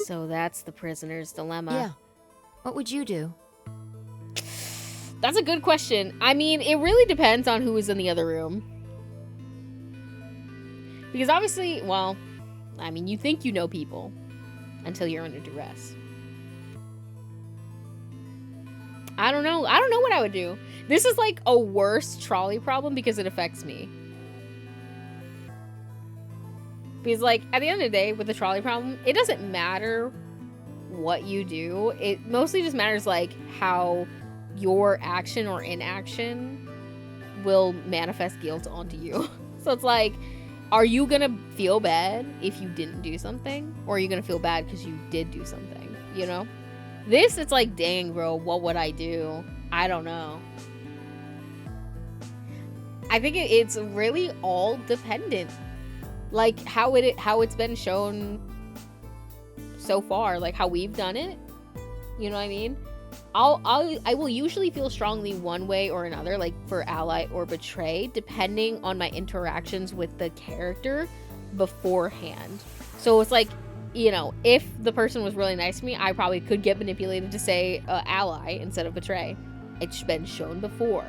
So that's the prisoner's dilemma. Yeah. What would you do? That's a good question. I mean, it really depends on who is in the other room. Because obviously, well, I mean, you think you know people until you're under duress. I don't know. I don't know what I would do. This is like a worse trolley problem because it affects me. Because, like, at the end of the day, with the trolley problem, it doesn't matter what you do. It mostly just matters, like, how your action or inaction will manifest guilt onto you. So it's like, are you gonna feel bad if you didn't do something? Or are you gonna feel bad because you did do something, you know? This, it's like, dang, bro, what would I do? I don't know. I think it's really all dependent. Like, how it's been shown so far, like how we've done it. You know what I mean? I will usually feel strongly one way or another, like for ally or betray, depending on my interactions with the character beforehand. So it's like, you know, if the person was really nice to me, I probably could get manipulated to say ally instead of betray. It's been shown before.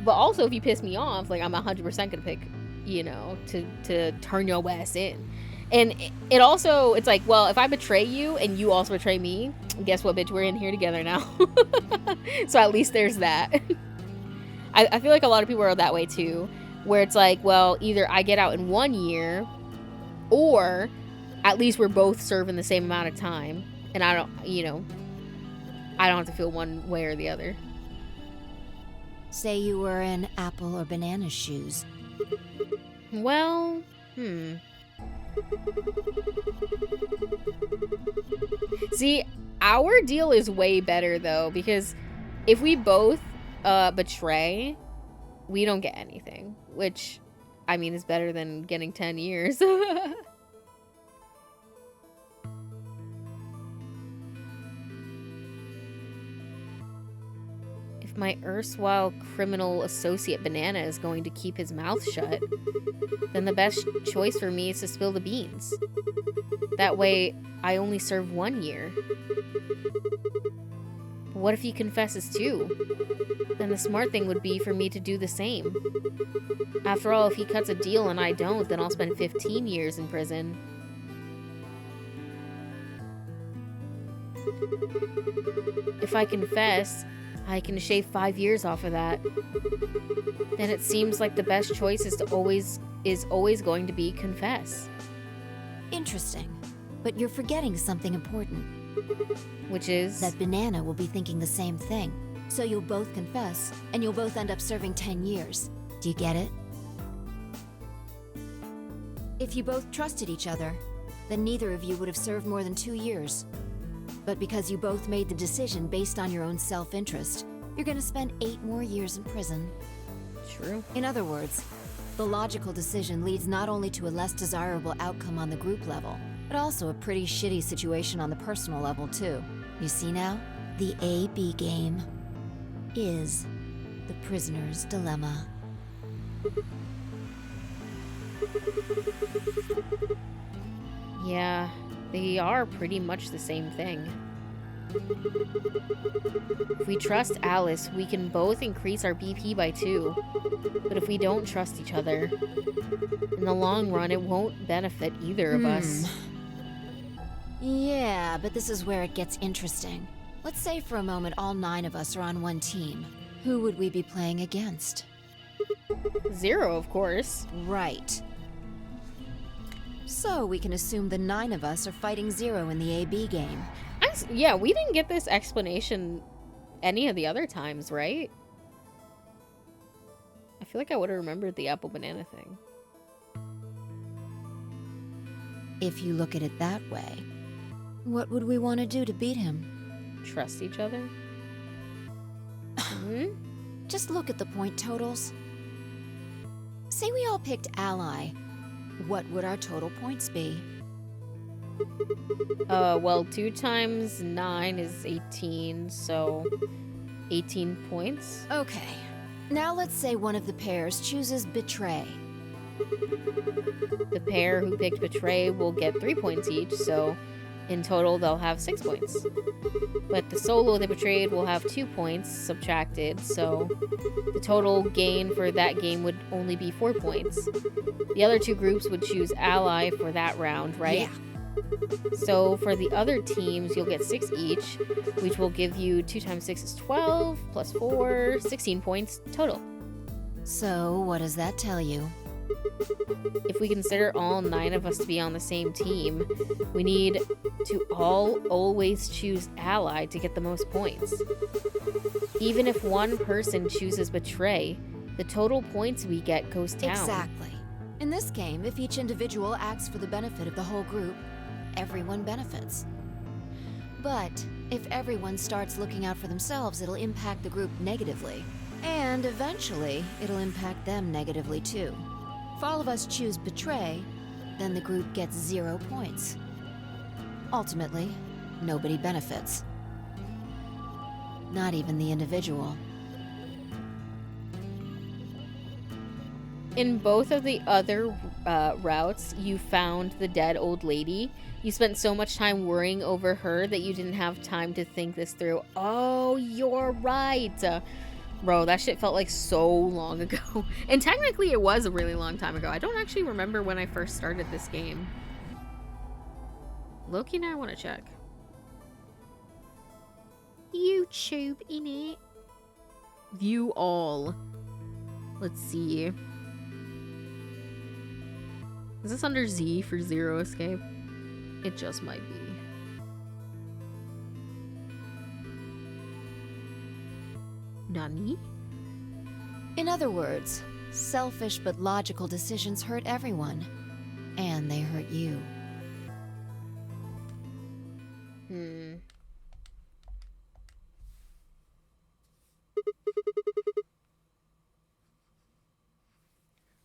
But also, if you piss me off, like, I'm 100% gonna pick, you know, to turn your ass in. And it also, it's like, well, if I betray you and you also betray me, guess what, bitch, we're in here together now. So at least there's that. I feel like a lot of people are that way too, where it's like, well, either I get out in 1 year, or at least we're both serving the same amount of time, and I don't, you know, I don't have to feel one way or the other. Say you were in Apple or Banana's shoes. Well, See, our deal is way better though, because if we both betray, we don't get anything, which, I mean, is better than getting 10 years. If my erstwhile criminal associate Banana is going to keep his mouth shut, then the best choice for me is to spill the beans. That way, I only serve 1 year. But what if he confesses too? Then the smart thing would be for me to do the same. After all, if he cuts a deal and I don't, then I'll spend 15 years in prison. If I confess, I can shave 5 years off of that. Then it seems like the best choice is always going to be confess. Interesting. But you're forgetting something important. Which is? That Banana will be thinking the same thing. So you'll both confess, and you'll both end up serving 10 years. Do you get it? If you both trusted each other, then neither of you would have served more than 2 years. But because you both made the decision based on your own self-interest, you're gonna spend 8 more years in prison. True. In other words, the logical decision leads not only to a less desirable outcome on the group level, but also a pretty shitty situation on the personal level too. You see now? The A-B game is the prisoner's dilemma. Yeah, they are pretty much the same thing. If we trust Alice, we can both increase our BP by 2. But if we don't trust each other, in the long run, it won't benefit either of us. Yeah, but this is where it gets interesting. Let's say for a moment all 9 of us are on one team. Who would we be playing against? 0, of course. Right. So we can assume the 9 of us are fighting 0 in the AB game. Yeah, we didn't get this explanation any of the other times, right? I feel like I would have remembered the apple banana thing. If you look at it that way, what would we want to do to beat him? Trust each other? Just look at the point totals. Say we all picked ally. What would our total points be? Well, 2 times 9 is 18, so 18 points. Okay. Now let's say one of the pairs chooses betray. The pair who picked betray will get 3 points each, so In total, they'll have 6 points. But the solo they betrayed will have 2 points subtracted, so the total gain for that game would only be 4 points. The other 2 groups would choose ally for that round, right? Yeah. So for the other teams, you'll get 6 each, which will give you 2 times 6 is 12, plus 4, 16 points total. So, what does that tell you? If we consider all 9 of us to be on the same team, we need to all always choose ally to get the most points. Even if one person chooses betray, the total points we get goes down. Exactly. In this game, if each individual acts for the benefit of the whole group, everyone benefits. But if everyone starts looking out for themselves, it'll impact the group negatively. And eventually, it'll impact them negatively too. If all of us choose betray, then the group gets 0 points. Ultimately, nobody benefits. Not even the individual. In both of the other routes, you found the dead old lady. You spent so much time worrying over her that you didn't have time to think this through. Oh, you're right. Bro, that shit felt like so long ago. And technically it was a really long time ago. I don't actually remember when I first started this game. Loki and I want to check. YouTube, innit? View all. Let's see. Is this under Z for Zero Escape? It just might be. Nani? In other words, selfish but logical decisions hurt everyone. And they hurt you.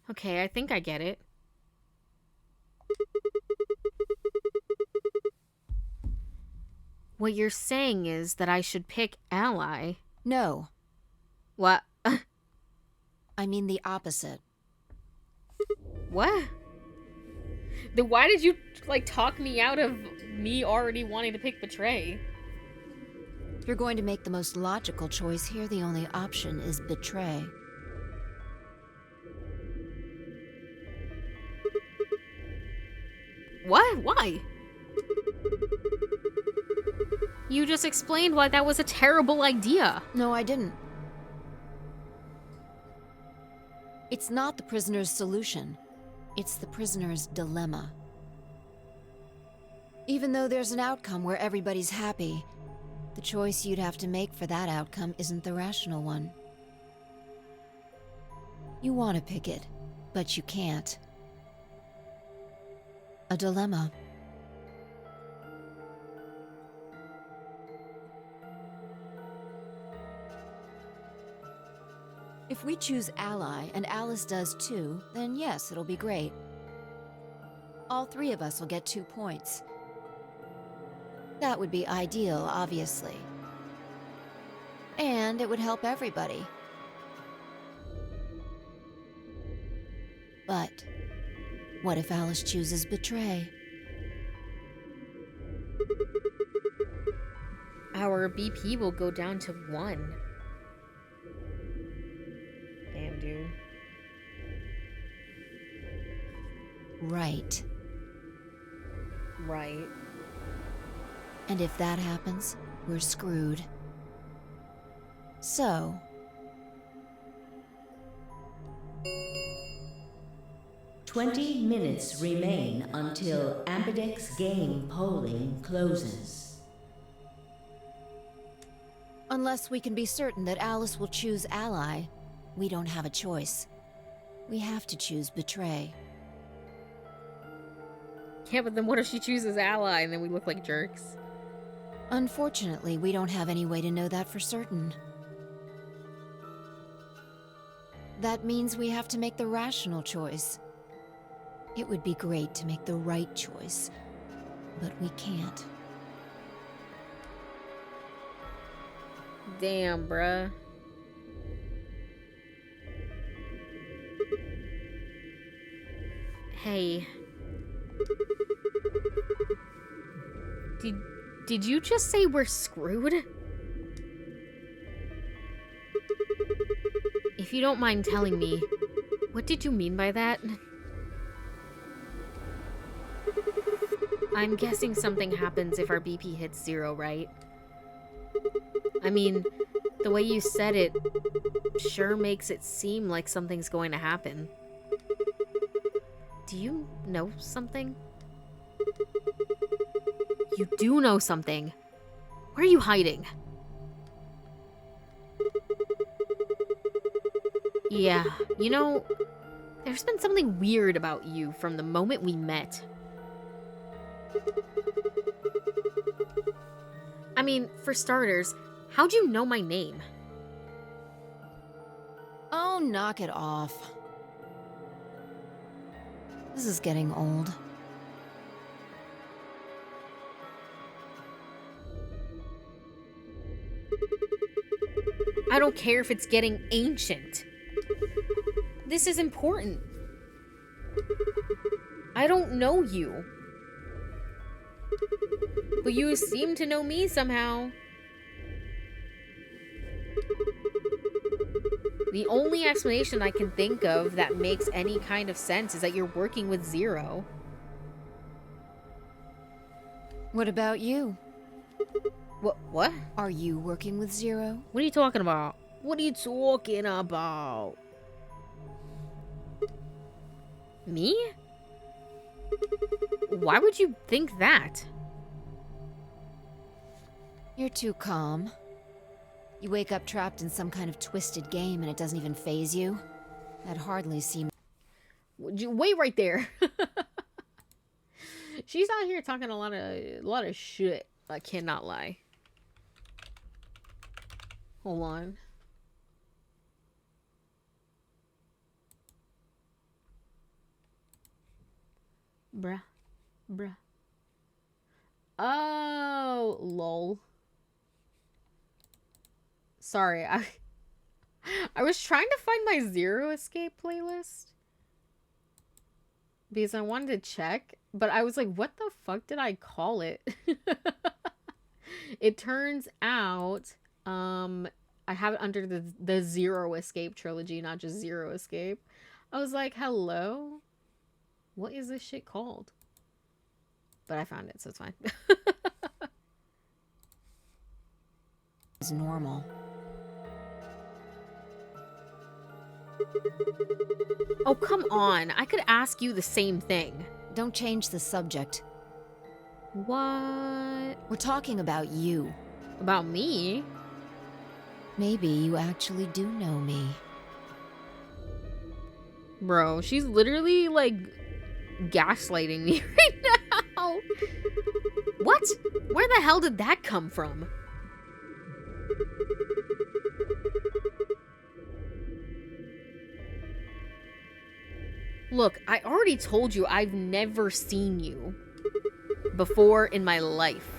Okay, I think I get it. What you're saying is that I should pick ally. No. What? I mean the opposite. What? Then why did you, like, talk me out of me already wanting to pick betray? If you're going to make the most logical choice here, the only option is betray. What? Why? You just explained why that was a terrible idea. No, I didn't. It's not the prisoner's solution. It's the prisoner's dilemma. Even though there's an outcome where everybody's happy, the choice you'd have to make for that outcome isn't the rational one. You want to pick it, but you can't. A dilemma. If we choose ally, and Alice does too, then yes, it'll be great. All 3 of us will get 2 points. That would be ideal, obviously. And it would help everybody. But what if Alice chooses betray? Our BP will go down to 1. Damn, dude. Right. Right. And if that happens, we're screwed. So... 20 minutes remain until Ambidex game polling closes. Unless we can be certain that Alice will choose ally, we don't have a choice. We have to choose betray. Yeah, but then what if she chooses ally and then we look like jerks? Unfortunately, we don't have any way to know that for certain. That means we have to make the rational choice. It would be great to make the right choice, but we can't. Damn, bruh. Hey. Did you just say we're screwed? If you don't mind telling me, what did you mean by that? I'm guessing something happens if our BP hits 0, right? I mean, the way you said it sure makes it seem like something's going to happen. Do you know something? You do know something. Where are you hiding? Yeah, you know, there's been something weird about you from the moment we met. I mean, for starters, how'd you know my name? Oh, knock it off. This is getting old. I don't care if it's getting ancient. This is important. I don't know you. But you seem to know me somehow. The only explanation I can think of that makes any kind of sense is that you're working with Zero. What about you? What? Are you working with Zero? What are you talking about? What are you talking about? Me? Why would you think that? You're too calm. You wake up trapped in some kind of twisted game and it doesn't even faze you? That hardly seems... Wait right there. She's out here talking a lot of shit. I cannot lie. Hold on. Bruh. Oh, lol. Sorry, I was trying to find my Zero Escape playlist because I wanted to check, but I was like, what the fuck did I call it? It turns out, I have it under the Zero Escape trilogy, not just Zero Escape. I was like, hello? What is this shit called? But I found it, so it's fine. It's normal. Oh, come on. I could ask you the same thing. Don't change the subject. What? We're talking about you. About me? Maybe you actually do know me. Bro, she's literally, like, gaslighting me right now. What? Where the hell did that come from? Look, I already told you I've never seen you before in my life.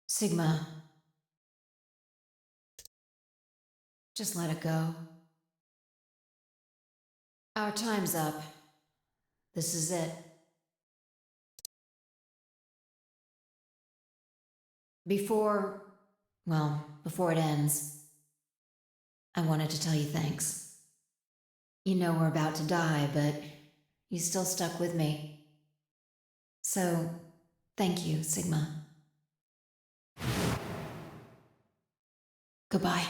Sigma. Just let it go. Our time's up. This is it. Before it ends, I wanted to tell you thanks. You know we're about to die, but you still stuck with me. So, thank you, Sigma. Goodbye.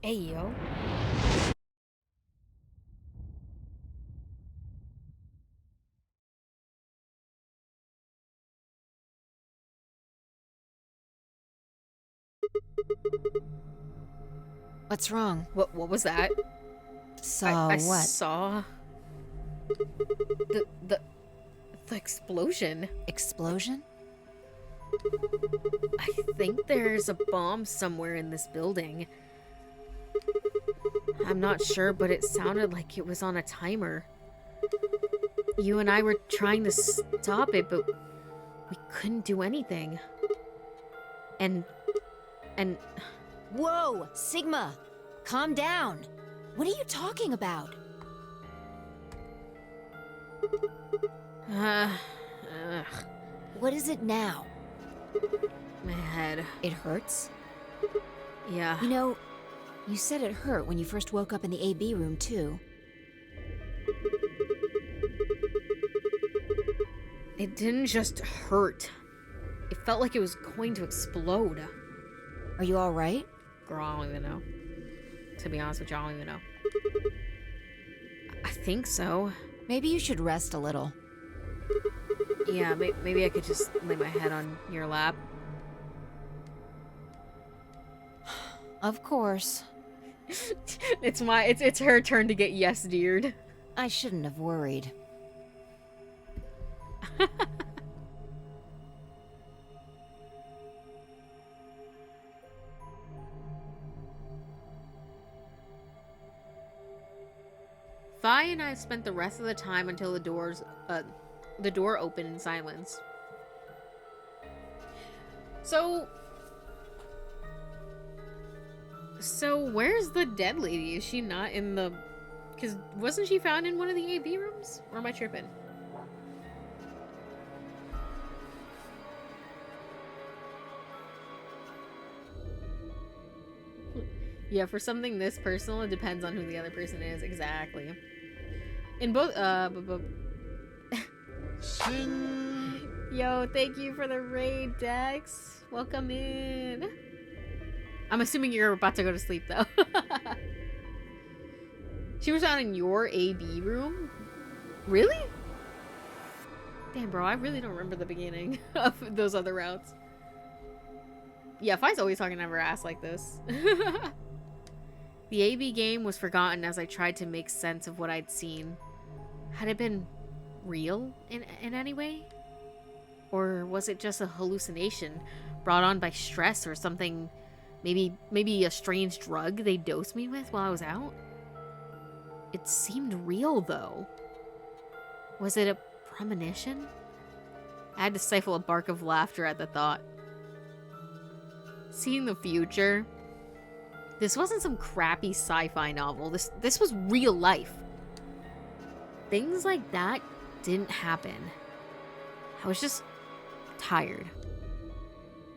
Hey, yo. What's wrong? What was that? Saw I what? saw the explosion. Explosion? I think there's a bomb somewhere in this building. I'm not sure, but it sounded like it was on a timer. You and I were trying to stop it, but we couldn't do anything. And... Whoa, Sigma! Calm down! What are you talking about? What is it now? My head. It hurts? Yeah. You know, you said it hurt when you first woke up in the AB room, too. It didn't just hurt. It felt like it was going to explode. Are you alright? Girl, I don't even know. To be honest with you, I don't even know. I think so. Maybe you should rest a little. Yeah, maybe I could just lay my head on your lap. Of course. It's her turn to get yes, deared. I shouldn't have worried. Vi and I spent the rest of the time until the door opened in silence. So where's the dead lady? Is she not in the... Because wasn't she found in one of the AB rooms? Or am I tripping? Yeah, for something this personal, it depends on who the other person is. Exactly. In both, Yo, thank you for the raid, Dex. Welcome in. I'm assuming you're about to go to sleep, though. She was found in your AB room? Really? Damn, bro, I really don't remember the beginning of those other routes. Yeah, Fi's always talking to her ass like this. The AB game was forgotten as I tried to make sense of what I'd seen. Had it been real in any way? Or was it just a hallucination brought on by stress or something? Maybe a strange drug they dosed me with while I was out? It seemed real, though. Was it a premonition? I had to stifle a bark of laughter at the thought. Seeing the future. This wasn't some crappy sci-fi novel. This was real life. Things like that didn't happen. I was just tired.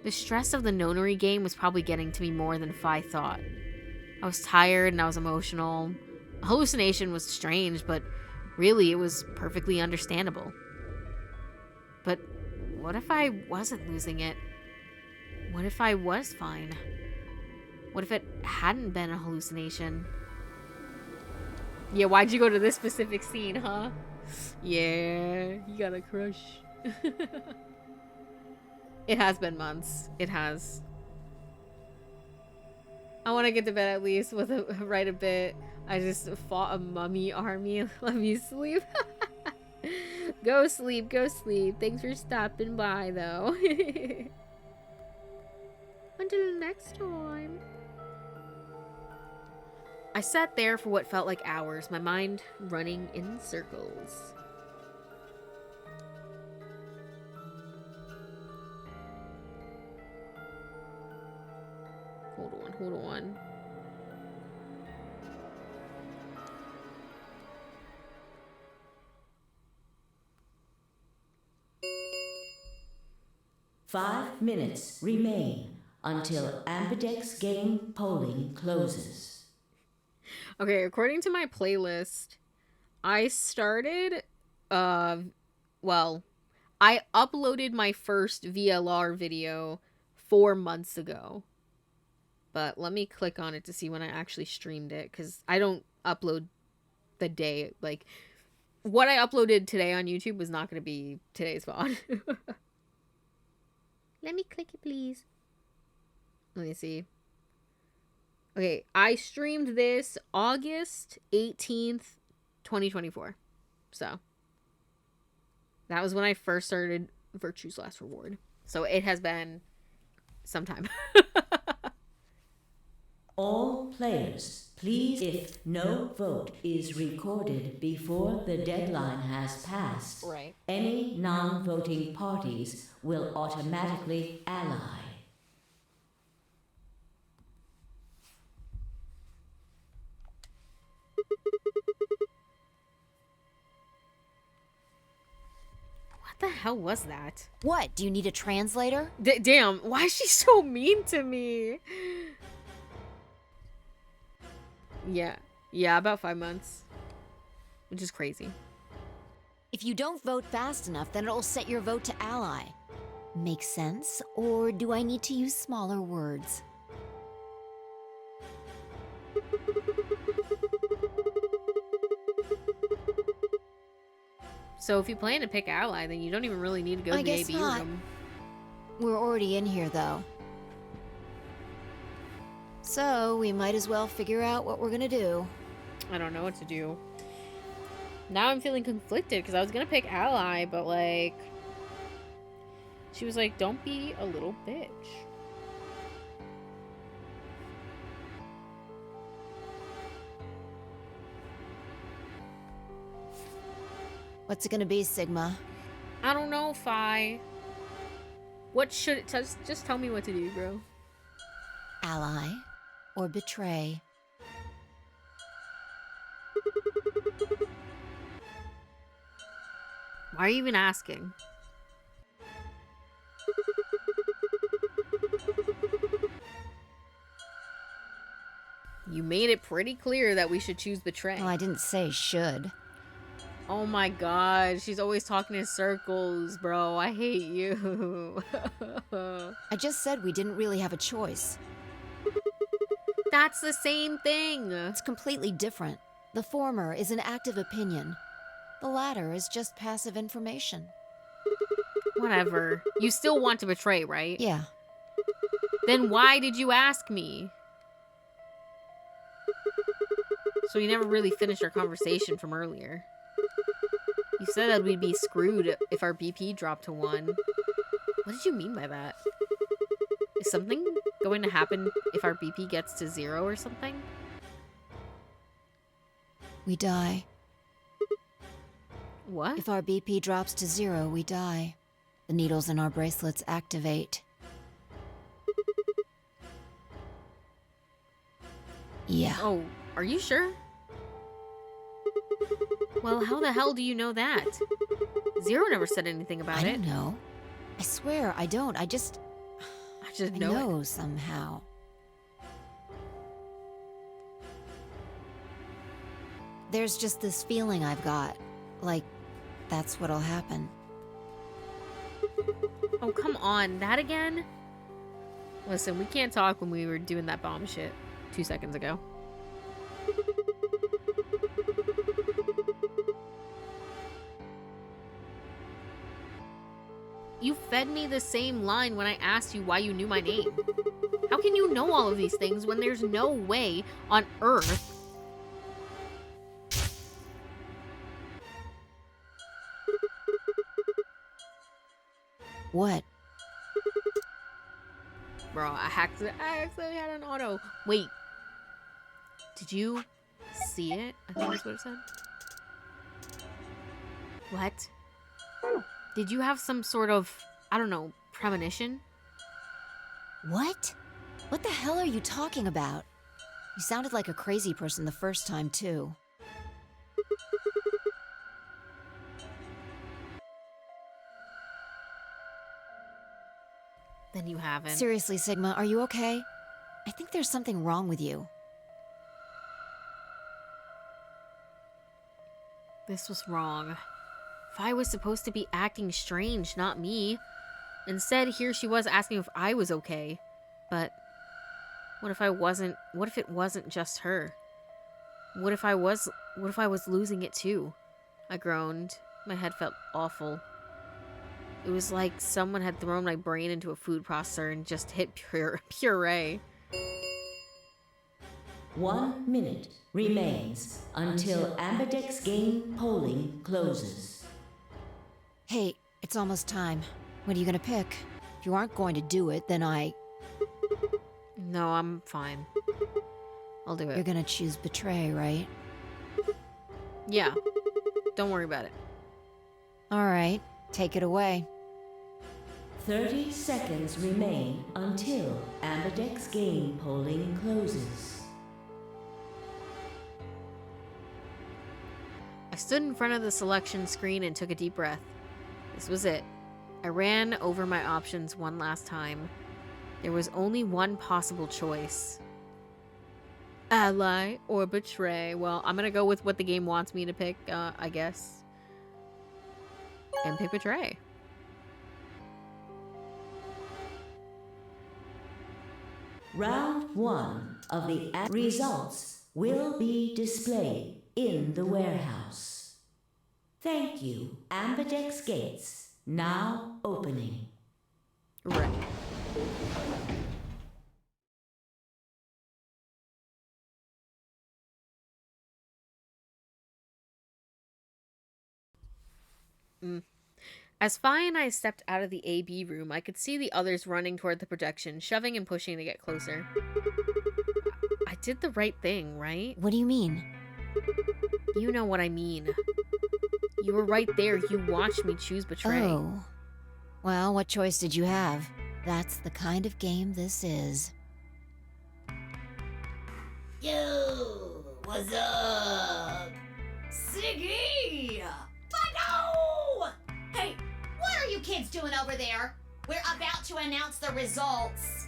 The stress of the nonary game was probably getting to me more than Fi thought. I was tired and I was emotional. Hallucination was strange, but really it was perfectly understandable. But what if I wasn't losing it? What if I was fine? What if it hadn't been a hallucination? Yeah, why'd you go to this specific scene, huh? Yeah, you got a crush. It has been months. It has. I want to get to bed at least with right a bit. I just fought a mummy army. Let me sleep. Go sleep, go sleep. Thanks for stopping by, though. Until next time. I sat there for what felt like hours, my mind running in circles. Hold on. Five minutes remain until Ambidex game polling closes. Okay, according to my playlist, I started, I uploaded my first VLR video 4 months ago. But let me click on it to see when I actually streamed it, because I don't upload the day. Like, what I uploaded today on YouTube was not going to be today's VOD. Let me click it, please. Let me see. Okay, I streamed this August 18th, 2024. So, that was when I first started Virtue's Last Reward. So, it has been some time. All players Please, if no vote is recorded before the deadline has passed, Right. any non-voting parties will automatically ally. What the hell was that? What? Do you need a translator? Damn, why is she so mean to me? Yeah, about 5 months. Which is crazy. If you don't vote fast enough, then it'll set your vote to ally. Makes sense? Or do I need to use smaller words? So if you plan to pick ally, then you don't even really need to go to I the guess AB not. room. We're already in here, though. So we might as well figure out what we're gonna do. I don't know what to do. Now I'm feeling conflicted because I was gonna pick ally, but like, she was like, "Don't be a little bitch." What's it gonna be, Sigma? I don't know, Fi. What should it just tell me what to do, bro? Ally or betray? Why are you even asking? You made it pretty clear that we should choose betray. Well, I didn't say should. Oh my god, she's always talking in circles, bro. I hate you. I just said we didn't really have a choice. That's the same thing. It's completely different. The former is an active opinion. The latter is just passive information. Whatever. You still want to betray, right? Yeah. Then why did you ask me? So you never really finished our conversation from earlier. You said that we'd be screwed if our BP dropped to 1. What did you mean by that? Is something going to happen if our BP gets to 0 or something? We die. What? If our BP drops to 0, we die. The needles in our bracelets activate. Yeah. Oh, are you sure? Well, how the hell do you know that? Zero never said anything about I it. don't know. I swear, I don't. I just know it. Somehow. There's just this feeling I've got. Like, that's what'll happen. Oh, come on. That again? Listen, we can't talk when we were doing that bomb shit 2 seconds ago. You fed me the same line when I asked you why you knew my name. How can you know all of these things when there's no way on Earth? What? Bro, I accidentally had an auto. Wait. Did you see it? I think that's what it said. What? Did you have some sort of, I don't know, premonition? What? What the hell are you talking about? You sounded like a crazy person the first time, too. Then you haven't. Seriously, Sigma, are you okay? I think there's something wrong with you. This was wrong. Fi was supposed to be acting strange, not me. Instead, here she was asking if I was okay. But what if I wasn't? What if it wasn't just her? What if I was losing it too? I groaned. My head felt awful. It was like someone had thrown my brain into a food processor and just hit puree. 1 minute remains until Ambidex game polling closes. Hey, it's almost time. What are you gonna pick? If you aren't going to do it, then No, I'm fine. I'll do it. You're gonna choose betray, right? Yeah. Don't worry about it. Alright, take it away. 30 seconds remain until Ambidex game polling closes. I stood in front of the selection screen and took a deep breath. This was it. I ran over my options one last time. There was only one possible choice. Ally or betray. Well, I'm gonna go with what the game wants me to pick, I guess. And pick betray. Round 1 of the results will be displayed in the warehouse. Thank you. Ambidex gates now opening. Right. As Fi and I stepped out of the AB room, I could see the others running toward the projection, shoving and pushing to get closer. I did the right thing, right? What do you mean? You know what I mean. You were right there. You watched me choose betray. Oh. Well, what choice did you have? That's the kind of game this is. Yo, what's up? Siggy! Fido! Hey, what are you kids doing over there? We're about to announce the results.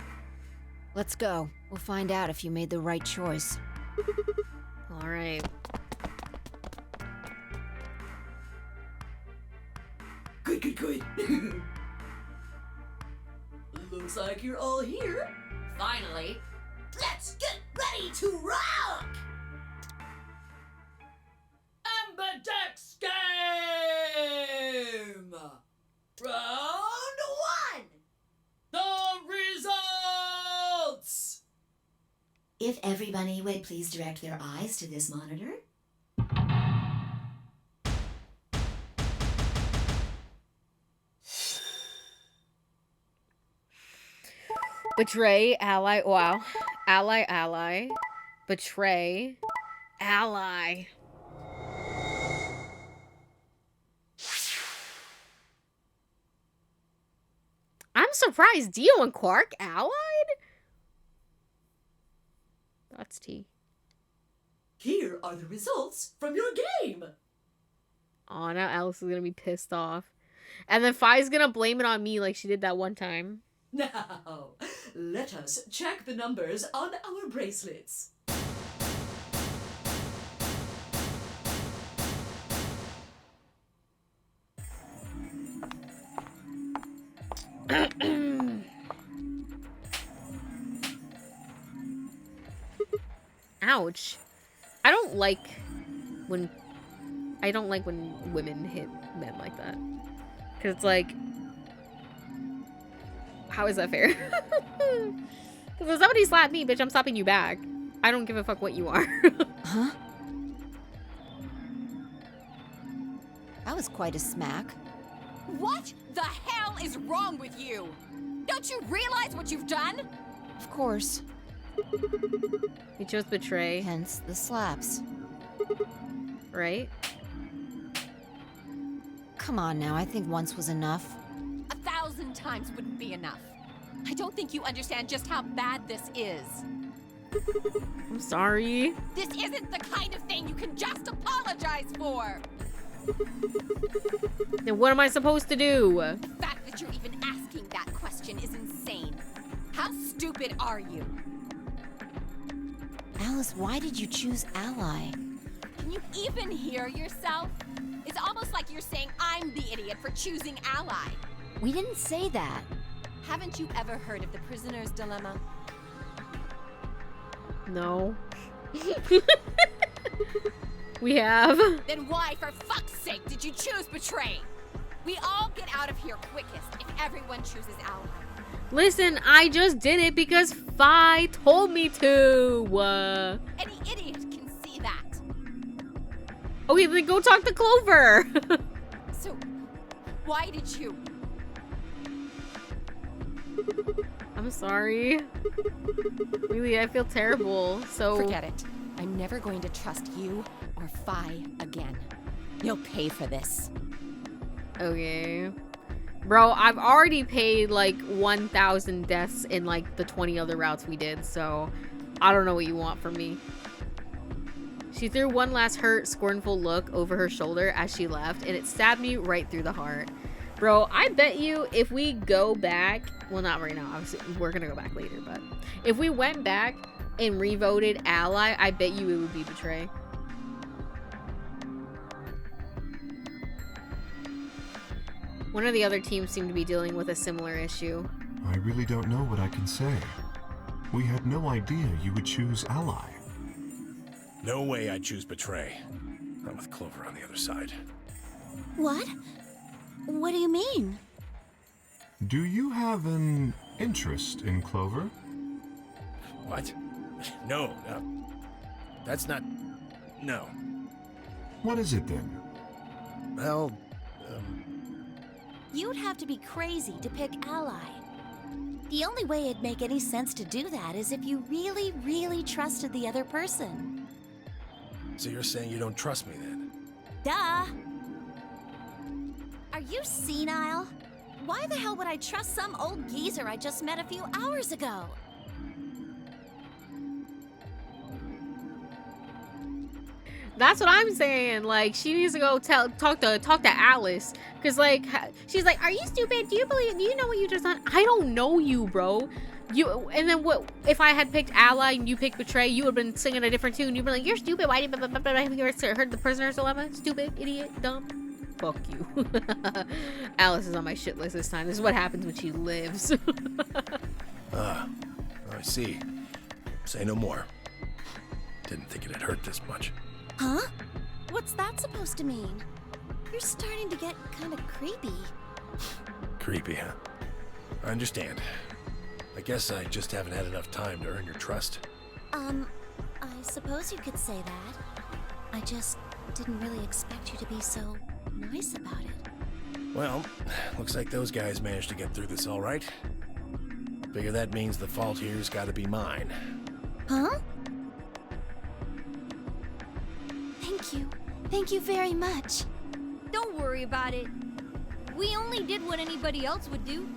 Let's go. We'll find out if you made the right choice. All right. Good. Looks like you're all here. Finally. Let's get ready to rock! Ambidex game! Round 1! The results! If everybody would please direct their eyes to this monitor. Betray, ally, wow. Ally. Betray, ally. I'm surprised Dio and Quark allied? That's tea. Here are the results from your game. Oh, now Alice is gonna be pissed off. And then Fi's gonna blame it on me like she did that one time. Now, let us check the numbers on our bracelets. Ouch. I don't like when women hit men like that. 'Cause it's like, how is that fair? Because if somebody slapped me, bitch, I'm slapping you back. I don't give a fuck what you are. Huh? That was quite a smack. What the hell is wrong with you? Don't you realize what you've done? Of course. You chose betray. Hence the slaps. Right? Come on now, I think once was enough. 1,000 times wouldn't be enough. I don't think you understand just how bad this is. I'm sorry. This isn't the kind of thing you can just apologize for. Then what am I supposed to do? The fact that you're even asking that question is insane. How stupid are you? Alice, why did you choose ally? Can you even hear yourself? It's almost like you're saying I'm the idiot for choosing ally. We didn't say that. Haven't you ever heard of the prisoner's dilemma? No. We have. Then why, for fuck's sake, did you choose betray? We all get out of here quickest if everyone chooses ally. Listen, I just did it because Fi told me to. Any idiot can see that. Okay, then go talk to Clover. So, why did you? I'm sorry. Really, I feel terrible. So Forget it. I'm never going to trust you or Phi again. You'll pay for this. Okay. Bro, I've already paid like 1,000 deaths in like the 20 other routes we did, so I don't know what you want from me. She threw one last hurt, scornful look over her shoulder as she left, and it stabbed me right through the heart. Bro, I bet you if we go back, well, not right now, obviously, we're gonna go back later, but if we went back and revoted Ally, I bet you it would be Betray. One of the other teams seemed to be dealing with a similar issue. I really don't know what I can say. We had no idea you would choose Ally. No way I'd choose Betray. Not with Clover on the other side. What? What do you mean? Do you have an interest in Clover? What? No, that's not... No. What is it then? Well, You'd have to be crazy to pick Ally. The only way it'd make any sense to do that is if you really, really trusted the other person. So you're saying you don't trust me then? Duh! Are you senile? Why the hell would I trust some old geezer I just met a few hours ago? That's what I'm saying. Like, she needs to go talk to Alice, cause like she's like, "Are you stupid? Do you know what you just done?" I don't know you, bro. And then what if I had picked Ally and you picked Betray? You would have been singing a different tune. You'd be like, "You're stupid. Why did have you ever heard the Prisoner's Dilemma? Stupid, idiot, dumb." Fuck you. Alice is on my shit list this time. This is what happens when she lives. I see. Say no more. Didn't think it'd hurt this much. Huh? What's that supposed to mean? You're starting to get kind of creepy. Creepy, huh? I understand. I guess I just haven't had enough time to earn your trust. I suppose you could say that. I just didn't really expect you to be so nice about it. Well, looks like those guys managed to get through this all right. Figure that means the fault here's gotta be mine. Huh? Thank you very much. Don't worry about it. We only did what anybody else would do.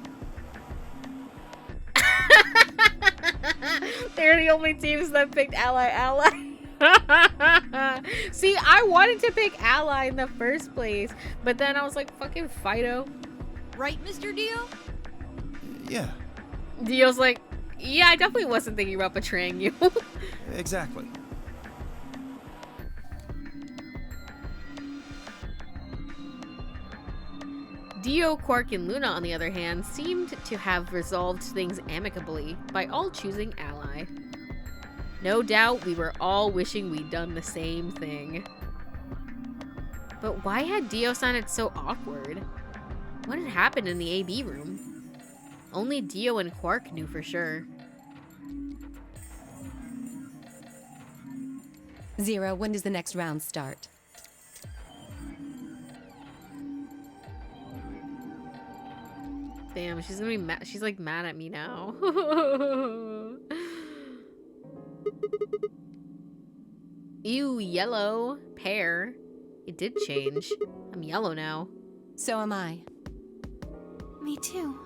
They're the only teams that picked Ally. See, I wanted to pick Ally in the first place, but then I was like, fucking Fido. Right, Mr. Dio? Yeah. Dio's like, yeah, I definitely wasn't thinking about betraying you. Exactly. Dio, Quark, and Luna, on the other hand, seemed to have resolved things amicably by all choosing Ally. No doubt we were all wishing we'd done the same thing. But why had Dio sounded so awkward? What had happened in the AB room? Only Dio and Quark knew for sure. Zero, when does the next round start? Damn, she's gonna be mad. She's like mad at me now. Ew, yellow. Pear. It did change. I'm yellow now. So am I. Me too.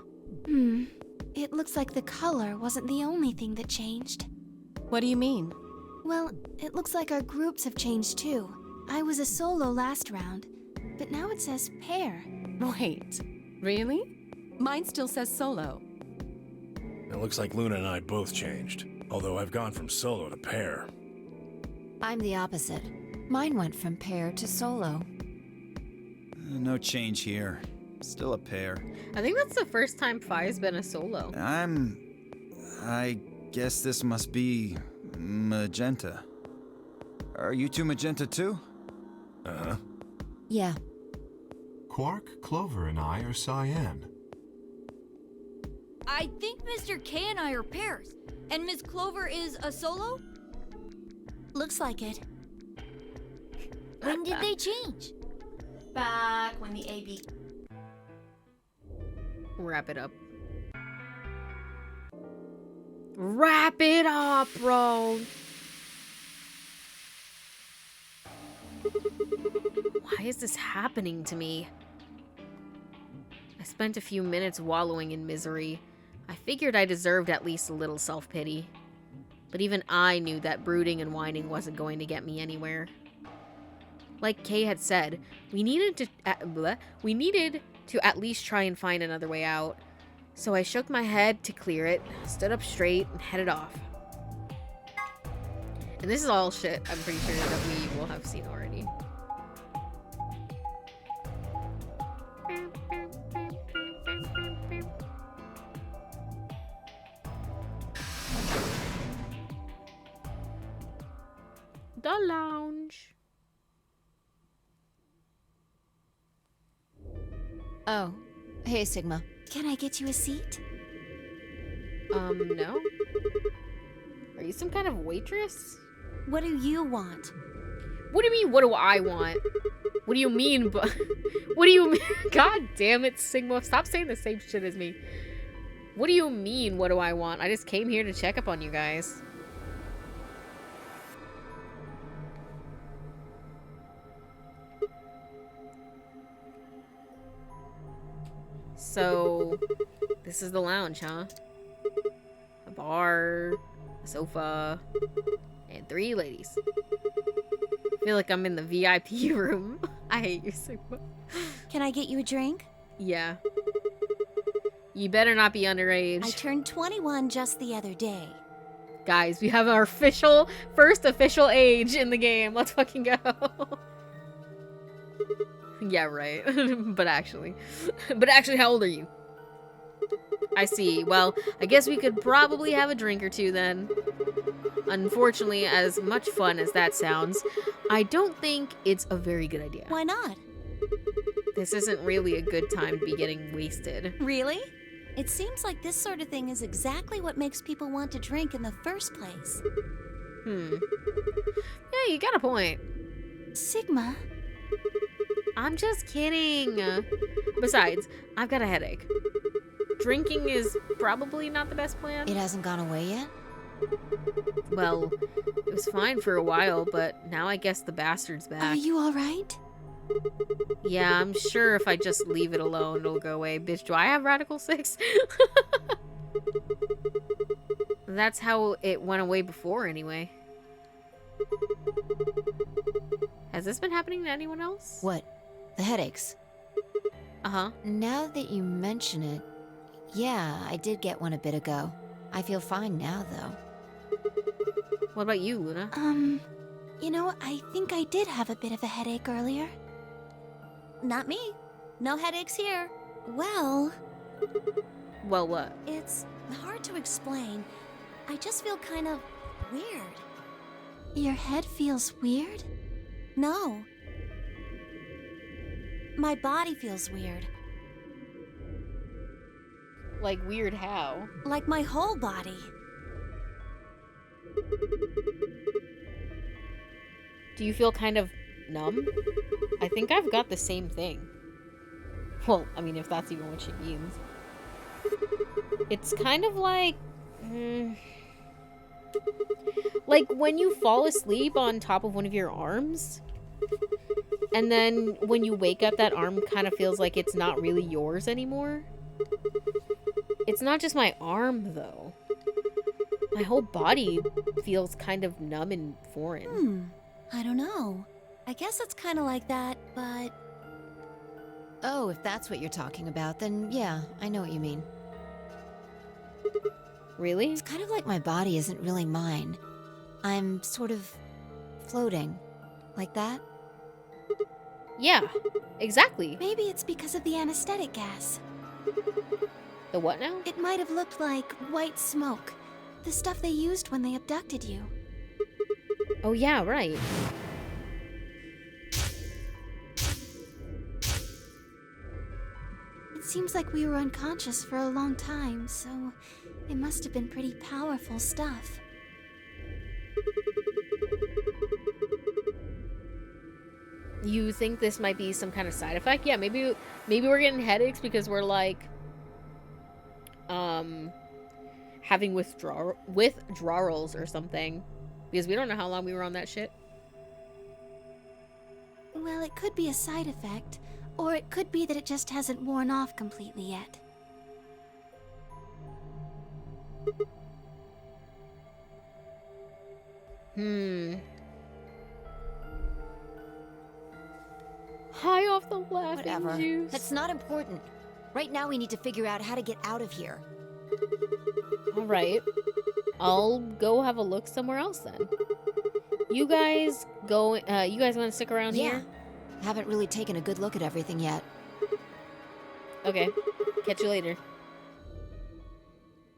It looks like the color wasn't the only thing that changed. What do you mean? Well, it looks like our groups have changed too. I was a solo last round, but now it says pair. Wait, really? Mine still says solo. It looks like Luna and I both changed, although I've gone from solo to pair. I'm the opposite. Mine went from pair to solo. No change here. Still a pair. I think that's the first time Phi's been a solo. I guess this must be magenta. Are you two magenta too? Uh-huh. Yeah. Quark, Clover, and I are cyan. I think Mr. K and I are pairs. And Miss Clover is a solo? Looks like it. When did they change? Back when the AB... Wrap it up. Wrap it up, bro. Why is this happening to me? I spent a few minutes wallowing in misery. I figured I deserved at least a little self-pity. But even I knew that brooding and whining wasn't going to get me anywhere. Like Kay had said, we needed to at least try and find another way out. So I shook my head to clear it, stood up straight, and headed off. And this is all shit I'm pretty sure that we will have seen already. The lounge. Oh, hey, Sigma. Can I get you a seat? No. Are you some kind of waitress? What do you want? What do you mean, what do I want? What do you mean, but... What do you mean? God damn it, Sigma. Stop saying the same shit as me. What do you mean, what do I want? I just came here to check up on you guys. So, this is the lounge, huh? A bar, a sofa, and 3 ladies. I feel like I'm in the VIP room. I hate you, Sigma. Can I get you a drink? Yeah. You better not be underage. I turned 21 just the other day. Guys, we have our first official age in the game. Let's fucking go. Yeah, right. But actually, how old are you? I see. Well, I guess we could probably have a drink or two then. Unfortunately, as much fun as that sounds, I don't think it's a very good idea. Why not? This isn't really a good time to be getting wasted. Really? It seems like this sort of thing is exactly what makes people want to drink in the first place. Yeah, you got a point. Sigma. I'm just kidding. Besides, I've got a headache. Drinking is probably not the best plan. It hasn't gone away yet? Well, it was fine for a while, but now I guess the bastard's back. Are you alright? Yeah, I'm sure if I just leave it alone, it'll go away. Bitch, do I have Radical 6? That's how it went away before, anyway. Has this been happening to anyone else? What? The headaches? Uh-huh. Now that you mention it, yeah, I did get one a bit ago. I feel fine now, though. What about you, Luna? You know, I think I did have a bit of a headache earlier. Not me. No headaches here. Well, what? It's hard to explain. I just feel kind of weird. Your head feels weird? No. My body feels weird. Like weird how? Like my whole body. Do you feel kind of numb? I think I've got the same thing. Well, I mean, if that's even what she means. It's kind of like... like when you fall asleep on top of one of your arms, and then when you wake up, that arm kind of feels like it's not really yours anymore. It's not just my arm, though. My whole body feels kind of numb and foreign. I don't know. I guess it's kind of like that, but... Oh, if that's what you're talking about, then yeah, I know what you mean. Really? It's kind of like my body isn't really mine. I'm sort of floating. Like that? Yeah, exactly. Maybe it's because of the anesthetic gas. The what now? It might have looked like white smoke. The stuff they used when they abducted you. Oh yeah, right. It seems like we were unconscious for a long time, so it must have been pretty powerful stuff. You think this might be some kind of side effect? Yeah, maybe we're getting headaches because we're like having withdrawals or something. Because we don't know how long we were on that shit. Well, it could be a side effect, or it could be that it just hasn't worn off completely yet. High off the laughing Whatever. juice. That's not important. Right now we need to figure out how to get out of here. All right. I'll go have a look somewhere else then. You guys go. You guys want to stick around Yeah. here? Haven't really taken a good look at everything yet. Okay. Catch you later.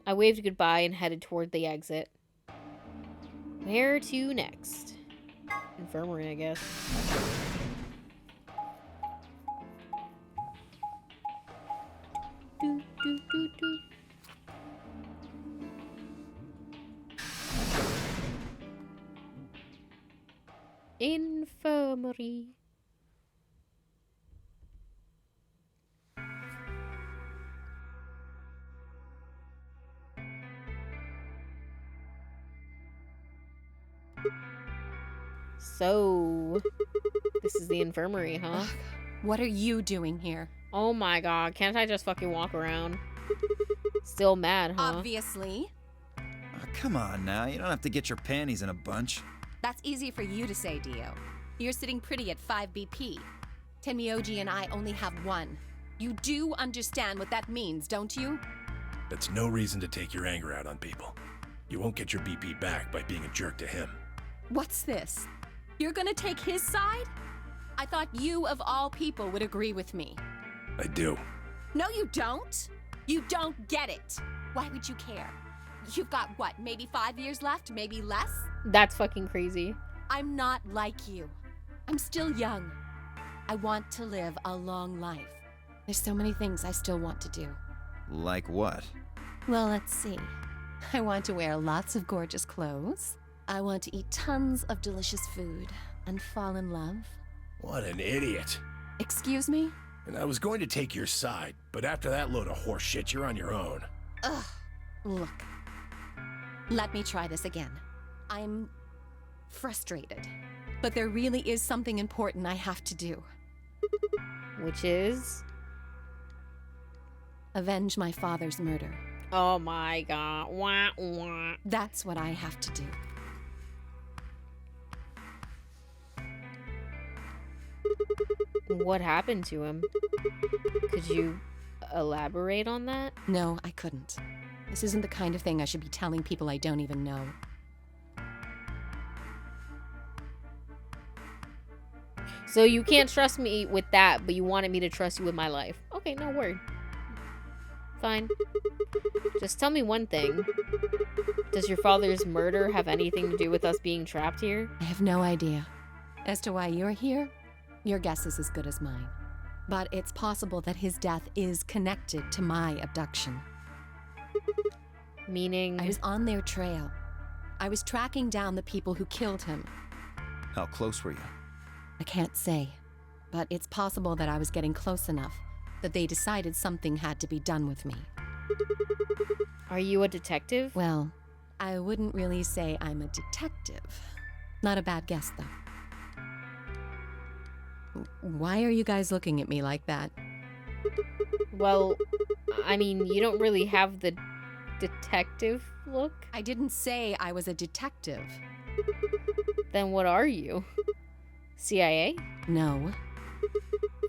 I waved goodbye and headed toward the exit. Where to next? Infirmary, I guess. Do, do, do, do. Infirmary. So, this is the infirmary, huh? Ugh, what are you doing here? Oh my god, can't I just fucking walk around? Still mad, huh? Obviously. Oh, come on now, you don't have to get your panties in a bunch. That's easy for you to say, Dio. You're sitting pretty at 5 BP. Tenmyoji and I only have 1. You do understand what that means, don't you? That's no reason to take your anger out on people. You won't get your BP back by being a jerk to him. What's this? You're gonna take his side? I thought you, of all people, would agree with me. I do. No, you don't. You don't get it. Why would you care? You've got, what, maybe 5 years left? Maybe less? That's fucking crazy. I'm not like you. I'm still young. I want to live a long life. There's so many things I still want to do. Like what? Well, let's see. I want to wear lots of gorgeous clothes. I want to eat tons of delicious food and fall in love. What an idiot. Excuse me? And I was going to take your side, but after that load of horse shit, you're on your own. Ugh. Look. Let me try this again. I'm frustrated. But there really is something important I have to do. Which is? Avenge my father's murder. Oh my god. Wah, wah. That's what I have to do. What happened to him? Could you elaborate on that? No, I couldn't. This isn't the kind of thing I should be telling people I don't even know. So you can't trust me with that, but you wanted me to trust you with my life. Okay, no word. Fine. Just tell me one thing. Does your father's murder have anything to do with us being trapped here? I have no idea. As to why you're here, your guess is as good as mine. But it's possible that his death is connected to my abduction. Meaning? I was on their trail. I was tracking down the people who killed him. How close were you? I can't say, but it's possible that I was getting close enough that they decided something had to be done with me. Are you a detective? Well, I wouldn't really say I'm a detective. Not a bad guess, though. Why are you guys looking at me like that? Well, I mean, you don't really have the detective look. I didn't say I was a detective. Then what are you? CIA? No.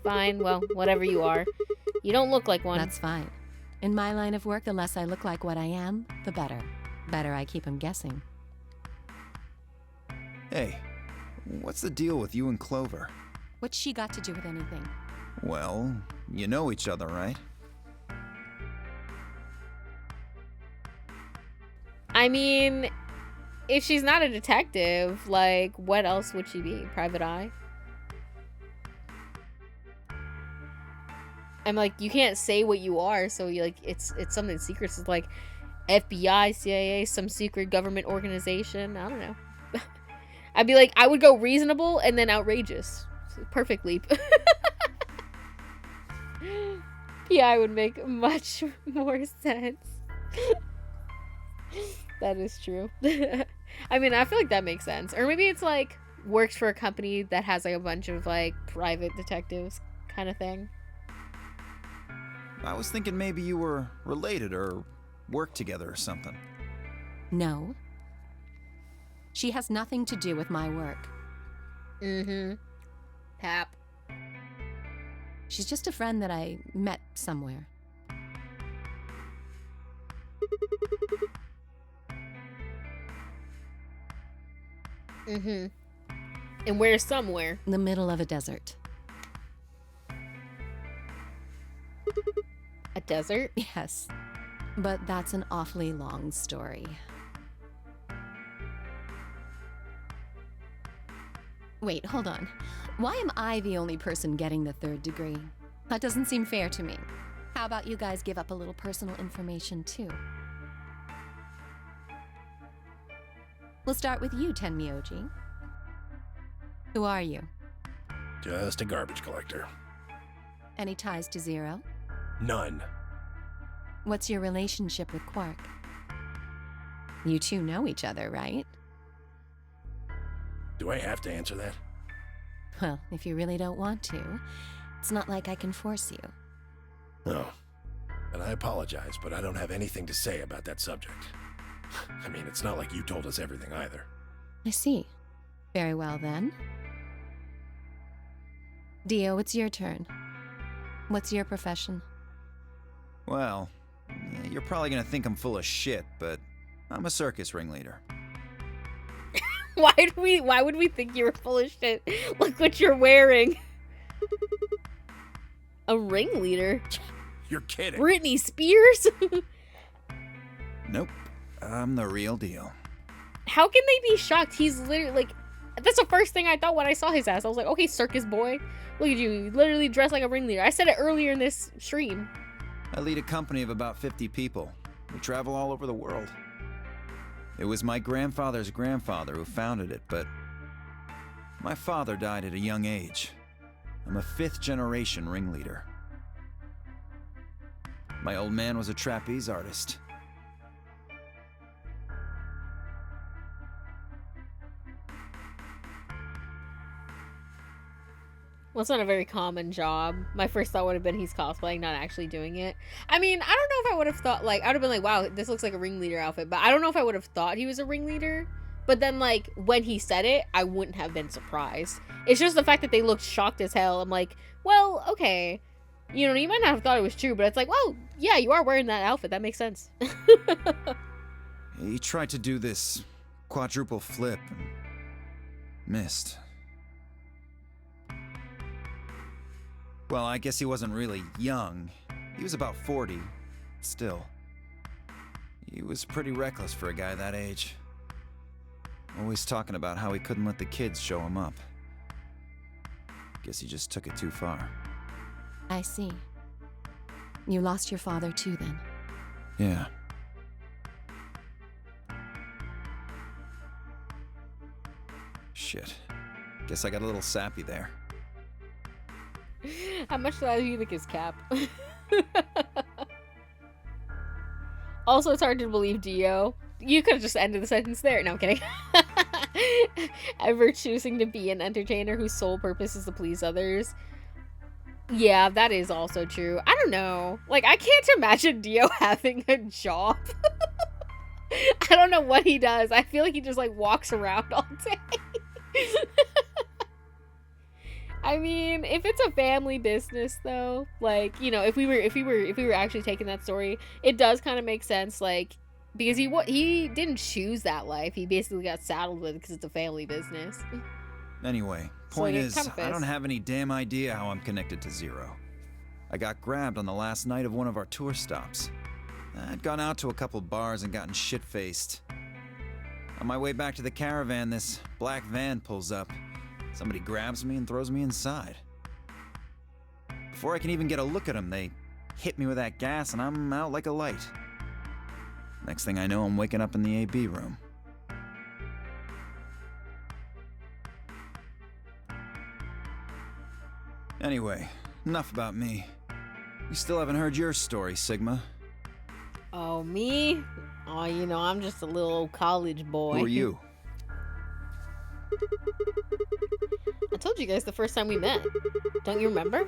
Fine, well, whatever you are. You don't look like one. That's fine. In my line of work, the less I look like what I am, the better. Better I keep them guessing. Hey, what's the deal with you and Clover? What's she got to do with anything? Well, you know each other, right? I mean, if she's not a detective, like, what else would she be? Private eye? I'm like, you can't say what you are, so you like, it's something secret. It's like FBI, CIA, some secret government organization. I don't know. I'd be like, I would go reasonable and then outrageous. Perfect leap. PI would make much more sense. That is true. I mean, I feel like that makes sense. Or maybe it's like works for a company that has like a bunch of like private detectives kind of thing. I was thinking maybe you were related or worked together or something. No. She has nothing to do with my work. Mm-hmm. Pap. She's just a friend that I met somewhere. Mm-hmm. And where's somewhere? In the middle of a desert. A desert? Yes. But that's an awfully long story. Wait, hold on. Why am I the only person getting the 3rd degree? That doesn't seem fair to me. How about you guys give up a little personal information too? We'll start with you, Tenmyoji. Who are you? Just a garbage collector. Any ties to Zero? None. What's your relationship with Quark? You two know each other, right? Do I have to answer that? Well, if you really don't want to, it's not like I can force you. No. And I apologize, but I don't have anything to say about that subject. I mean, it's not like you told us everything either. I see. Very well, then. Dio, it's your turn. What's your profession? Well, yeah, you're probably gonna think I'm full of shit, but I'm a circus ringleader. Why would we think you were full of shit? Look what you're wearing. A ringleader? You're kidding. Britney Spears? Nope. I'm the real deal. How can they be shocked? He's literally like, that's the first thing I thought when I saw his ass. I was like, okay, circus boy. Look at you. You literally dressed like a ringleader. I said it earlier in this stream. I lead a company of about 50 people. We travel all over the world. It was my grandfather's grandfather who founded it, but my father died at a young age. I'm a 5th generation ringleader. My old man was a trapeze artist. Well, it's not a very common job. My first thought would have been he's cosplaying, not actually doing it. I mean, I don't know if I would have thought, like, I would have been like, wow, this looks like a ringleader outfit. But I don't know if I would have thought he was a ringleader. But then, like, when he said it, I wouldn't have been surprised. It's just the fact that they looked shocked as hell. I'm like, well, okay. You know, you might not have thought it was true, but it's like, well, yeah, you are wearing that outfit. That makes sense. He tried to do this quadruple flip and missed. Well, I guess he wasn't really young. He was about 40. Still. He was pretty reckless for a guy that age. Always talking about how he couldn't let the kids show him up. Guess he just took it too far. I see. You lost your father too, then? Yeah. Shit. Guess I got a little sappy there. How much do you think is Cap? Also, it's hard to believe Dio. You could have just ended the sentence there. No, I'm kidding. Ever choosing to be an entertainer whose sole purpose is to please others. Yeah, that is also true. I don't know. Like, I can't imagine Dio having a job. I don't know what he does. I feel like he just, like, walks around all day. I mean, if it's a family business though, like, you know, if we were actually taking that story, it does kind of make sense, like, because he didn't choose that life. He basically got saddled with it because it's a family business. Anyway, point is, I don't have any damn idea how I'm connected to Zero. I got grabbed on the last night of one of our tour stops. I'd gone out to a couple bars and gotten shit-faced. On my way back to the caravan, this black van pulls up. Somebody grabs me and throws me inside. Before I can even get a look at them, they hit me with that gas and I'm out like a light. Next thing I know, I'm waking up in the AB room. Anyway, enough about me. You still haven't heard your story, Sigma. Oh, me? Oh, you know, I'm just a little college boy. Who are you? I told you guys the first time we met. Don't you remember?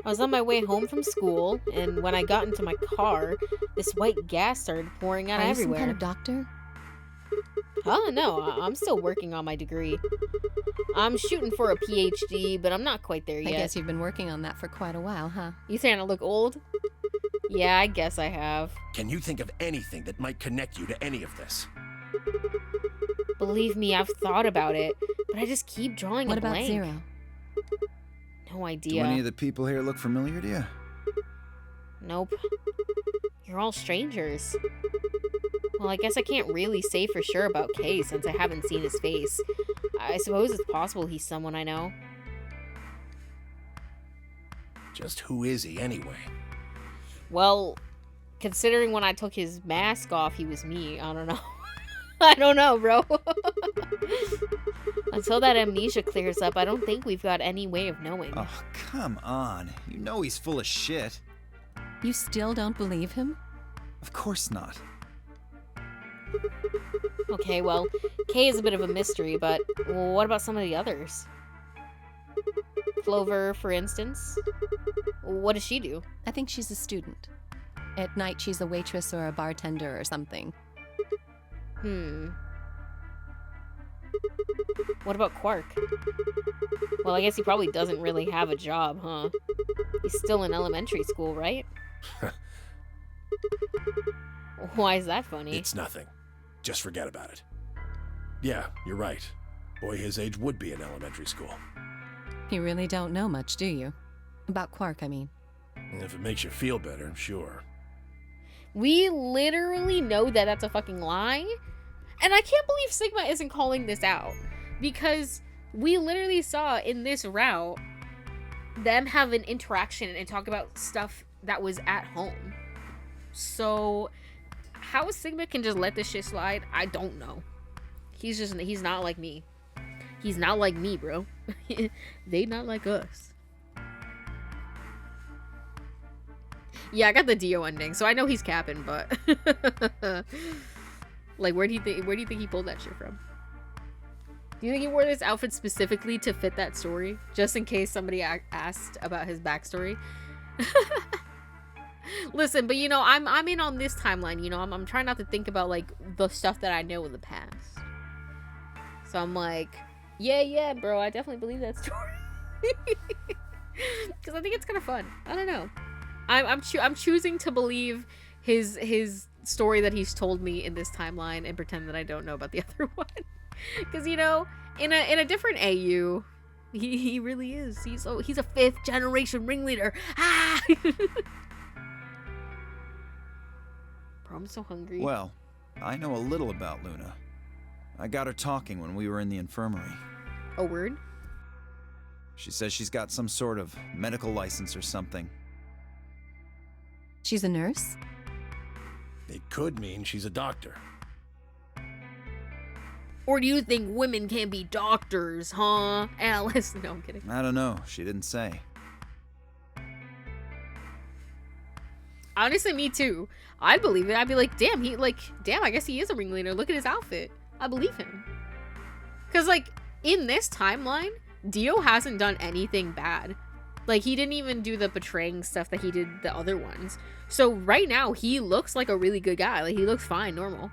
I was on my way home from school, and when I got into my car, this white gas started pouring out Are you everywhere. some kind of doctor? Oh, no, I'm still working on my degree. I'm shooting for a PhD, but I'm not quite there yet. I guess you've been working on that for quite a while, huh? You saying I look old? Yeah, I guess I have. Can you think of anything that might connect you to any of this? Believe me, I've thought about it, but I just keep drawing What a about blank. Zero? No Do idea. any of the people here look familiar to you? Nope. You're all strangers. Well, I guess I can't really say for sure about Kay since I haven't seen his face. I suppose it's possible he's someone I know. Just who is he anyway? Well, considering when I took his mask off, he was me. I don't know. I don't know, bro. Until that amnesia clears up, I don't think we've got any way of knowing. Oh, come on. You know he's full of shit. You still don't believe him? Of course not. Okay, well, Kay is a bit of a mystery, but what about some of the others? Clover, for instance? What does she do? I think she's a student. At night, she's a waitress or a bartender or something. What about Quark? Well, I guess he probably doesn't really have a job, huh? He's still in elementary school, right? Why is that funny? It's nothing. Just forget about it. Yeah, you're right. Boy his age would be in elementary school. You really don't know much, do you? About Quark, I mean. If it makes you feel better, sure. We literally know that that's a fucking lie. And I can't believe Sigma isn't calling this out. Because we literally saw in this route them have an interaction and talk about stuff that was at home. So how Sigma can just let this shit slide, I don't know. He's not like me. He's not like me, bro. They not like us. Yeah, I got the Dio ending, so I know he's capping, but like, where do you think he pulled that shit from? Do you think he wore this outfit specifically to fit that story, just in case somebody asked about his backstory? Listen, but you know, I'm in on this timeline. You know, I'm trying not to think about like the stuff that I know in the past. So I'm like, yeah, bro, I definitely believe that story because I think it's kind of fun. I don't know. I'm choosing to believe his story that he's told me in this timeline and pretend that I don't know about the other one. Because you know, in a different AU, he really is. He's a 5th generation ringleader. Ah! Bro, I'm so hungry. Well, I know a little about Luna. I got her talking when we were in the infirmary. A word? She says she's got some sort of medical license or something. She's a nurse? It could mean she's a doctor. Or do you think women can be doctors, huh, Alice? No, I'm kidding. I don't know. She didn't say. Honestly, me too. I'd believe it. I'd be like, damn, I guess he is a ringleader. Look at his outfit. I believe him. Because, like, in this timeline, Dio hasn't done anything bad. Like, he didn't even do the betraying stuff that he did the other ones. So, right now, he looks like a really good guy. Like, he looks fine, normal.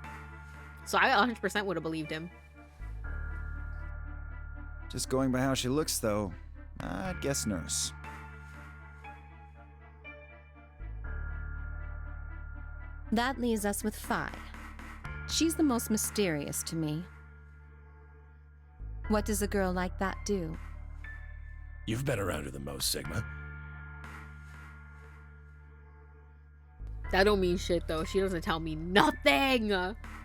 So, I 100% would have believed him. Just going by how she looks, though, I'd guess nurse. That leaves us with Phi. She's the most mysterious to me. What does a girl like that do? You've been around her the most, Sigma. That don't mean shit, though. She doesn't tell me nothing.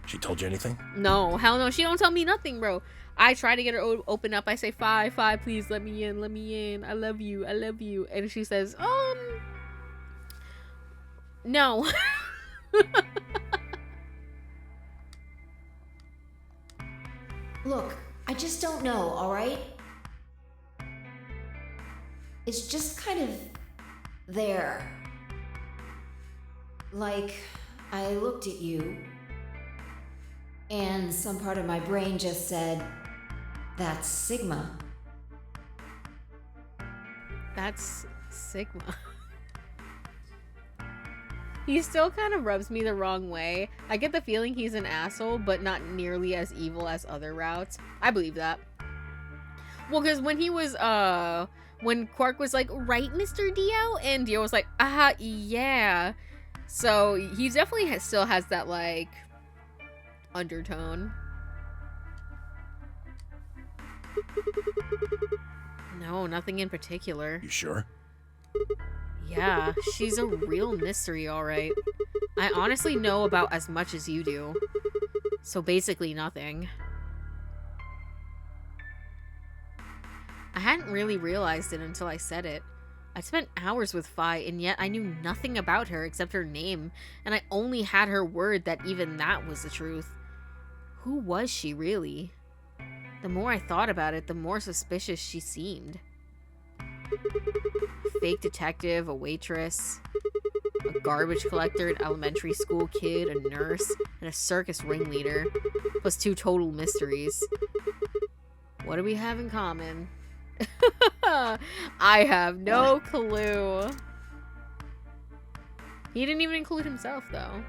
She told you anything? No, hell no. She don't tell me nothing, bro. I try to get her open up. I say, Phi, please let me in. I love you. And she says, no. Look, I just don't know, alright? It's just kind of there. Like, I looked at you, And some part of my brain just said, that's Sigma. That's Sigma. He still kind of rubs me the wrong way. I get the feeling he's an asshole, but not nearly as evil as other routes. I believe that. Well, because when he was, when Quark was like, right, Mr. Dio? And Dio was like, yeah. So he definitely still has that, like, undertone. No, nothing in particular. You sure? Yeah, she's a real mystery, alright. I honestly know about as much as you do. So basically nothing. I hadn't really realized it until I said it. I spent hours with Phi, and yet I knew nothing about her except her name, and I only had her word that even that was the truth. Who was she, really? The more I thought about it, the more suspicious she seemed. A fake detective, a waitress, a garbage collector, an elementary school kid, a nurse, and a circus ringleader, plus 2 total mysteries. What do we have in common? I have no clue. He didn't even include himself, though.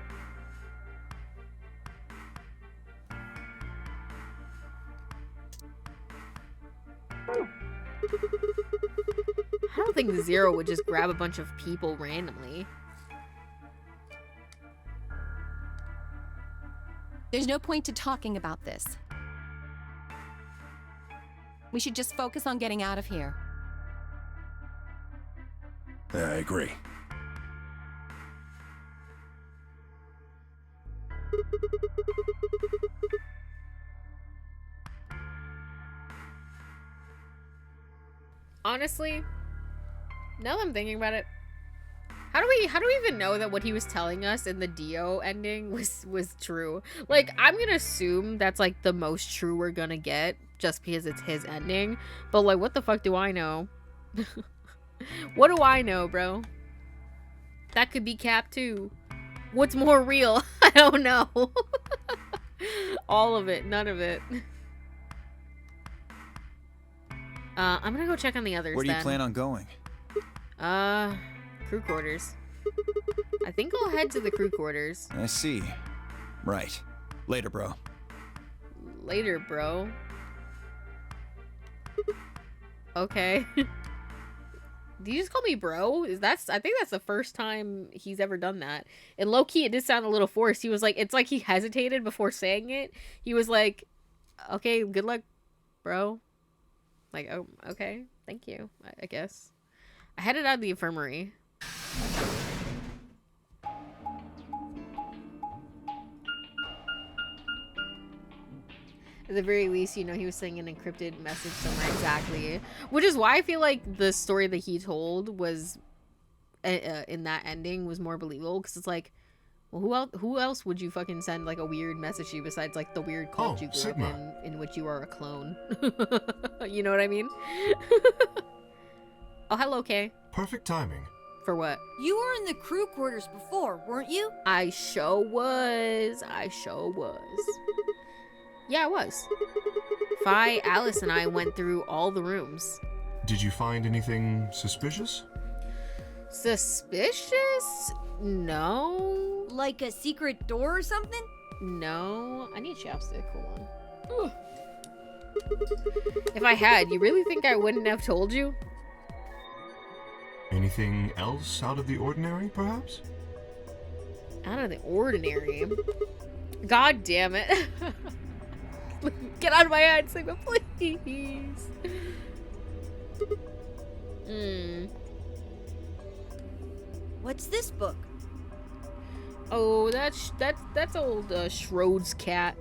I don't think Zero would just grab a bunch of people randomly. There's no point to talking about this. We should just focus on getting out of here. I agree. Honestly, now that I'm thinking about it, how do we even know that what he was telling us in the Dio ending was true? Like, I'm gonna assume that's like the most true we're gonna get just because it's his ending. But like, what the fuck do I know? What do I know, bro? That could be Cap too. What's more real? I don't know. All of it, none of it. I'm gonna go check on the others. Where do you plan on going? Crew quarters. I think I'll head to the crew quarters. I see. Right. Later, bro. Later, bro. Okay. Did you just call me bro? I think that's the first time he's ever done that. And low key, it did sound a little forced. He was like, it's like he hesitated before saying it. He was like, okay, good luck, bro. Like, oh, okay, thank you, I guess. I headed out of the infirmary. At the very least, you know, he was saying an encrypted message somewhere exactly. Which is why I feel like the story that he told was, in that ending, was more believable. Because it's like, well, who else would you fucking send, like, a weird message to besides, like, the weird cult you grew Sigma. up in which you are a clone? You know what I mean? Oh, hello, Kay. Perfect timing. For what? You were in the crew quarters before, weren't you? I sure was. Yeah, I was. Phi, Alice, and I went through all the rooms. Did you find anything suspicious? Suspicious? No. Like a secret door or something? No. I need chapstick. Hold on. If I had, you really think I wouldn't have told you? Anything else out of the ordinary, perhaps? Out of the ordinary? God damn it. Get out of my head, Sigma, please. What's this book? Oh, that's old Schroed's cat.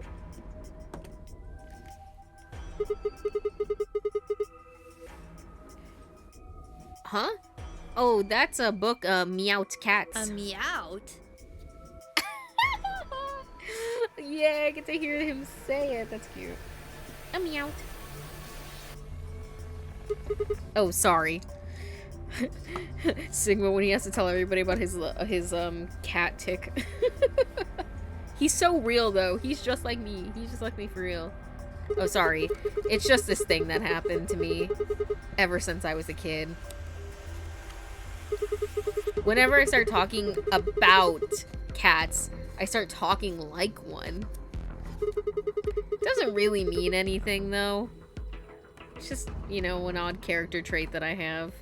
Huh? Oh, that's a book, Meowt Cats. A Meowt? Yeah, I get to hear him say it. That's cute. A Meowt. Oh, sorry. Sigma when he has to tell everybody about his cat tick. He's so real, though. He's just like me. He's just like me for real. Oh, sorry. It's just this thing that happened to me ever since I was a kid. Whenever I start talking about cats, I start talking like one. Doesn't really mean anything, though. It's just, you know, an odd character trait that I have.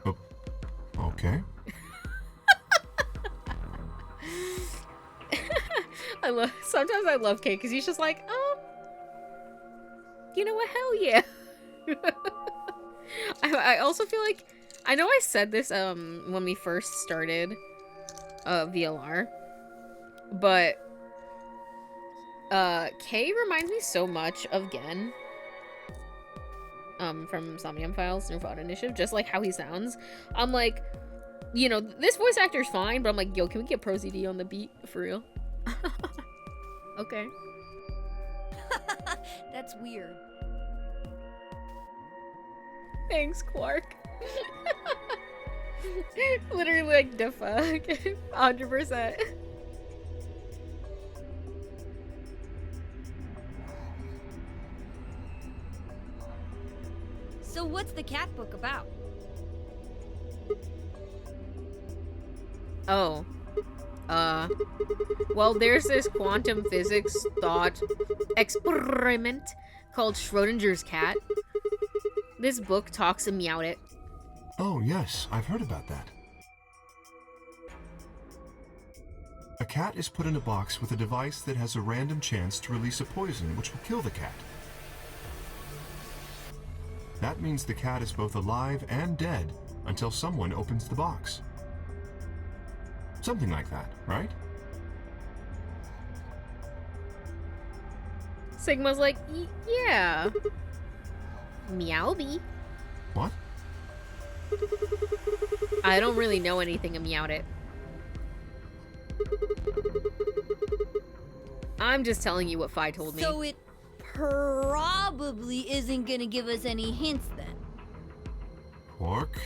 Oh, okay. Sometimes I love Kate because he's just like, you know what, hell yeah. I also feel like, I know I said this when we first started VLR, but Kay reminds me so much of Gen from Somnium Files, New VOD Initiative, just like how he sounds. I'm like, you know, this voice actor's fine, but I'm like, yo, can we get ProZD on the beat for real? Okay. That's weird. Thanks, Quark. Literally, like, the fuck. 100%. So what's the cat book about? Oh. Well, there's this quantum physics thought experiment called Schrodinger's cat. This book talks about it. Oh, yes, I've heard about that. A cat is put in a box with a device that has a random chance to release a poison which will kill the cat. That means the cat is both alive and dead until someone opens the box. Something like that, right? Sigma's like, yeah. Meowby. What? I don't really know anything about it. I'm just telling you what Fi told me. So it probably isn't gonna give us any hints then. Quark,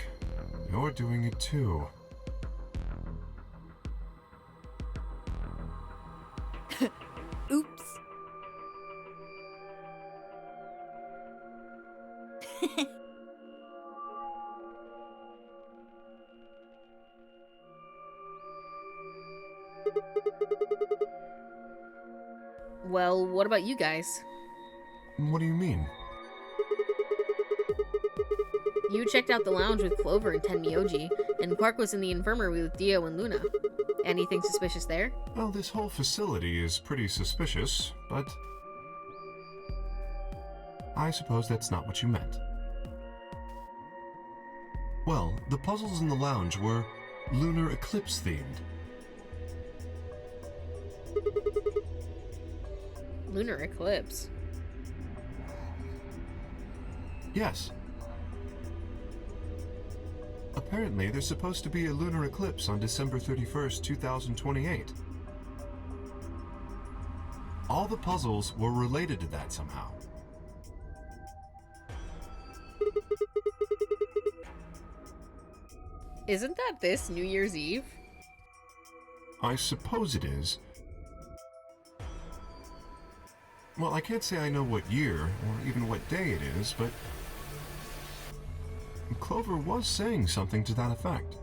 you're doing it too. Oops. Well, what about you guys? What do you mean? You checked out the lounge with Clover and Tenmyoji, and Quark was in the infirmary with Dio and Luna. Anything suspicious there? Well, this whole facility is pretty suspicious, but I suppose that's not what you meant. Well, the puzzles in the lounge were lunar eclipse themed. Lunar eclipse? Yes. Apparently, there's supposed to be a lunar eclipse on December 31st, 2028. All the puzzles were related to that somehow. Isn't that this New Year's Eve? I suppose it is. Well, I can't say I know what year, or even what day it is, but Clover was saying something to that effect.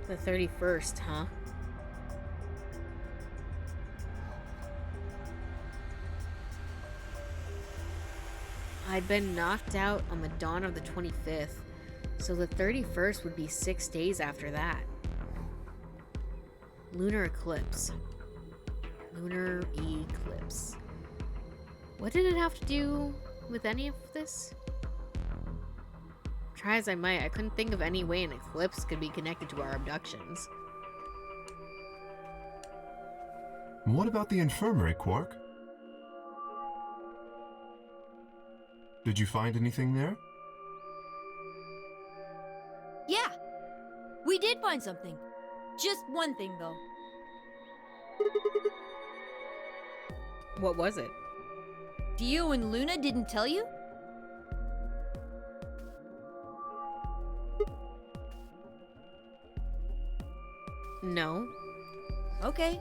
The 31st, huh? I'd been knocked out on the dawn of the 25th, so the 31st would be 6 days after that. Lunar eclipse. Lunar eclipse. What did it have to do with any of this? Try as I might, I couldn't think of any way an eclipse could be connected to our abductions. What about the infirmary, Quark? Did you find anything there? Yeah, we did find something. Just one thing, though. What was it? Dio and Luna didn't tell you? No. Okay.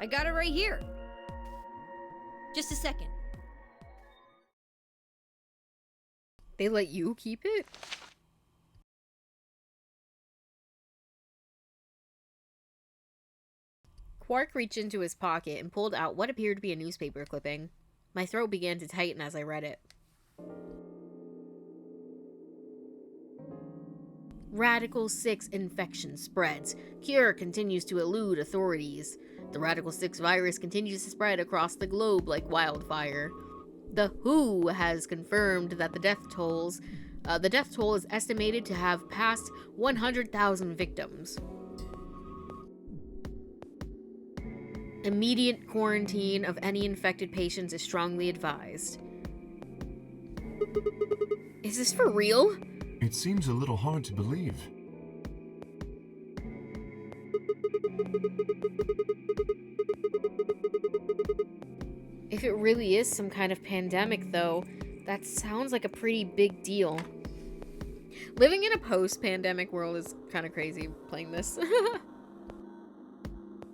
I got it right here. Just a second. They let you keep it? Quark reached into his pocket and pulled out what appeared to be a newspaper clipping. My throat began to tighten as I read it. Radical 6 infection spreads. Cure continues to elude authorities. The Radical 6 virus continues to spread across the globe like wildfire. The WHO has confirmed that the death toll is estimated to have passed 100,000 victims. Immediate quarantine of any infected patients is strongly advised. Is this for real? It seems a little hard to believe. If it really is some kind of pandemic, though, that sounds like a pretty big deal. Living in a post-pandemic world is kind of crazy playing this.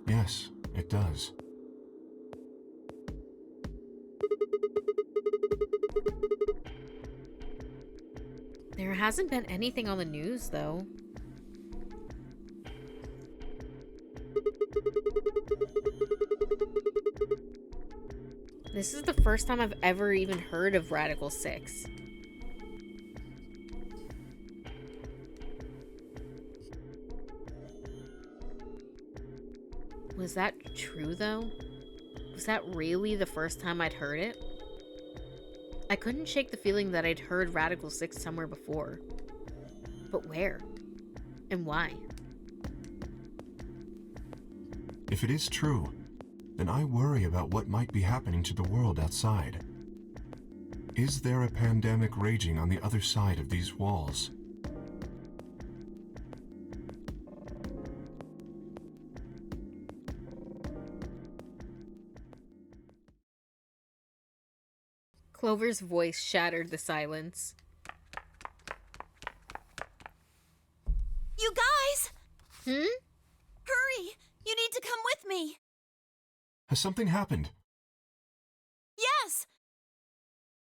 Yes, it does. There hasn't been anything on the news, though. This is the first time I've ever even heard of Radical 6. Was that true, though? Was that really the first time I'd heard it? I couldn't shake the feeling that I'd heard Radical 6 somewhere before. But where? And why? If it is true, then I worry about what might be happening to the world outside. Is there a pandemic raging on the other side of these walls? Clover's voice shattered the silence. You guys! Hmm? Hurry! You need to come with me! Has something happened? Yes!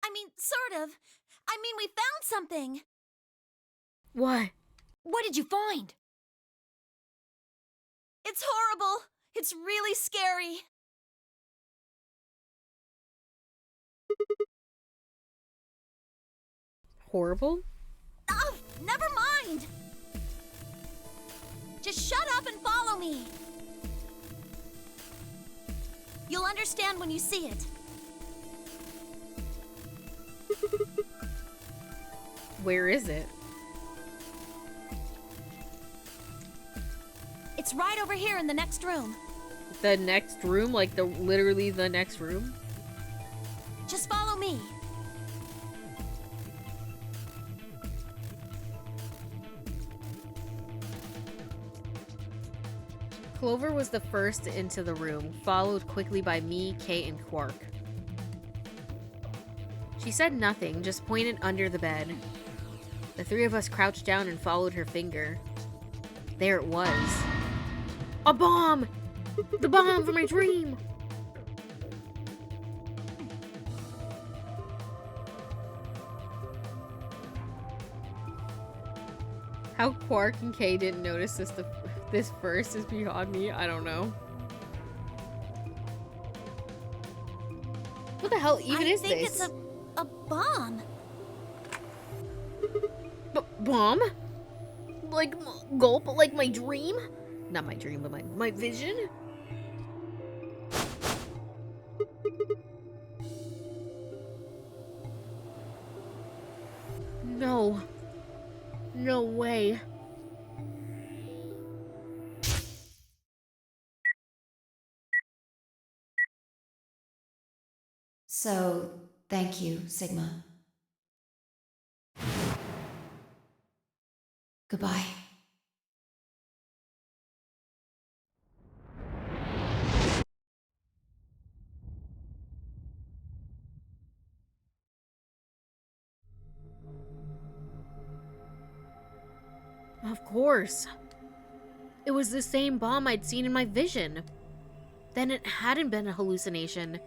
I mean, sort of. I mean, we found something! What? What did you find? It's horrible! It's really scary! Horrible? Oh, never mind! Just shut up and follow me! You'll understand when you see it. Where is it? It's right over here in the next room. The next room? Like literally the next room? Just follow me. Clover was the first into the room, followed quickly by me, Kate, and Quark. She said nothing, just pointed under the bed. The three of us crouched down and followed her finger. There it was. A bomb! The bomb from my dream! How Quark and Kay didn't notice this first is beyond me. I don't know. What the hell even is this? I think it's a bomb. Bomb? Like, gulp, like my dream? Not my dream, but my vision? No. No way. So, thank you, Sigma. Goodbye. Of course. It was the same bomb I'd seen in my vision. Then it hadn't been a hallucination.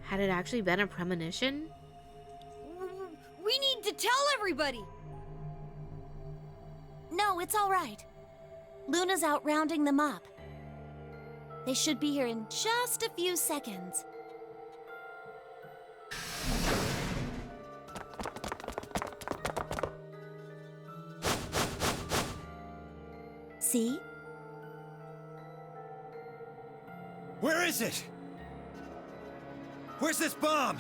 Had it actually been a premonition? We need to tell everybody! No, it's all right. Luna's out rounding them up. They should be here in just a few seconds. See? Where is it? Where's this bomb?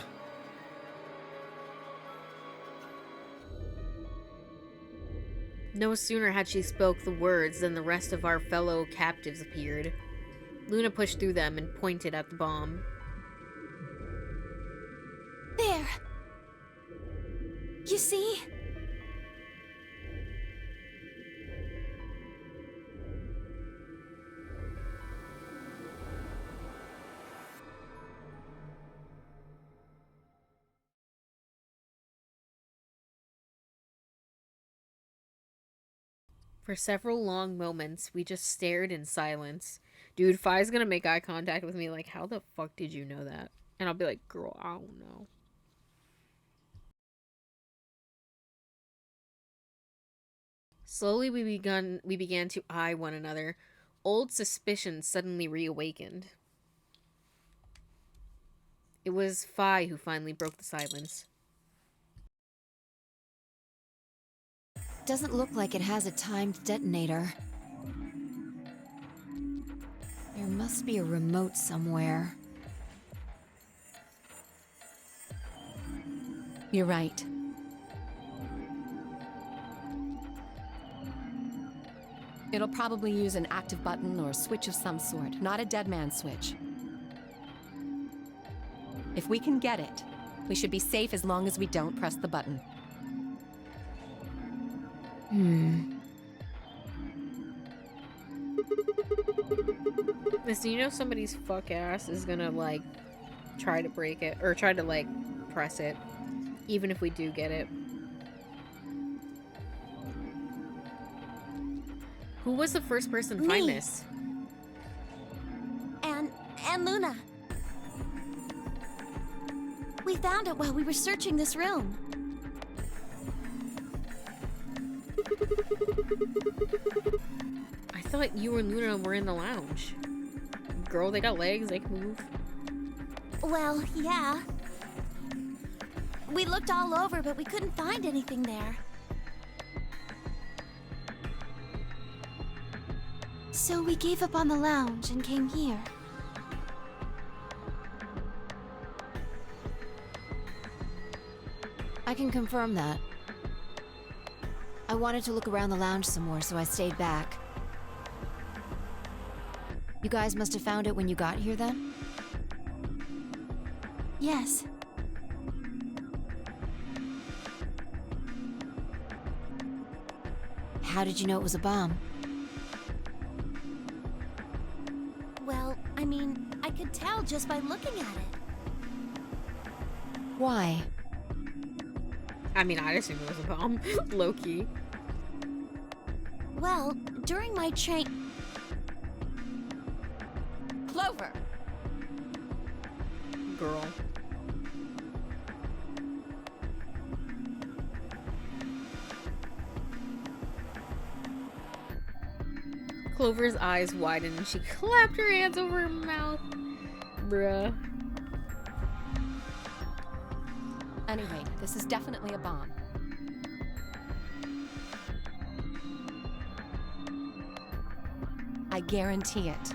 No sooner had she spoke the words than the rest of our fellow captives appeared. Luna pushed through them and pointed at the bomb. There! You see? For several long moments, we just stared in silence. Dude, Fi's gonna make eye contact with me like, how the fuck did you know that? And I'll be like, girl, I don't know. Slowly we began to eye one another. Old suspicions suddenly reawakened. It was Fi who finally broke the silence. Doesn't look like it has a timed detonator. There must be a remote somewhere. You're right. It'll probably use an active button or switch of some sort, not a dead man switch. If we can get it, we should be safe as long as we don't press the button. Listen, you know somebody's fuck ass is gonna, like, try to break it, or try to, like, press it, even if we do get it. Who was the first person to find this? And Luna. We found it while we were searching this room. I thought you and Luna were in the lounge. Girl, they got legs, they can move. Well, yeah. We looked all over, but we couldn't find anything there. So we gave up on the lounge and came here. I can confirm that. I wanted to look around the lounge some more, so I stayed back. You guys must have found it when you got here, then? Yes. How did you know it was a bomb? Well, I mean, I could tell just by looking at it. Why? I mean, I'd assume it was a bomb. Low-key. Well, during my train... Clover! Girl. Clover's eyes widened and she clapped her hands over her mouth. Bruh. Anyway, this is definitely a bomb. I guarantee it.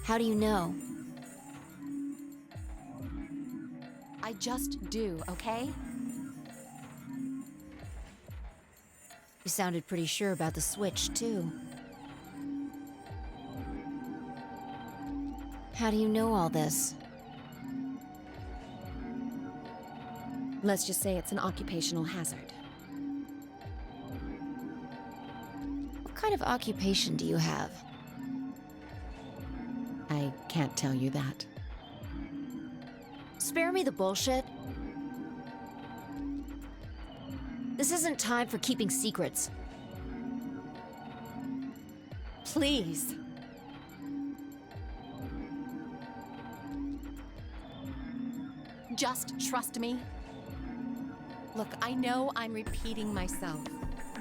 How do you know? I just do, okay? You sounded pretty sure about the switch, too. How do you know all this? Let's just say it's an occupational hazard. What kind of occupation do you have? I can't tell you that. Spare me the bullshit. This isn't time for keeping secrets. Please. Just trust me. Look, I know I'm repeating myself,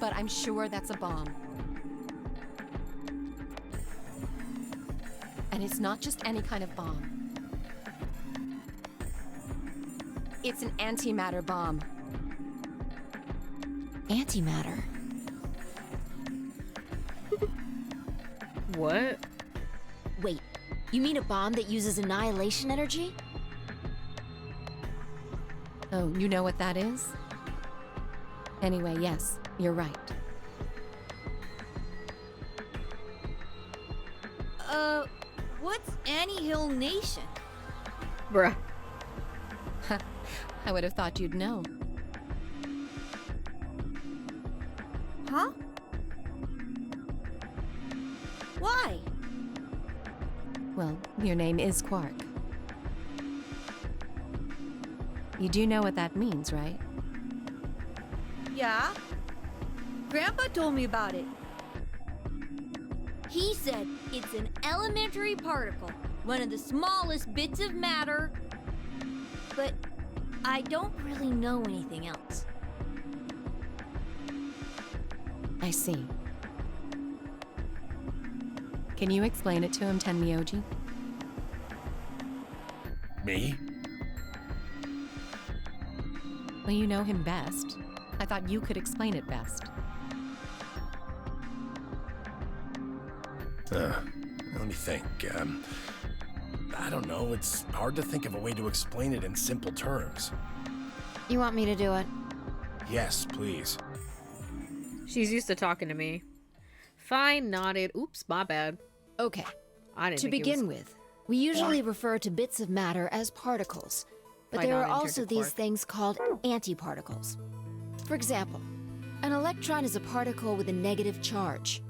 but I'm sure that's a bomb. And it's not just any kind of bomb. It's an antimatter bomb. Antimatter? What? Wait, you mean a bomb that uses annihilation energy? Oh, you know what that is? Anyway, yes, you're right. What's Annie-Hill Nation? Bruh. I would have thought you'd know. Huh? Why? Well, your name is Quark. You do know what that means, right? Yeah. Grandpa told me about it. He said it's an elementary particle, one of the smallest bits of matter. But I don't really know anything else. I see. Can you explain it to him, Tenmyoji? Me? Well, you know him best. I thought you could explain it best. Let me think. I don't know. It's hard to think of a way to explain it in simple terms. You want me to do it? Yes, please. She's used to talking to me. Fine, nodded. Oops, my bad. Okay. I didn't To think it begin was... with, we usually refer to bits of matter as particles, but I there are got also these interject things called antiparticles. For example, an electron is a particle with a negative charge.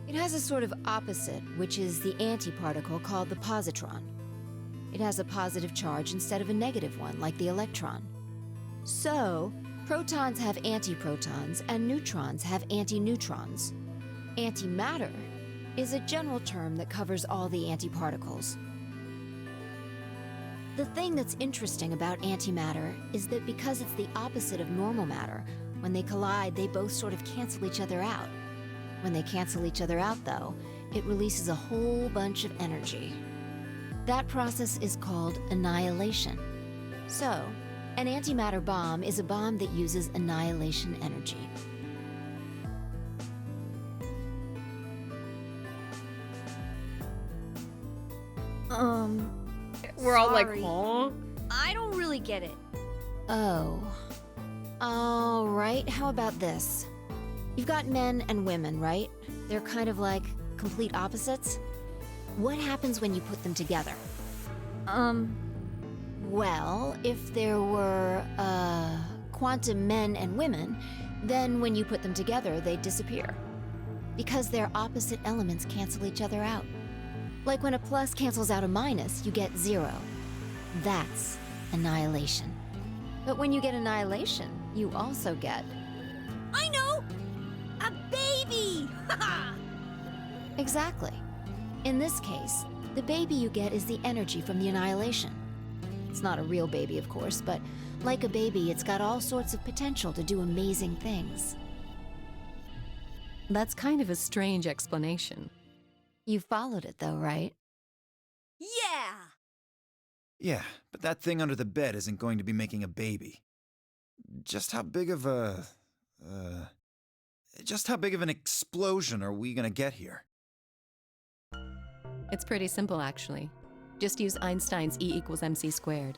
It has a sort of opposite, which is the antiparticle called the positron. It has a positive charge instead of a negative one, like the electron. So, protons have antiprotons and neutrons have antineutrons. Antimatter is a general term that covers all the antiparticles. The thing that's interesting about antimatter is that because it's the opposite of normal matter, when they collide, they both sort of cancel each other out. When they cancel each other out, though, it releases a whole bunch of energy. That process is called annihilation. So, an antimatter bomb is a bomb that uses annihilation energy. We're all like, sorry. huh? I don't really get it. Oh. All right, how about this? You've got men and women, right? They're kind of like complete opposites. What happens when you put them together? Well, if there were, quantum men and women, then when you put them together, they'd disappear. Because their opposite elements cancel each other out. Like when a plus cancels out a minus, you get 0. That's annihilation. But when you get annihilation, you also get... I know! A baby! Exactly. In this case, the baby you get is the energy from the annihilation. It's not a real baby, of course, but like a baby, it's got all sorts of potential to do amazing things. That's kind of a strange explanation. You followed it though, right? Yeah! Yeah, but that thing under the bed isn't going to be making a baby. Just how big of a... just how big of an explosion are we gonna get here? It's pretty simple, actually. Just use Einstein's E = mc squared.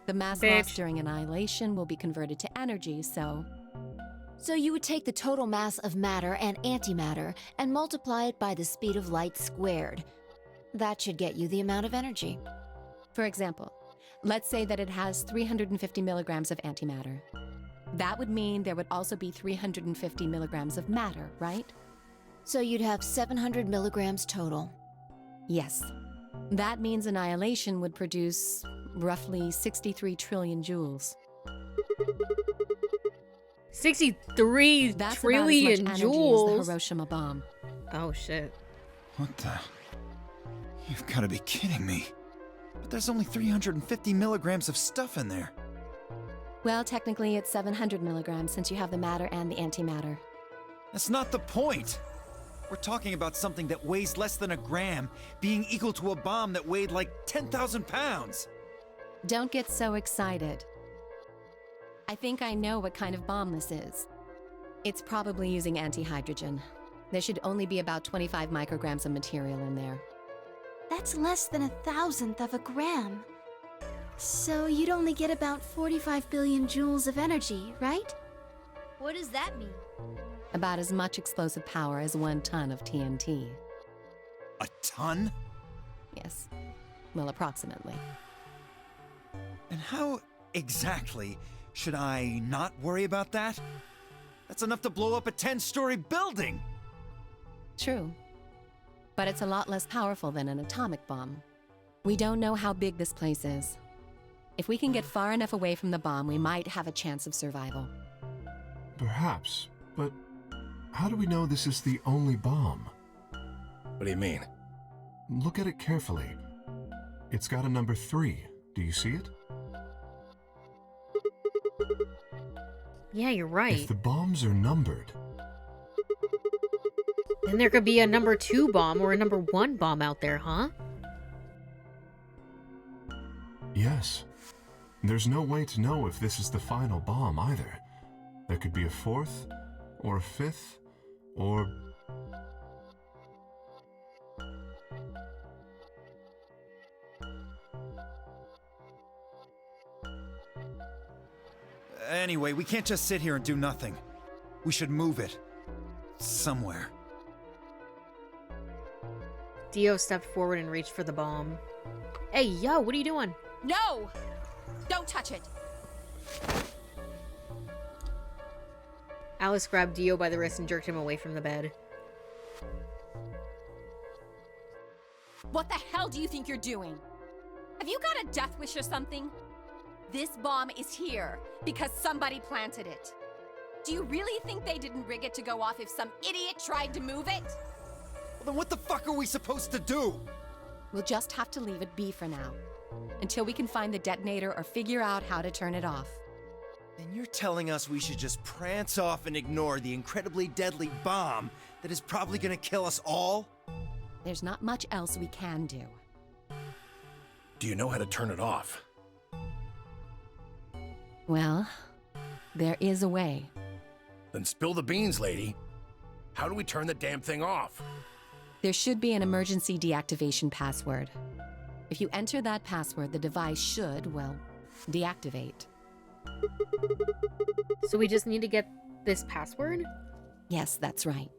The mass Bitch. lost during annihilation will be converted to energy, so... So you would take the total mass of matter and antimatter and multiply it by the speed of light squared. That should get you the amount of energy. For example, let's say that it has 350 milligrams of antimatter. That would mean there would also be 350 milligrams of matter, right? So you'd have 700 milligrams total. Yes. That means annihilation would produce roughly 63 trillion joules. 63 That's trillion about as much joules. energy as the Hiroshima bomb. Oh shit. What the? You've got to be kidding me. But there's only 350 milligrams of stuff in there. Well, technically it's 700 milligrams since you have the matter and the antimatter. That's not the point. We're talking about something that weighs less than a gram being equal to a bomb that weighed like 10,000 pounds. Don't get so excited. I think I know what kind of bomb this is. It's probably using antihydrogen. There should only be about 25 micrograms of material in there. That's less than 1,000th of a gram. So you'd only get about 45 billion joules of energy, right? What does that mean? About as much explosive power as 1 ton of TNT. A ton? Yes. Well, approximately. And how exactly should I not worry about that? That's enough to blow up a 10-story building! True. But it's a lot less powerful than an atomic bomb. We don't know how big this place is. If we can get far enough away from the bomb, we might have a chance of survival. Perhaps, but how do we know this is the only bomb? What do you mean? Look at it carefully. It's got a number 3. Do you see it? Yeah, you're right. If the bombs are numbered, then there could be a number 2 bomb or a number 1 bomb out there, huh? yes. There's no way to know if this is the final bomb either. There could be a 4th, or a 5th, or... Anyway, we can't just sit here and do nothing. We should move it. Somewhere. Dio stepped forward and reached for the bomb. Hey, yo, what are you doing? No! Don't touch it! Alice grabbed Dio by the wrist and jerked him away from the bed. What the hell do you think you're doing? Have you got a death wish or something? This bomb is here because somebody planted it. Do you really think they didn't rig it to go off if some idiot tried to move it? Well, then what the fuck are we supposed to do? We'll just have to leave it be for now, until we can find the detonator or figure out how to turn it off. Then you're telling us we should just prance off and ignore the incredibly deadly bomb that is probably gonna kill us all? There's not much else we can do. Do you know how to turn it off? Well, there is a way. Then spill the beans, lady. How do we turn the damn thing off? There should be an emergency deactivation password. If you enter that password, the device should, well, deactivate. So we just need to get this password? Yes, that's right.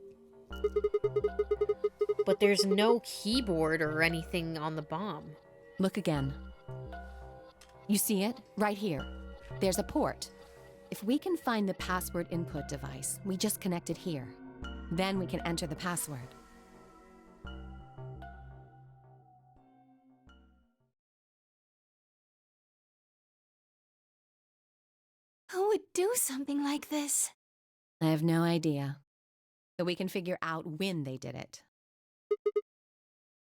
But there's no keyboard or anything on the bomb. Look again. You see it? Right here. There's a port. If we can find the password input device, we just connect it here. Then we can enter the password. Who would do something like this? I have no idea. But we can figure out when they did it.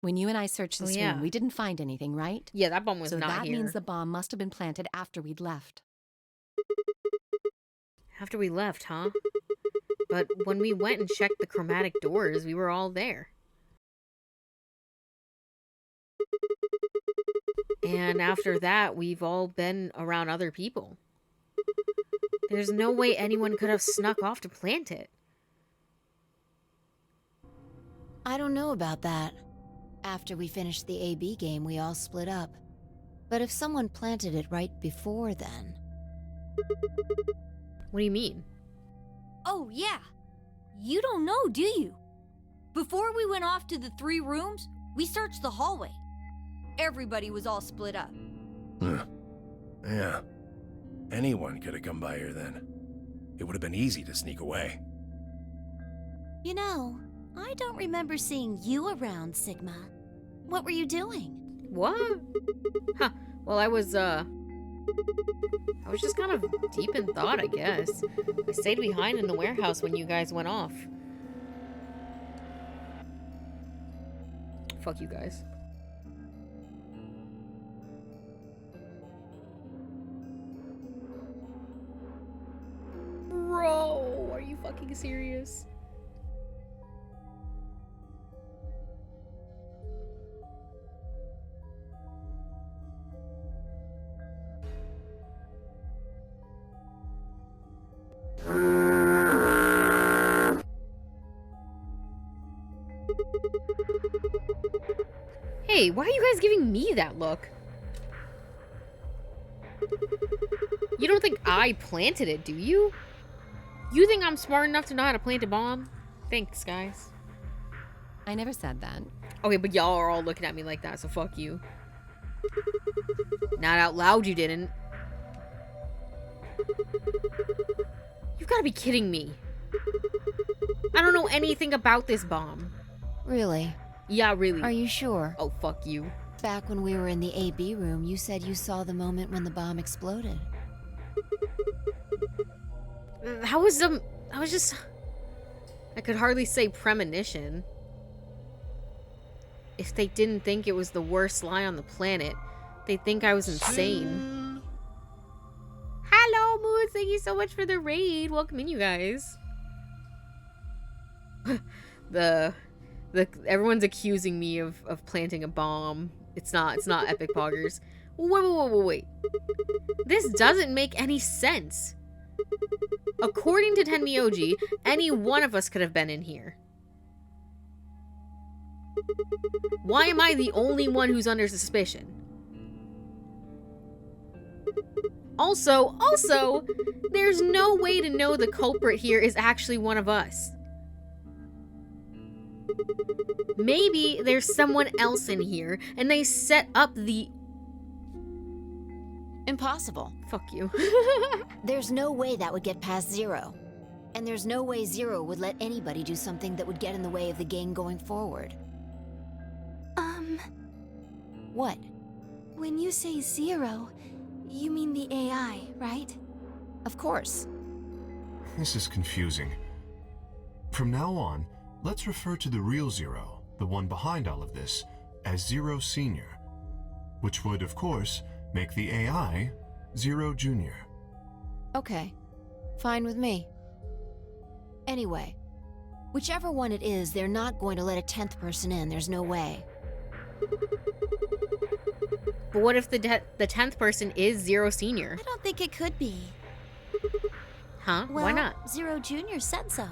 When you and I searched this room, we didn't find anything, right? Yeah, that bomb was so not that here. means the bomb must have been planted after we'd left. After we left, huh? But when we went and checked the chromatic doors, we were all there. And after that, we've all been around other people. There's no way anyone could have snuck off to plant it. I don't know about that. After we finished the AB game, we all split up. But if someone planted it right before then... What do you mean? Oh, yeah. You don't know, do you? Before we went off to the 3 rooms, we searched the hallway. Everybody was all split up. Yeah. Anyone could have come by here then. It would have been easy to sneak away. You know, I don't remember seeing you around, Sigma. What were you doing? What? Huh. Well, I was, I was just kind of deep in thought, I guess. I stayed behind in the warehouse when you guys went off. Fuck you guys. Bro, are you fucking serious? Hey, why are you guys giving me that look? You don't think I planted it, do you? You think I'm smart enough to know how to plant a bomb? Thanks, guys. I never said that. Okay, but y'all are all looking at me like that, so fuck you. Not out loud, you didn't. You've got to be kidding me. I don't know anything about this bomb. Really? Yeah, really. Are you sure? Oh, fuck you. Back when we were in the AB room, you said you saw the moment when the bomb exploded. That was just... I could hardly say premonition. If they didn't think it was the worst lie on the planet, they'd think I was insane. Hello, Moons. Thank you so much for the raid. Welcome in, you guys. Everyone's accusing me of planting a bomb. It's not Epic Poggers. Wait. This doesn't make any sense. According to Tenmyoji, any one of us could have been in here. Why am I the only one who's under suspicion? Also, there's no way to know the culprit here is actually one of us. Maybe there's someone else in here, and they set up the... Impossible. Fuck you. There's no way that would get past Zero. And there's no way Zero would let anybody do something that would get in the way of the game going forward. What? When you say Zero, you mean the AI, right? Of course. This is confusing. From now on, let's refer to the real Zero, the one behind all of this, as Zero Senior, which would, of course, make the AI Zero Junior. Okay. Fine with me. Anyway, whichever one it is, they're not going to let a 10th person in. There's no way. But what if the 10th person is Zero Senior? I don't think it could be. Huh? Well, Why not? Zero Junior said so.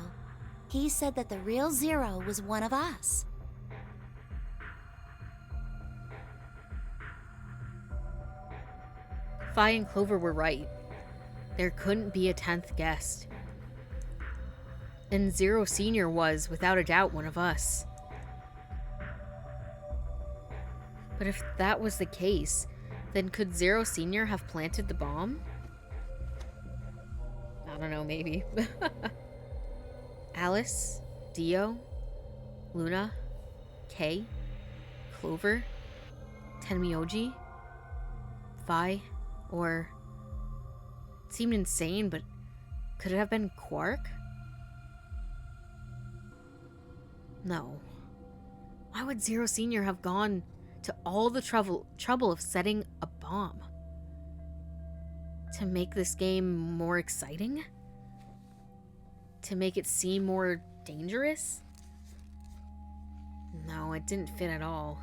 He said that the real Zero was one of us. Fi and Clover were right. There couldn't be a 10th guest. And Zero Senior was, without a doubt, one of us. But if that was the case, then could Zero Senior have planted the bomb? I don't know, maybe. Alice, Dio, Luna, Kay, Clover, Tenmyoji, Fi, or... It seemed insane, but could it have been Quark? No. Why would Zero Senior have gone to all the trouble of setting a bomb? To make this game more exciting? To make it seem more dangerous? No, it didn't fit at all.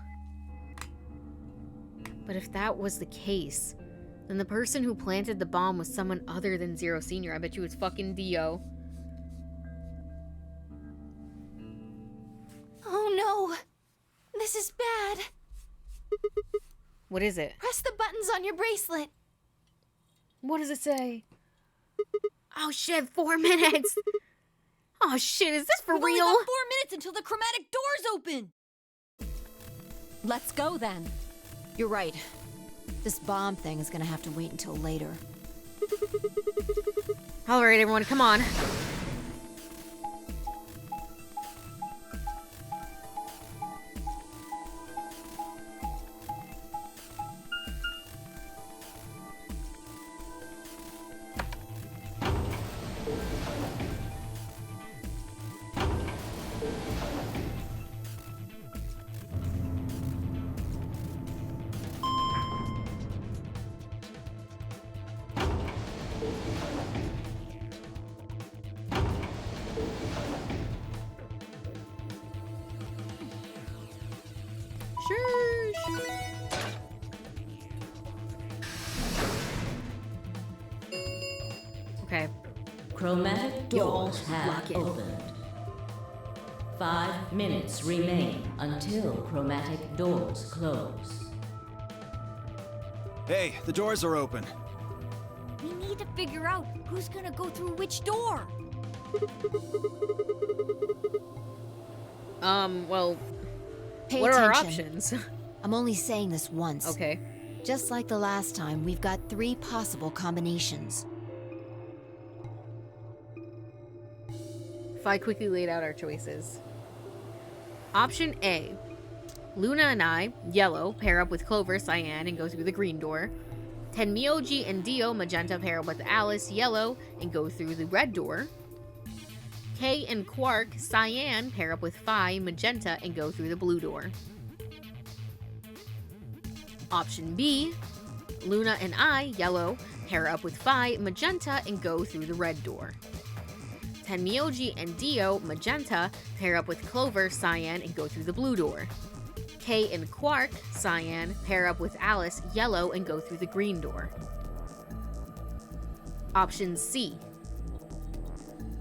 But if that was the case, then the person who planted the bomb was someone other than Zero Senior. I bet you it's fucking Dio. Oh no! This is bad. What is it? Press the buttons on your bracelet. What does it say? Oh shit, 4 minutes! Oh shit, is this for We've real? only got 4 minutes until the chromatic doors open! Let's go then. You're right. This bomb thing is gonna have to wait until later. Alright, everyone, come on. Okay. Chromatic doors have opened. 5 minutes remain until chromatic doors close. Hey, the doors are open. We need to figure out who's gonna go through which door. Well, Pay what are our attention. options? I'm only saying this once. Okay. Just like the last time, we've got 3 possible combinations. If I quickly laid out our choices. Option A. Luna and I, yellow, pair up with Clover, cyan, and go through the green door. Tenmyoji and Dio, magenta, pair up with Alice, yellow, and go through the red door. Kay and Quark, cyan, pair up with Phi, magenta, and go through the blue door. Option B. Luna and I, yellow, pair up with Phi, magenta, and go through the red door. Tenmyoji and Dio, magenta, pair up with Clover, cyan, and go through the blue door. Kay and Quark, cyan, pair up with Alice, yellow, and go through the green door. Option C.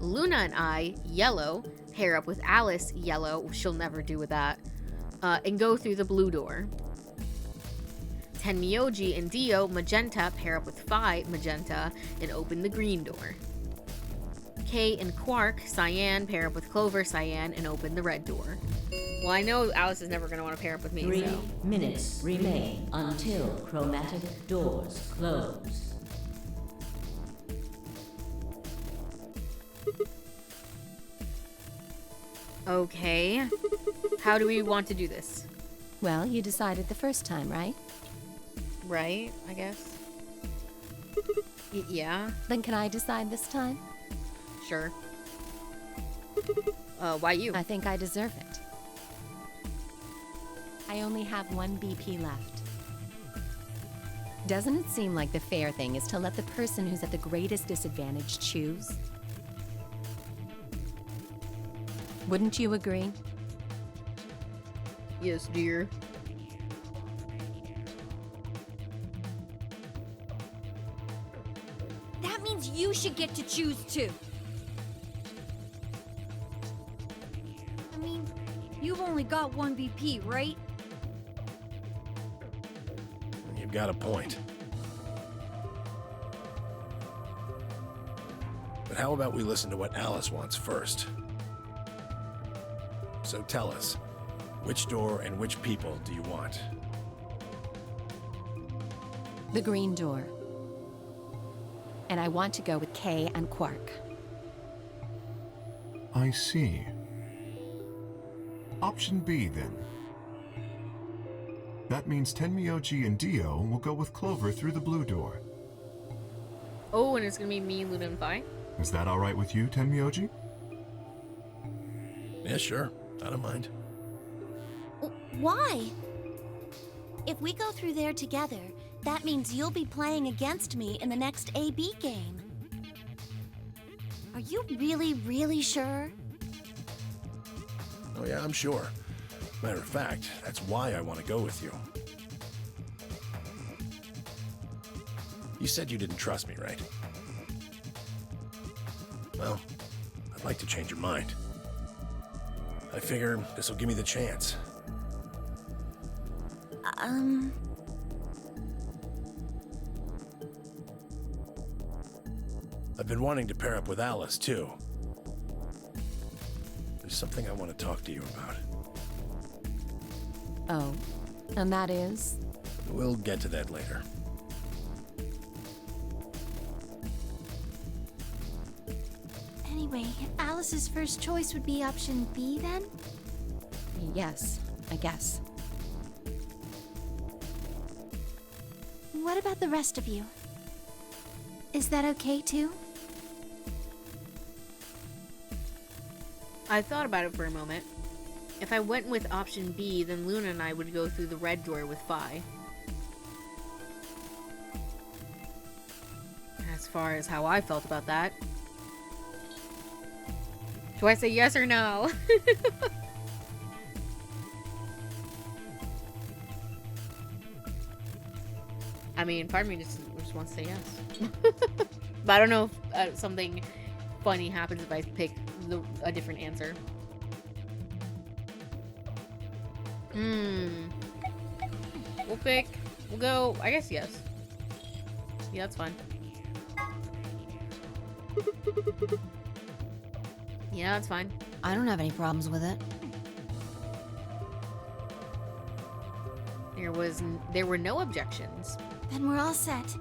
Luna and I, yellow, pair up with Alice, yellow, she'll never do with that, and go through the blue door. Tenmyoji and Dio, magenta, pair up with Phi, magenta, and open the green door. Kay and Quark, cyan, pair up with Clover, cyan, and open the red door. Well, I know Alice is never going to want to pair up with me, 3 so. minutes remain until chromatic doors close. Okay. How do we want to do this? Well, you decided the first time, right? Right, I guess. Yeah. Then can I decide this time? Sure. Why you? I think I deserve it. I only have 1 BP left. Doesn't it seem like the fair thing is to let the person who's at the greatest disadvantage choose? Wouldn't you agree? Yes, dear. That means you should get to choose too. I mean, you've only got 1 BP, right? You've got a point. But how about we listen to what Alice wants first? So tell us, which door and which people do you want? The green door. And I want to go with Kay and Quark. I see. Option B, then. That means Tenmyoji and Dio will go with Clover through the blue door. Oh, and it's gonna be me, Luna, and Phi? Is that all right with you, Tenmyoji? Yeah, sure. I don't mind. Why? If we go through there together, that means you'll be playing against me in the next AB game. Are you really, really sure? Oh yeah, I'm sure. Matter of fact, that's why I want to go with you. You said you didn't trust me, right? Well, I'd like to change your mind. I figure this will give me the chance. I've been wanting to pair up with Alice, too. There's something I want to talk to you about. Oh, and that is? We'll get to that later. Anyway, Alice's first choice would be option B then? Yes, I guess. What about the rest of you? Is that okay too? I thought about it for a moment. If I went with option B, then Luna and I would go through the red door with Phi. As far as how I felt about that. Do I say yes or no? I mean, part of me just wants to say yes. But I don't know if something funny happens if I pick a different answer. We'll go, I guess yes. Yeah, that's fine. Yeah, that's fine. I don't have any problems with it. There were no objections. Then we're all set.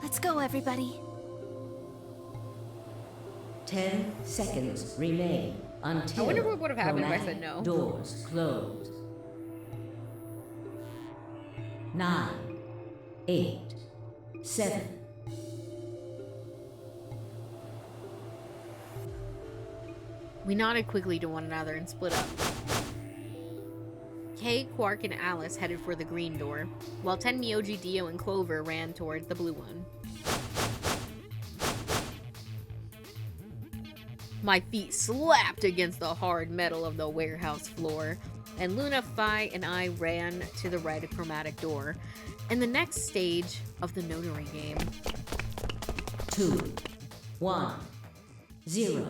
Let's go, everybody. 10 seconds remain until I wonder what would have happened if I said chromatic no. Doors close. 9, 8, 7. We nodded quickly to one another and split up. Kay, Quark, and Alice headed for the green door, while Ten, Myoji, Dio, and Clover ran toward the blue one. My feet slapped against the hard metal of the warehouse floor, and Luna, Phi, and I ran to the red chromatic door, and the next stage of the notary game. 2, 1, 0.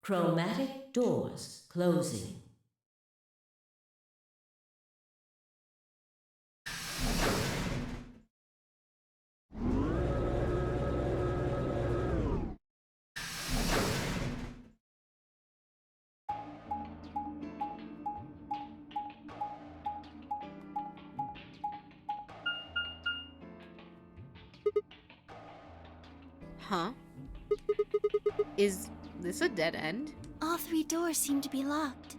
Chromatic doors closing. Huh? Is this a dead end? All 3 doors seem to be locked.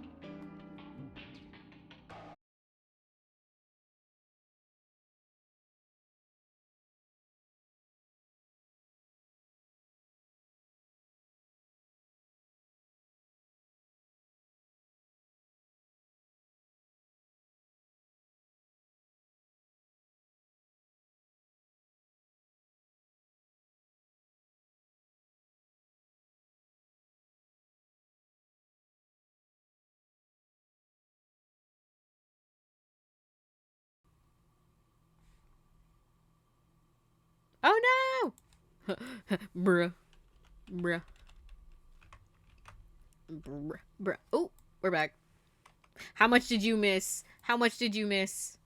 Oh no! Bruh. Bruh. Bruh. Bruh. Oh, we're back. How much did you miss? How much did you miss?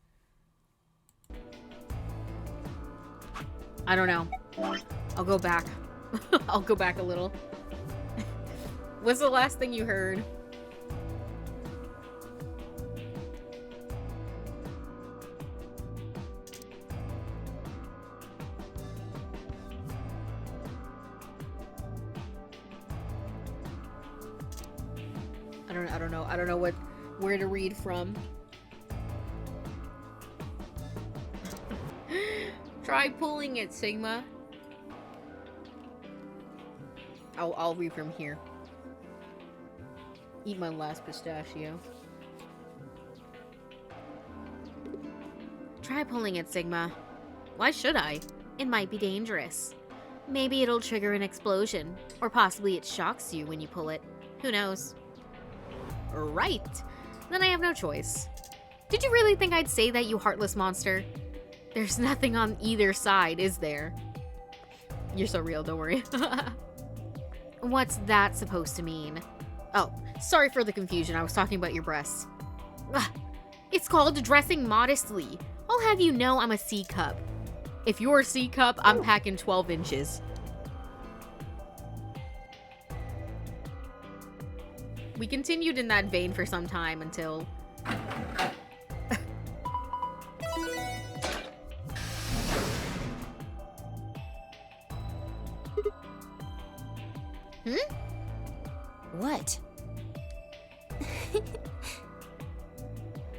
I don't know. I'll go back. I'll go back a little. What's the last thing you heard? I don't know where to read from. Try pulling it, Sigma. I'll read from here. Eat my last pistachio. Try pulling it, Sigma. Why should I? It might be dangerous. Maybe it'll trigger an explosion, or possibly it shocks you when you pull it. Who knows? Right. Then I have no choice. Did you really think I'd say that, you heartless monster? There's nothing on either side, is there? You're so real, don't worry. What's that supposed to mean? Oh, sorry for the confusion. I was talking about your breasts. Ugh. It's called dressing modestly. I'll have you know I'm a C cup. If you're a C cup, I'm packing 12 inches. We continued in that vein for some time until... What?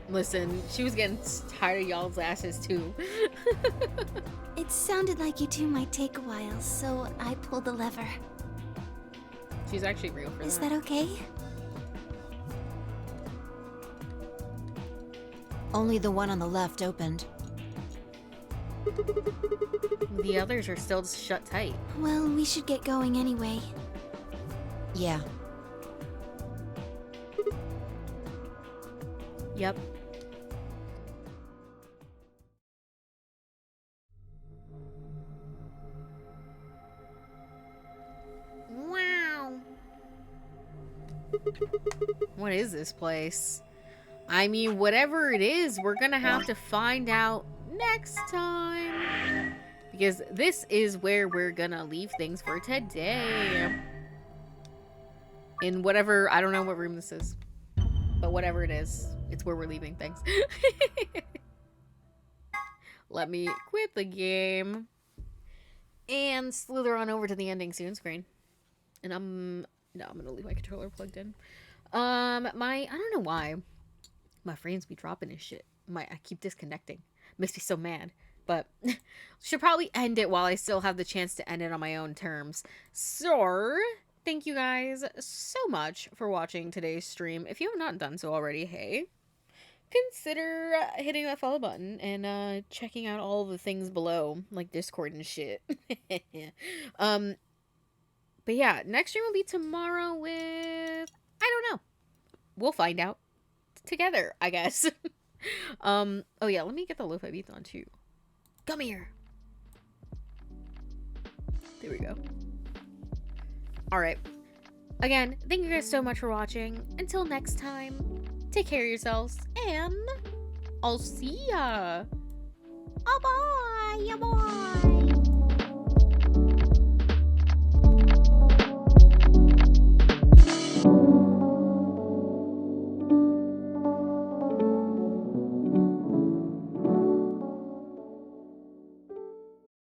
Listen, she was getting tired of y'all's asses too. It sounded like you two might take a while, so I pulled the lever. She's actually real for that. Is that okay? Only the one on the left opened. The others are still shut tight. Well, we should get going anyway. Yeah. Yep. Wow. What is this place? I mean, whatever it is, we're gonna have to find out next time. Because this is where we're gonna leave things for today. In whatever, I don't know what room this is. But whatever it is, it's where we're leaving things. Let me quit the game. And slither on over to the ending soon screen. And I'm gonna leave my controller plugged in. I don't know why my frames be dropping and shit. I keep disconnecting. Makes me so mad. But should probably end it while I still have the chance to end it on my own terms. So, thank you guys so much for watching today's stream. If you have not done so already, hey, consider hitting that follow button and checking out all the things below, like Discord and shit. But yeah, next stream will be tomorrow with, I don't know. We'll find out together, I guess. Oh yeah, let me get the lo-fi beats on too. Come here. There we go. Alright. Again, thank you guys so much for watching. Until next time, take care of yourselves, and I'll see ya. Bye-bye, ya boy.